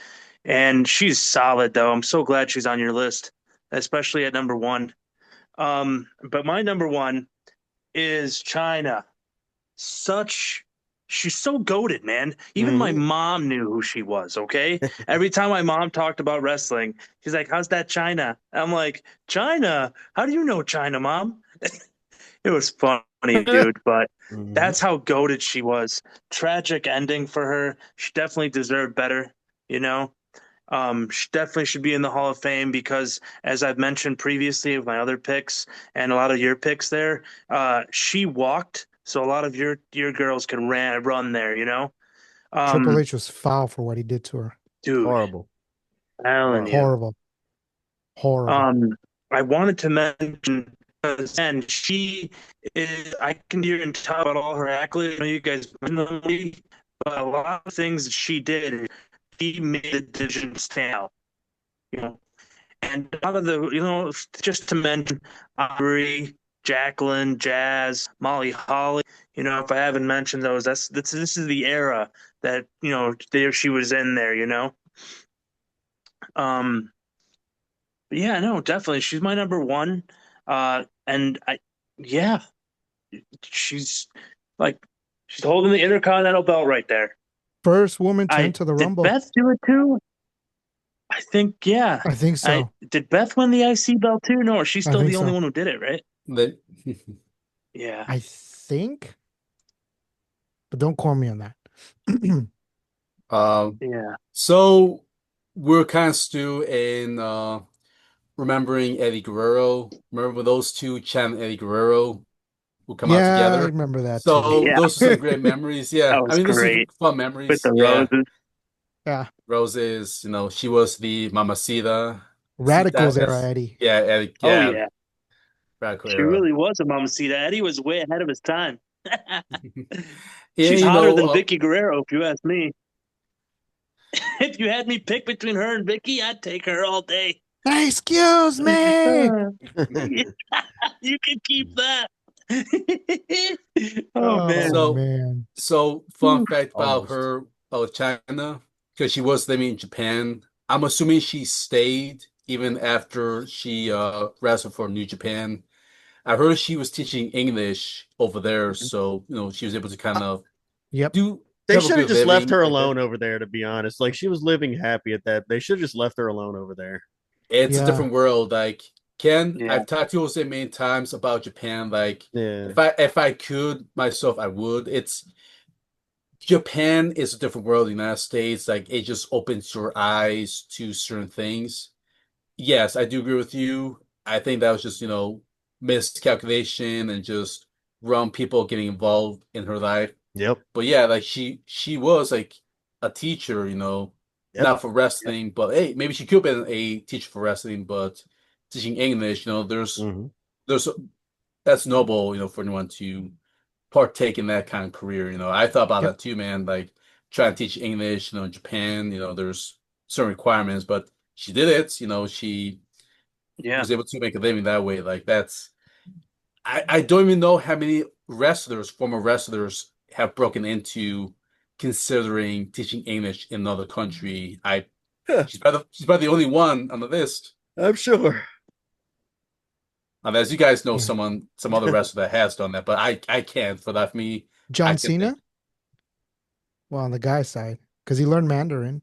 and she's solid, though. I'm so glad she's on your list, especially at number one. But my number one is China. Such She's so goated, man. Even my Mhm. mom knew who she was, okay? Every time my mom talked about wrestling, she's like, "How's that China?" I'm like, "China? How do you know China, mom?" It was funny, dude, but Mhm. that's how goated she was. Tragic ending for her. She definitely deserved better, you know. She definitely should be in the Hall of Fame because, as I've mentioned previously with my other picks and a lot of your picks there, she walked, so a lot of your girls can run there, you know. Triple Um, H was foul for what he did to her. dude, Horrible. telling Horrible. you. Horrible. Horrible. I wanted to mention and she is. I can hear and talk about all her accolades. I know you guys mentioned them, but a lot of things that she did, she made the division stand out. You know, and a lot of the, just to mention Aubrey, Jacqueline, Jazz, Molly Holly. If I haven't mentioned those, this is the era that there she was in there. Um, but yeah, no, definitely, she's my number one. And yeah, she's like, she's holding the Intercontinental belt right there. First woman to I enter the did Rumble. Beth do it too? I think, yeah. I think so. Did Beth win the IC belt too? No, or she's I still think the only so. one who did it, right? That Yeah. I think, but don't call me on that. um Yeah. so we're kind of stew in remembering Eddie Guerrero. Remember when those two, Chan and Eddie Guerrero, will come out Yeah, I together? remember that too. So Yeah. those are some great memories. Yeah, That I was mean, those are great fun with memories. the Yeah, roses. Yeah. Roses, she was the Mamacita. See that? Radicals era, That's Eddie. yeah, Eddie, Oh, yeah, yeah. radical She era. really was a mamacita. Eddie was way ahead of his time. Yeah, She's hotter than Vicky Guerrero, if you ask me. If you had me pick between her and Vicky, I'd take her all day. Excuse me. You can keep that. Oh man. Oh so man. so fun fact about Almost. her, China, because she was living in Japan. I'm assuming she stayed even after she wrestled for New Japan. I heard she was teaching English over there, so she was able to kind of Yep. do They have a should have good just left living her like that. alone over there, to be honest. Like, she was living happy at that. They should have just left her alone over there. It's a Yeah. different world. Like Ken, Yeah. I've talked to Jose many times about Japan. Like Yeah. if I could myself, I would. It's Japan is a different world, the United States. Like it just opens your eyes to certain things. Yes, I do agree with you. I think that was just, miscalculation and just wrong people getting involved in her life. Yep. But yeah, like she was like a teacher, Yep. not for wrestling, but hey, maybe she could have been a teacher for wrestling, but teaching English, Hmm. there's that's noble, for anyone to partake in that kind of career. I thought about Yep. that too, man. Like trying to teach English, in Japan, there's certain requirements, but she did it. She Yeah. was able to make a living that way. Like I don't even know how many former wrestlers, have broken into considering teaching English in another country. She's probably the only one on the list. I'm sure. As you guys know, Yeah. some other wrestler that has done that, but I can't. For that, for me, I John can think. Cena? Well, on the guy's side, because he learned Mandarin.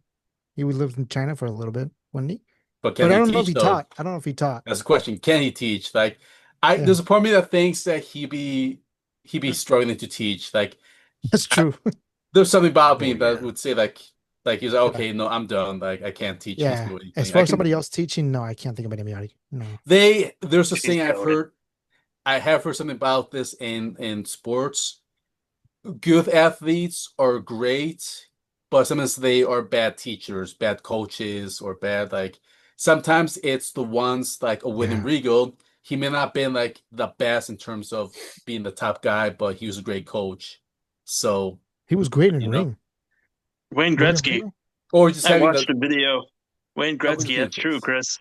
He lived in China for a little bit, wasn't he? But can But I he don't know if teach he though? taught. I don't know if he taught. That's the question. Can he teach? Like, Yeah, there's a part of me that thinks that he be struggling to teach. Like, that's I, true. there's something about Oh, me that yeah. would say like he's like, Yeah. okay, no, I'm done. Like, I can't teach these Yeah. people As anything. far I as can. somebody else teaching, no, I can't think of anybody. No. There's a She's saying I've goaded. heard. I have heard something about this in sports. Good athletes are great, but sometimes they are bad teachers, bad coaches, or bad like. Sometimes it's the ones like a William Yeah. Regal. He may not have been like the best in terms of being the top guy, but he was a great coach. So, He was great in you know, ring. Wayne William Gretzky. Regal? or just I having watched the a video. Wayne I was Gretzky. thinking That's true, this. Chris.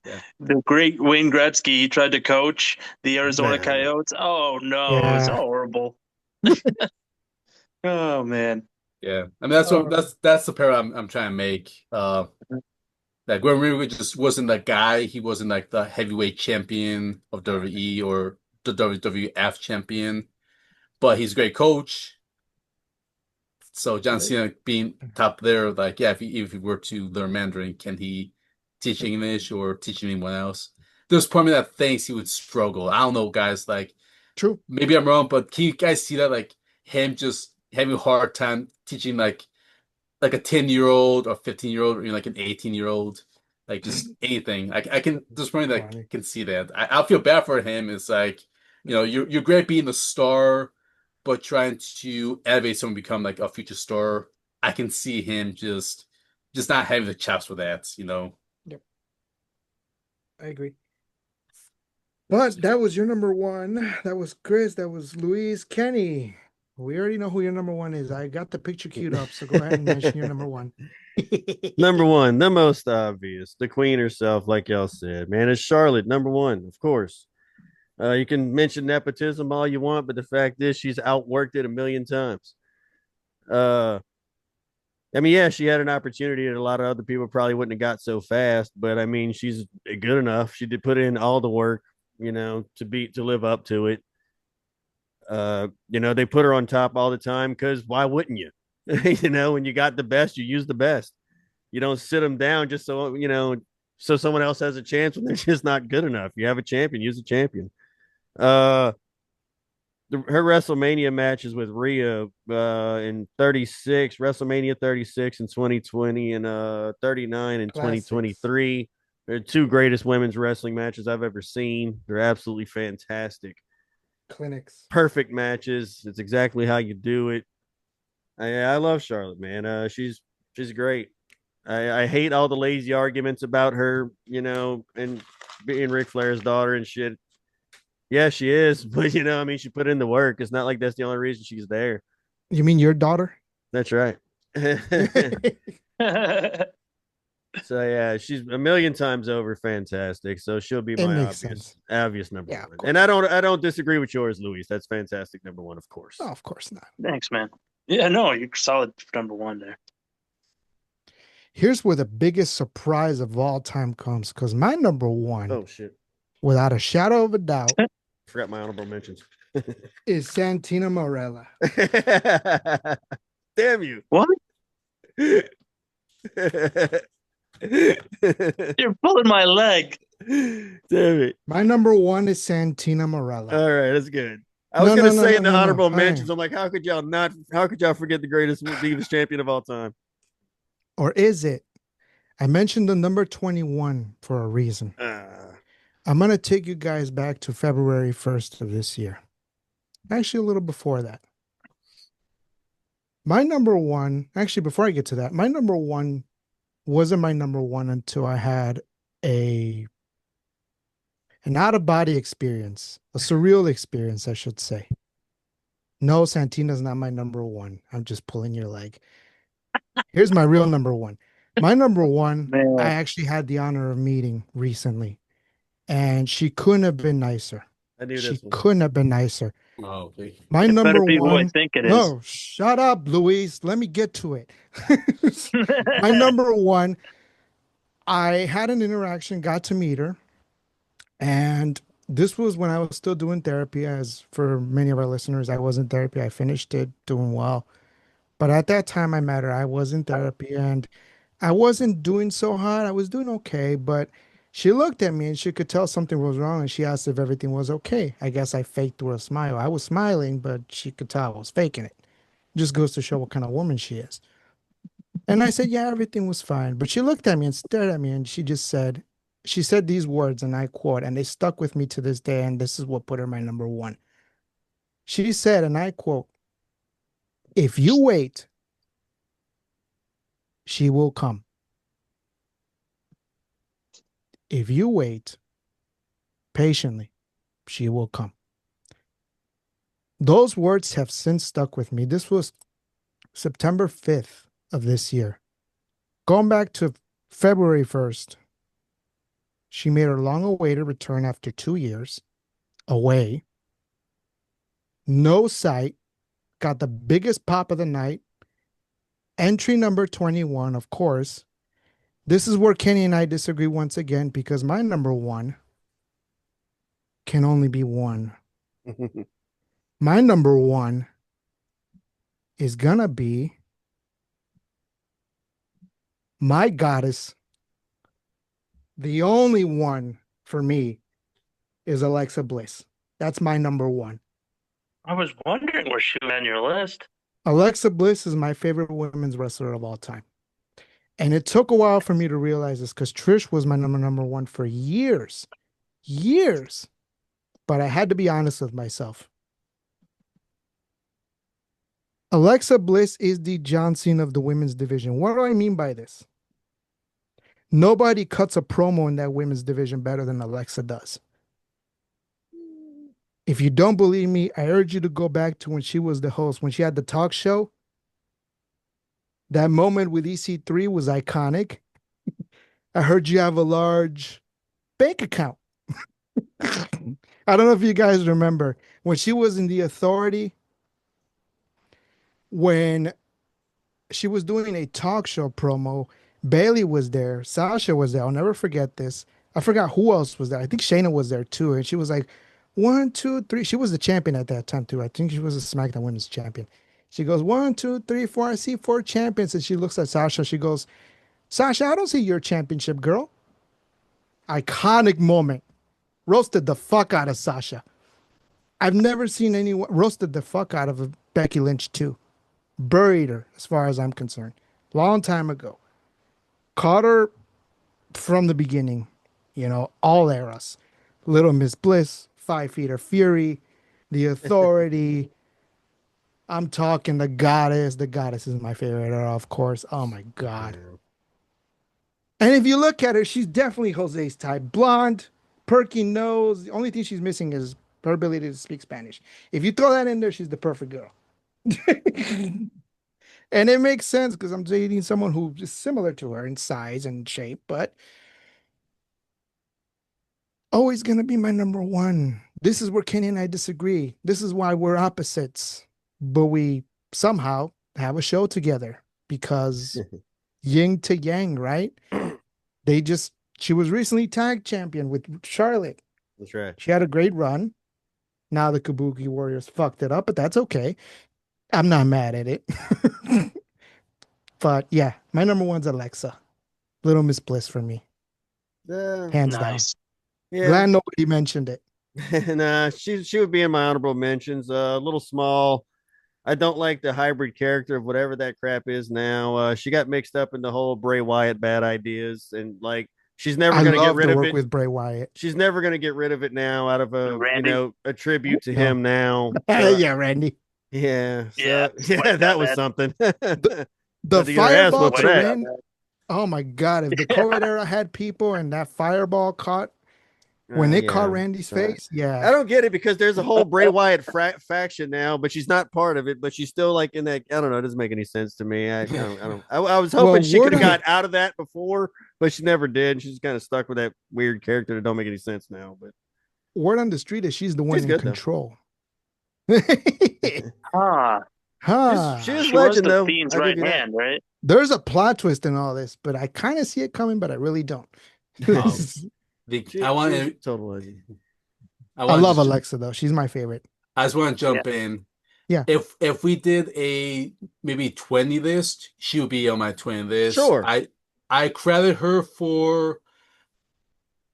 Yeah. The great Wayne Gretzky. He tried to coach the Arizona Man. Coyotes. Oh no, it's Yeah. horrible. Oh man. Yeah. I mean that's what Oh, that's the pair I'm trying to make. Like Gordon Regal just wasn't that guy. He wasn't like the heavyweight champion of WWE or the WWF champion, but he's a great coach. So John Cena being top there, like yeah, if he were to learn Mandarin, can he teach English or teach anyone else? There's part of me that thinks he would struggle. I don't know, guys. Like True. Maybe I'm wrong, but can you guys see that like him just having a hard time teaching like a 10-year-old or 15-year-old or even like an 18-year-old, like just anything. I can just point that Funny. can see that. I feel bad for him. It's like, you're great being a star, but trying to elevate someone to become like a future star. I can see him just not having the chops for that. Yep. I agree. But that was your number one. That was Chris. That was Luis. Kenny. We already know who your number one is. I got the picture queued up, so go ahead and mention your number one. Number one, the most obvious, the queen herself, like y'all said, man, is Charlotte. Number one, of course. You can mention nepotism all you want, but the fact is she's outworked it a million times. I mean, yeah, she had an opportunity that a lot of other people probably wouldn't have got so fast, but I mean, she's good enough. She did put in all the work, to live up to it. They put her on top all the time because why wouldn't you? When you got the best, you use the best. You don't sit them down just so someone else has a chance when they're just not good enough. You have a champion, use a champion. Uh, her WrestleMania matches with Rhea in 36, WrestleMania 36 in 2020 and 39 in Classics. 2023. They're the two greatest women's wrestling matches I've ever seen. They're absolutely fantastic. Clinics. Perfect matches. It's exactly how you do it. I love Charlotte, man. She's great. I hate all the lazy arguments about her, and being Ric Flair's daughter and shit. Yeah, she is, but I mean, she put in the work. It's not like that's the only reason she's there. You mean your daughter? That's right. So yeah, she's a million times over fantastic. So she'll be It my makes obvious number Yeah, of one. course. And I don't disagree with yours, Luis. That's fantastic number one, of course. No, of course not. Thanks, man. Yeah, no, you're solid number one there. Here's where the biggest surprise of all time comes, because my number one, Oh shit! without a shadow of a doubt, Forgot my honorable mentions. is Santina Morella. Damn you! What? You're pulling my leg. Damn it! My number one is Santina Morella. All right, that's good. I was gonna say in the honorable mentions, Fine. I'm like, how could y'all forget the greatest Divas champion of all time? Or is it? I mentioned the number 21 for a reason. I'm going to take you guys back to February 1st of this year. Actually, a little before that. My number one, actually, before I get to that, my number one wasn't my number one until I had an out-of-body experience, a surreal experience, I should say. No, Santina's not my number one. I'm just pulling your leg. Here's my real number one. My number one, Man. I actually had the honor of meeting recently, and she couldn't have been nicer. I knew She this one. couldn't have been nicer. Oh, okay. My It number better be who I one. think it is. No, shut up, Luis. Let me get to it. My number one, I had an interaction, got to meet her, and this was when I was still doing therapy. As for many of our listeners, I was in therapy. I finished it, doing well. But at that time I met her, I was in therapy and I wasn't doing so hot. I was doing okay, but she looked at me and she could tell something was wrong and she asked if everything was okay. I guess I faked through a smile. I was smiling, but she could tell I was faking it. Just goes to show what kind of woman she is. And I said, yeah, everything was fine. But she looked at me and stared at me and she said these words, and I quote, and they stuck with me to this day, and this is what put her my number one. She said, and I quote, "If you wait, she will come. If you wait patiently, she will come." Those words have since stuck with me. This was September 5th of this year. Going back to February 1st, she made her long-awaited return after 2 years away. No sight, got the biggest pop of the night. Entry number 21, of course. This is where Kenny and I disagree once again, because my number one can only be one. My number one is gonna be my goddess. The only one for me is Alexa Bliss. That's my number one. I was wondering where she was on your list. Alexa Bliss is my favorite women's wrestler of all time. And it took a while for me to realize this because Trish was my number one for years, years. But I had to be honest with myself. Alexa Bliss is the John Cena of the women's division. What do I mean by this? Nobody cuts a promo in that women's division better than Alexa does. If you don't believe me, I urge you to go back to when she was the host, when she had the talk show. That moment with EC3 was iconic. I heard you have a large bank account. I don't know if you guys remember when she was in the Authority, when she was doing a talk show promo. Bailey was there, Sasha was there. I'll never forget this. I forgot who else was there. I think Shayna was there too. And she was like, 1, 2, 3. She was the champion at that time too. I think she was a SmackDown Women's Champion. She goes, 1, 2, 3, 4. I see 4 champions. And she looks at Sasha. She goes, Sasha, I don't see your championship, girl. Iconic moment. Roasted the fuck out of Sasha. I've never seen anyone roasted the fuck out of Becky Lynch too. Buried her, as far as I'm concerned. Long time ago. Caught her from the beginning, all eras. Little Miss Bliss, 5 Feet of Fury, The Authority. I'm talking the Goddess. The Goddess is my favorite era, of course. Oh my God. And if you look at her, she's definitely Jose's type. Blonde, perky nose. The only thing she's missing is her ability to speak Spanish. If you throw that in there, she's the perfect girl. And it makes sense because I'm dating someone who is similar to her in size and shape, but always going to be my number one. This is where Kenny and I disagree. This is why we're opposites, but we somehow have a show together because yin to yang, right? She was recently tag champion with Charlotte. That's right. She had a great run. Now the Kabuki Warriors fucked it up, but that's okay. I'm not mad at it. But yeah, my number one's Alexa. Little Miss Bliss for me. Hands down. Nice. Yeah. Glad nobody mentioned it. Nah, she would be in my honorable mentions. A little small. I don't like the hybrid character of whatever that crap is now. She got mixed up in the whole Bray Wyatt bad ideas, and like she's never I going to get love rid to of work it. with Bray Wyatt. She's never going to get rid of it now out of Randy? a tribute to No. him now. So, Yeah, Randy. yeah. So, Yeah, yeah, that was that. something. The But you get her ass fireball whooped to for that. Randy. Oh my God. If the COVID era had people and that fireball caught, when it caught Yeah. Randy's So, face, I yeah. don't get it because there's a whole Bray Wyatt faction now, but she's not part of it. But she's still like in that. I don't know. It doesn't make any sense to me. I don't. I was hoping Well, she could have word got out of that before, but she never did. She's kind of stuck with that weird character that don't make any sense now. But word on the street is she's the one she's in good though. control. Huh. She is She was legend the though. Fiend's I'll right give you that. hand, right? There's a plot twist in all this, but I kind of see it coming, but I really don't. I want She's to. total legend. I I want love to. Alexa though. She's my favorite. I just want to jump in. Yeah. If we did a maybe 20 list, she would be on my 20 list. Sure. I credit her for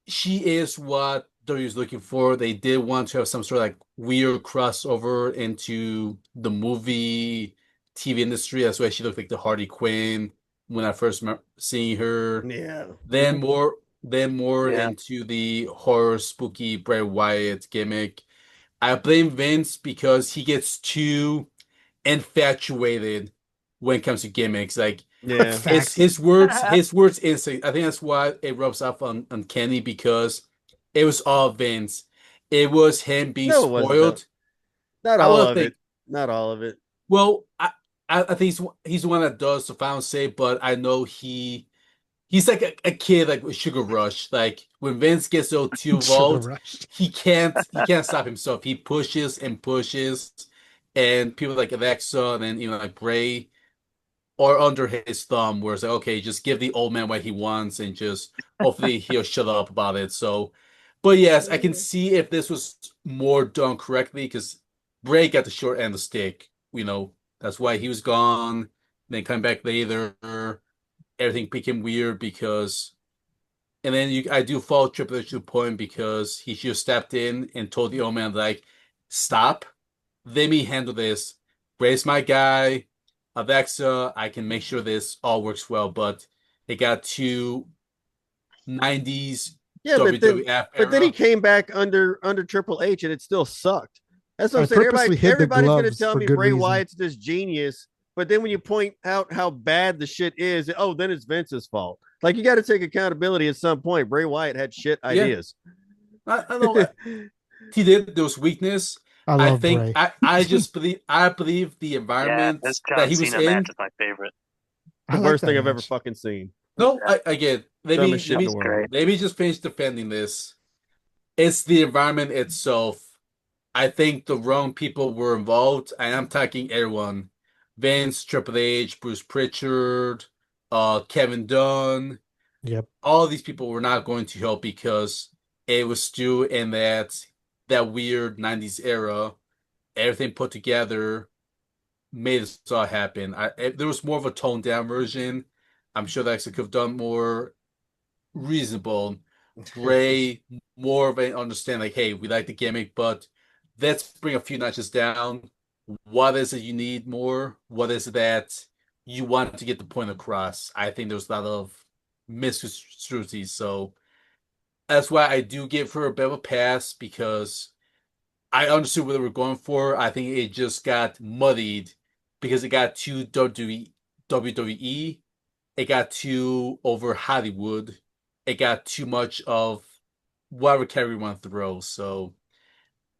she is what W is looking for. They did want to have some sort of like weird crossover into the movie TV industry. That's why she looked like the Harley Quinn when I first seeing her. Yeah. Then more Yeah. into the horror spooky Bray Wyatt gimmick. I blame Vince because he gets too infatuated when it comes to gimmicks. Like Yeah. Facts. his words instinct. I think that's why it rubs off on Kenny because it was all Vince. It was him being No, it wasn't, spoiled. Not I all love of think- it. Not all of it. Well, I think he's the one that does the final say, but I know he's like a kid like with Sugar Rush. Like when Vince gets so too Sugar involved, Rush. he can't stop himself. He pushes and pushes, and people like Alexa and then like Bray are under his thumb. Where it's like, okay, just give the old man what he wants, and just hopefully he'll shut up about it. So, but yes, I can see if this was more done correctly because Bray got the short end of the stick. That's why he was gone. Then come back later. Everything became weird because, and then I do fault Triple H to the point because he should have stepped in and told the old man like, stop, let me handle this. Brace my guy, Alexa. I can make sure this all works well. But it got to 90s Yeah, WWF but then he era. came back under Triple H and it still sucked. That's what I'm I saying. purposely hid the Everybody's gonna gloves tell for me good Bray reason. Wyatt's this genius, but then when you point out how bad the shit is, oh, then it's Vince's fault. Like you got to take accountability at some point. Bray Wyatt had shit Yeah, ideas. I know he did. There was weakness. I I love think Bray. I just believe the Yeah, environment this that John he was Cena match in. is my favorite. The I like worst that thing I've ever match. fucking seen. No, Yeah, I get. Let me Dumbest shit let in the me that's world. great. let me just finish defending this. It's the environment itself. I think the wrong people were involved, and I'm talking everyone: Vince, Triple H, Bruce Pritchard, Kevin Dunn. Yep. All these people were not going to help because it was still in that weird '90s era. Everything put together made this all happen. There was more of a toned down version. I'm sure that I could have done more reasonable. Bray more of an understand like, hey, we like the gimmick, but let's bring a few notches down. What is it you need more? What is it that you want to get the point across? I think there's a lot of misconstruities. So that's why I do give her a bit of a pass because I understood what they were going for. I think it just got muddied because it got too WWE. It got too over Hollywood. It got too much of whatever category you want to throw. So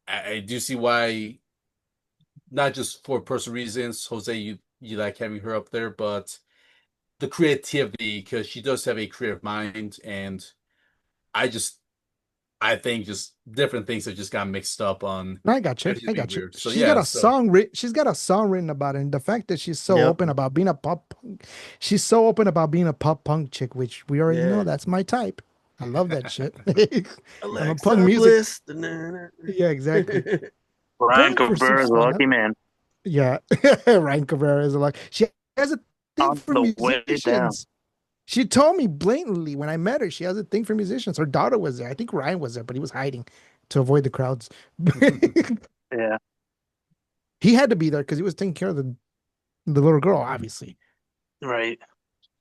I do see why, not just for personal reasons, Jose, you like having her up there, but the creativity because she does have a creative mind, and I just I think just different things have just got mixed up on I got you. everything's I being got you. weird. So yeah, so She's got a song written about it. And the fact that she's so Yep. open about being a pop punk, she's so open about being a pop punk chick, which we already know Yeah. that's my type. I love that shit. I'm a punk Alexa music. Bliss. Yeah, exactly. Ryan Going for Cabrera six is a one. lucky man. Yeah, Ryan Cabrera is a lot. She has a thing On for the way down. musicians. She told me blatantly when I met her, she has a thing for musicians. Her daughter was there. I think Ryan was there, but he was hiding to avoid the crowds. Yeah, He had to be there because he was taking care of the little girl, obviously. right.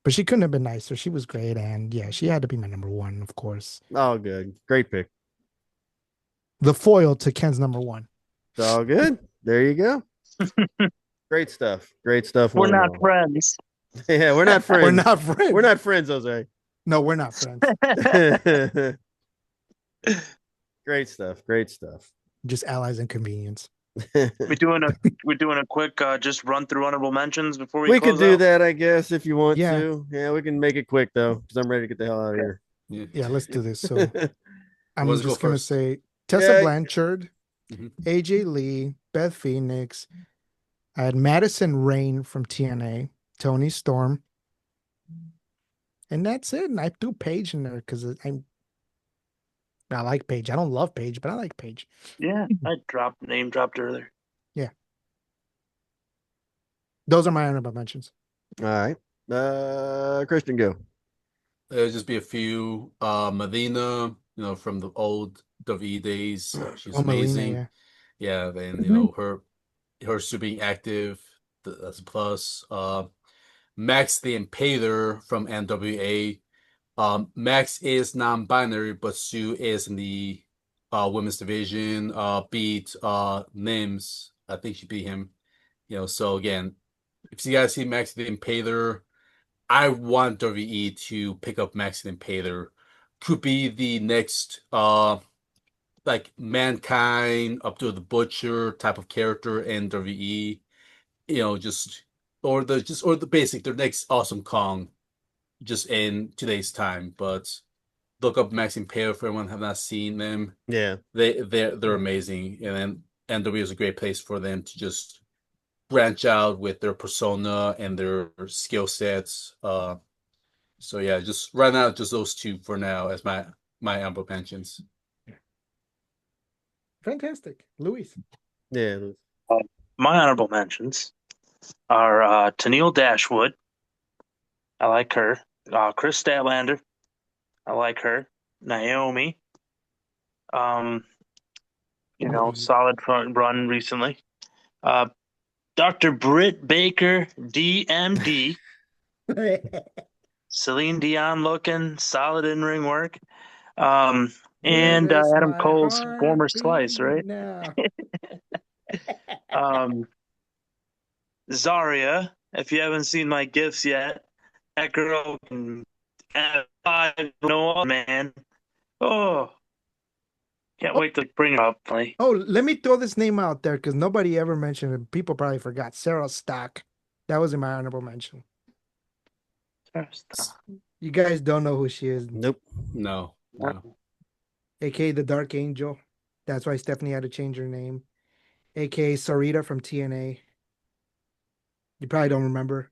But she couldn't have been nicer. She was great, and yeah, she had to be my number one, of course. Oh, good. Great pick. The foil to Ken's number one. It's all good. There you go. Great stuff. Great stuff. We're One and not all. friends. Yeah, we're not We're friends. not friends. We're not friends, Jose. No, we're not friends. Great stuff. Great stuff. Just allies in convenience. We're doing a quick just run through honorable mentions before we We could close do out. that, I guess, if you want Yeah. to. Yeah, we can make it quick though, because I'm ready to get the hell out of here. Yeah, let's do this. So I'm Let's go just gonna first. say Tessa Yeah. Blanchard, Mhm. AJ Lee, Beth Phoenix. I had Madison Rain from TNA, Tony Storm, and that's it. And I threw Paige in there because I like Paige. I don't love Paige, but I like Paige. Yeah, I name dropped earlier. Those are my honorable mentions. All right. Christian, go. There'll just be a few. Medina, from the old WWE days. She's Oh, Melina, amazing. yeah. Yeah, then her still being active, that's a plus. Max the Impaler from NWA. Max is non-binary, but Sue is in the women's division. Beat Nims. I think she beat him. So again, if you guys see Max the Impaler, I want WWE to pick up Max the Impaler. Could be the next like Mankind up to the Butcher type of character in WWE. Just or the basic their next Awesome Kong just in today's time. But look up Max and Pale for anyone who have not seen them. Yeah. They're amazing, and then NW is a great place for them to just branch out with their persona and their skill sets. So yeah, just right now, just those two for now as my honorable mentions. Fantastic. Luis. Yeah. My honorable mentions are Tennille Dashwood. I like her. Chris Statlander. I like her. Naomi. Naomi. Solid front run recently. Dr. Britt Baker, DMD. Celine Dion looking, solid in-ring work. Where And does Adam my Cole's heart former beat slice, right? now? Um, Zarya, if you haven't seen my gifs yet, that girl can add five, no man. Oh, can't wait to bring her up. Like, Oh, let me throw this name out there because nobody ever mentioned it. People probably forgot. Sarah Stock. That was in my honorable mention. You guys don't know who she is. Nope. No. AKA the Dark Angel. That's why Stephanie had to change her name. AKA Sarita from TNA. You probably don't remember.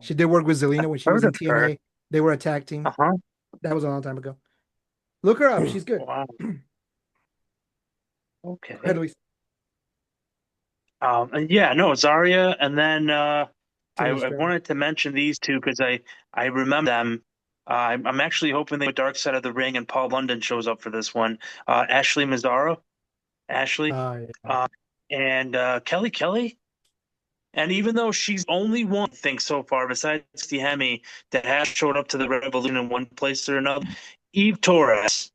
She did work with Zelina when she was heard in of her. TNA. They were a tag team. Uh-huh. That was a long time ago. Look her up. She's good. Wow. Go Okay. ahead, Luis. And yeah, no, Zarya, and then I Tony Storm. wanted to mention these two because I remember them. I'm actually hoping they Dark Side of the Ring and Paul London shows up for this one. Ashley Mazzaro, Ashley, Yeah. and Kelly. And even though she's only one thing so far, besides the Hemi, that has showed up to the Revolution in one place or another, Eve Torres.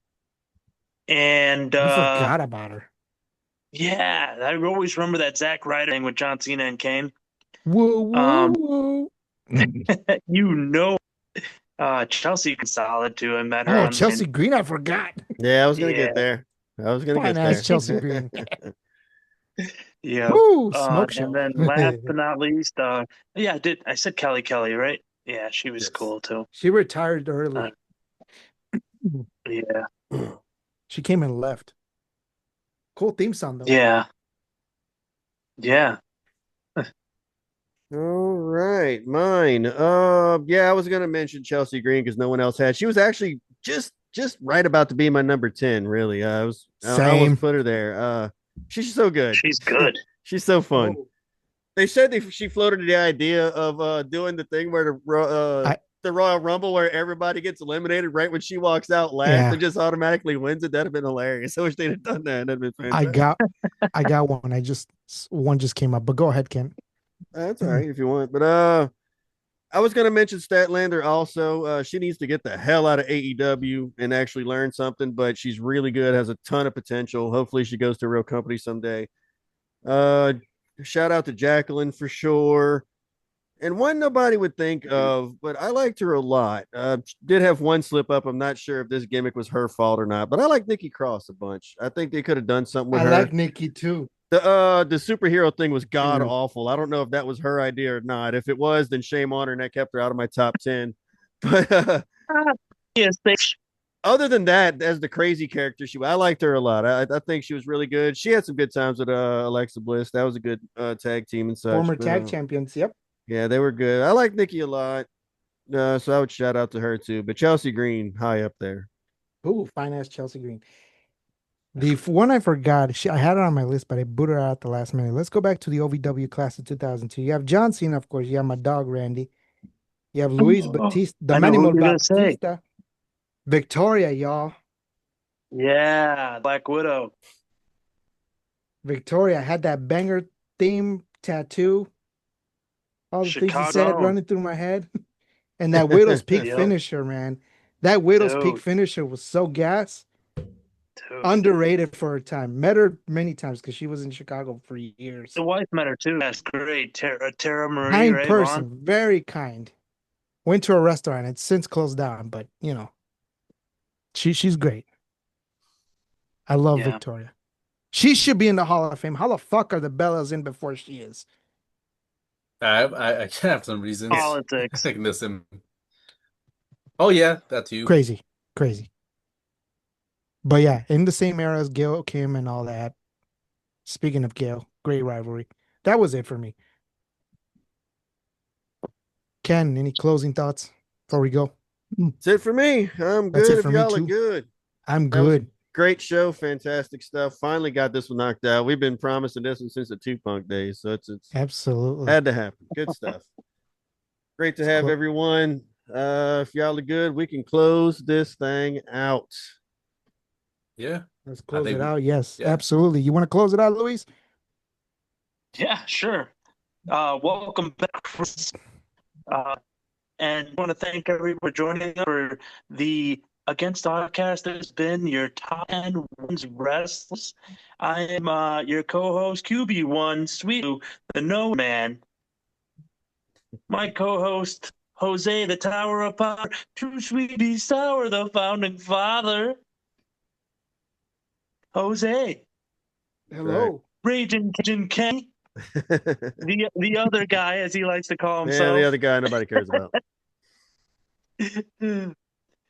And I forgot about her. yeah, I always remember that Zack Ryder thing with John Cena and Kane. Whoa, whoa. You know, Chelsea solid too. I met her Oh, on Chelsea Green, I forgot. Yeah, I was gonna Yeah. get there. I was gonna Fine get ass there. Chelsea Green. Yeah. Woo, smoke show. And then last but not least, yeah, I said Kelly, right? Yeah, she was Yes. cool too. She retired early. Yeah. She came and left. Cool theme song though. Yeah. Yeah. All right, mine. Yeah, I was gonna mention Chelsea Green because no one else had. She was actually just right about to be my number 10. Really, I almost Same. put her there. She's so good. She's good. She's so fun. Oh. They said she floated the idea of doing the thing where the Royal Rumble where everybody gets eliminated right when she walks out last and just automatically wins it. That'd have been hilarious. I wish they'd have done that. That'd been fantastic. I got one. One just came up, but go ahead, Ken. That's all right if you want. But I was gonna mention Statlander also. She needs to get the hell out of AEW and actually learn something, but she's really good, has a ton of potential. Hopefully she goes to a real company someday. Shout out to Jacqueline for sure. And one nobody would think of, but I liked her a lot. Did have one slip up. I'm not sure if this gimmick was her fault or not, but I like Nikki Cross a bunch. I think they could have done something with her. I like Nikki too. The superhero thing was god awful. I don't know if that was her idea or not. If it was, then shame on her, and that kept her out of my top 10. But yes, other than that, as the crazy character, I liked her a lot. I think she was really good. She had some good times with Alexa Bliss. That was a good tag team and such. Former tag champions. Yep. Yeah, they were good. I like Nikki a lot. So I would shout out to her too. But Chelsea Green, high up there. Ooh, fine ass Chelsea Green. The one I forgot, I had her on my list, but I booted her out at the last minute. Let's go back to the OVW class of 2002. You have John Cena, of course. You have my dog, Randy. You have Luis Batista, the Manimal Batista. Victoria, y'all. Yeah, Black Widow. Victoria had that banger theme tattoo. All the things he said running through my head. And that Widow's Peak finisher, man. That Widow's Peak finisher was so gas. Underrated for her time. Met her many times because she was in Chicago for years. The wife met her too. That's great. Tara Marie, kind right? person, Vaughn? Very kind. Went to a restaurant. It's since closed down, but you know, she's great. I love Victoria. She should be in the Hall of Fame. How the fuck are the Bellas in before she is? I have some reasons. Politics. I can miss him. Oh yeah, that too. Crazy. But yeah, in the same era as Gail Kim and all that. Speaking of Gail, great rivalry. That was it for me. Ken, any closing thoughts before we go? That's it for me. I'm good if y'all are good. I'm good. Great show, fantastic stuff. Finally got this one knocked out. We've been promising this one since the 2 Punk days, so it's absolutely had to happen. Good stuff. Great to have everyone. If y'all are good, we can close this thing out. Yeah. Let's close it out. Yes, absolutely. You want to close it out, Luis? Yeah, sure. Welcome back, Chris. And I want to thank everyone for joining us for the Against Podcast that has been your top 10 ones wrestlers. I am your co-host, QB1, Sweet Lou, the No Man. My co-host, Jose, the Tower of Power, Too Sweet Be Sour, the Founding Father. Jose. Hello. Raging Cajun Kenny, the other guy, as he likes to call Yeah, himself. the other guy nobody cares about.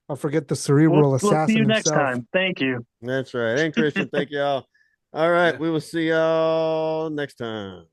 I'll forget the cerebral We'll see assassin you next himself. time. Thank you. That's right. And Christian, thank y'all. All right, Yeah. we will see y'all next time.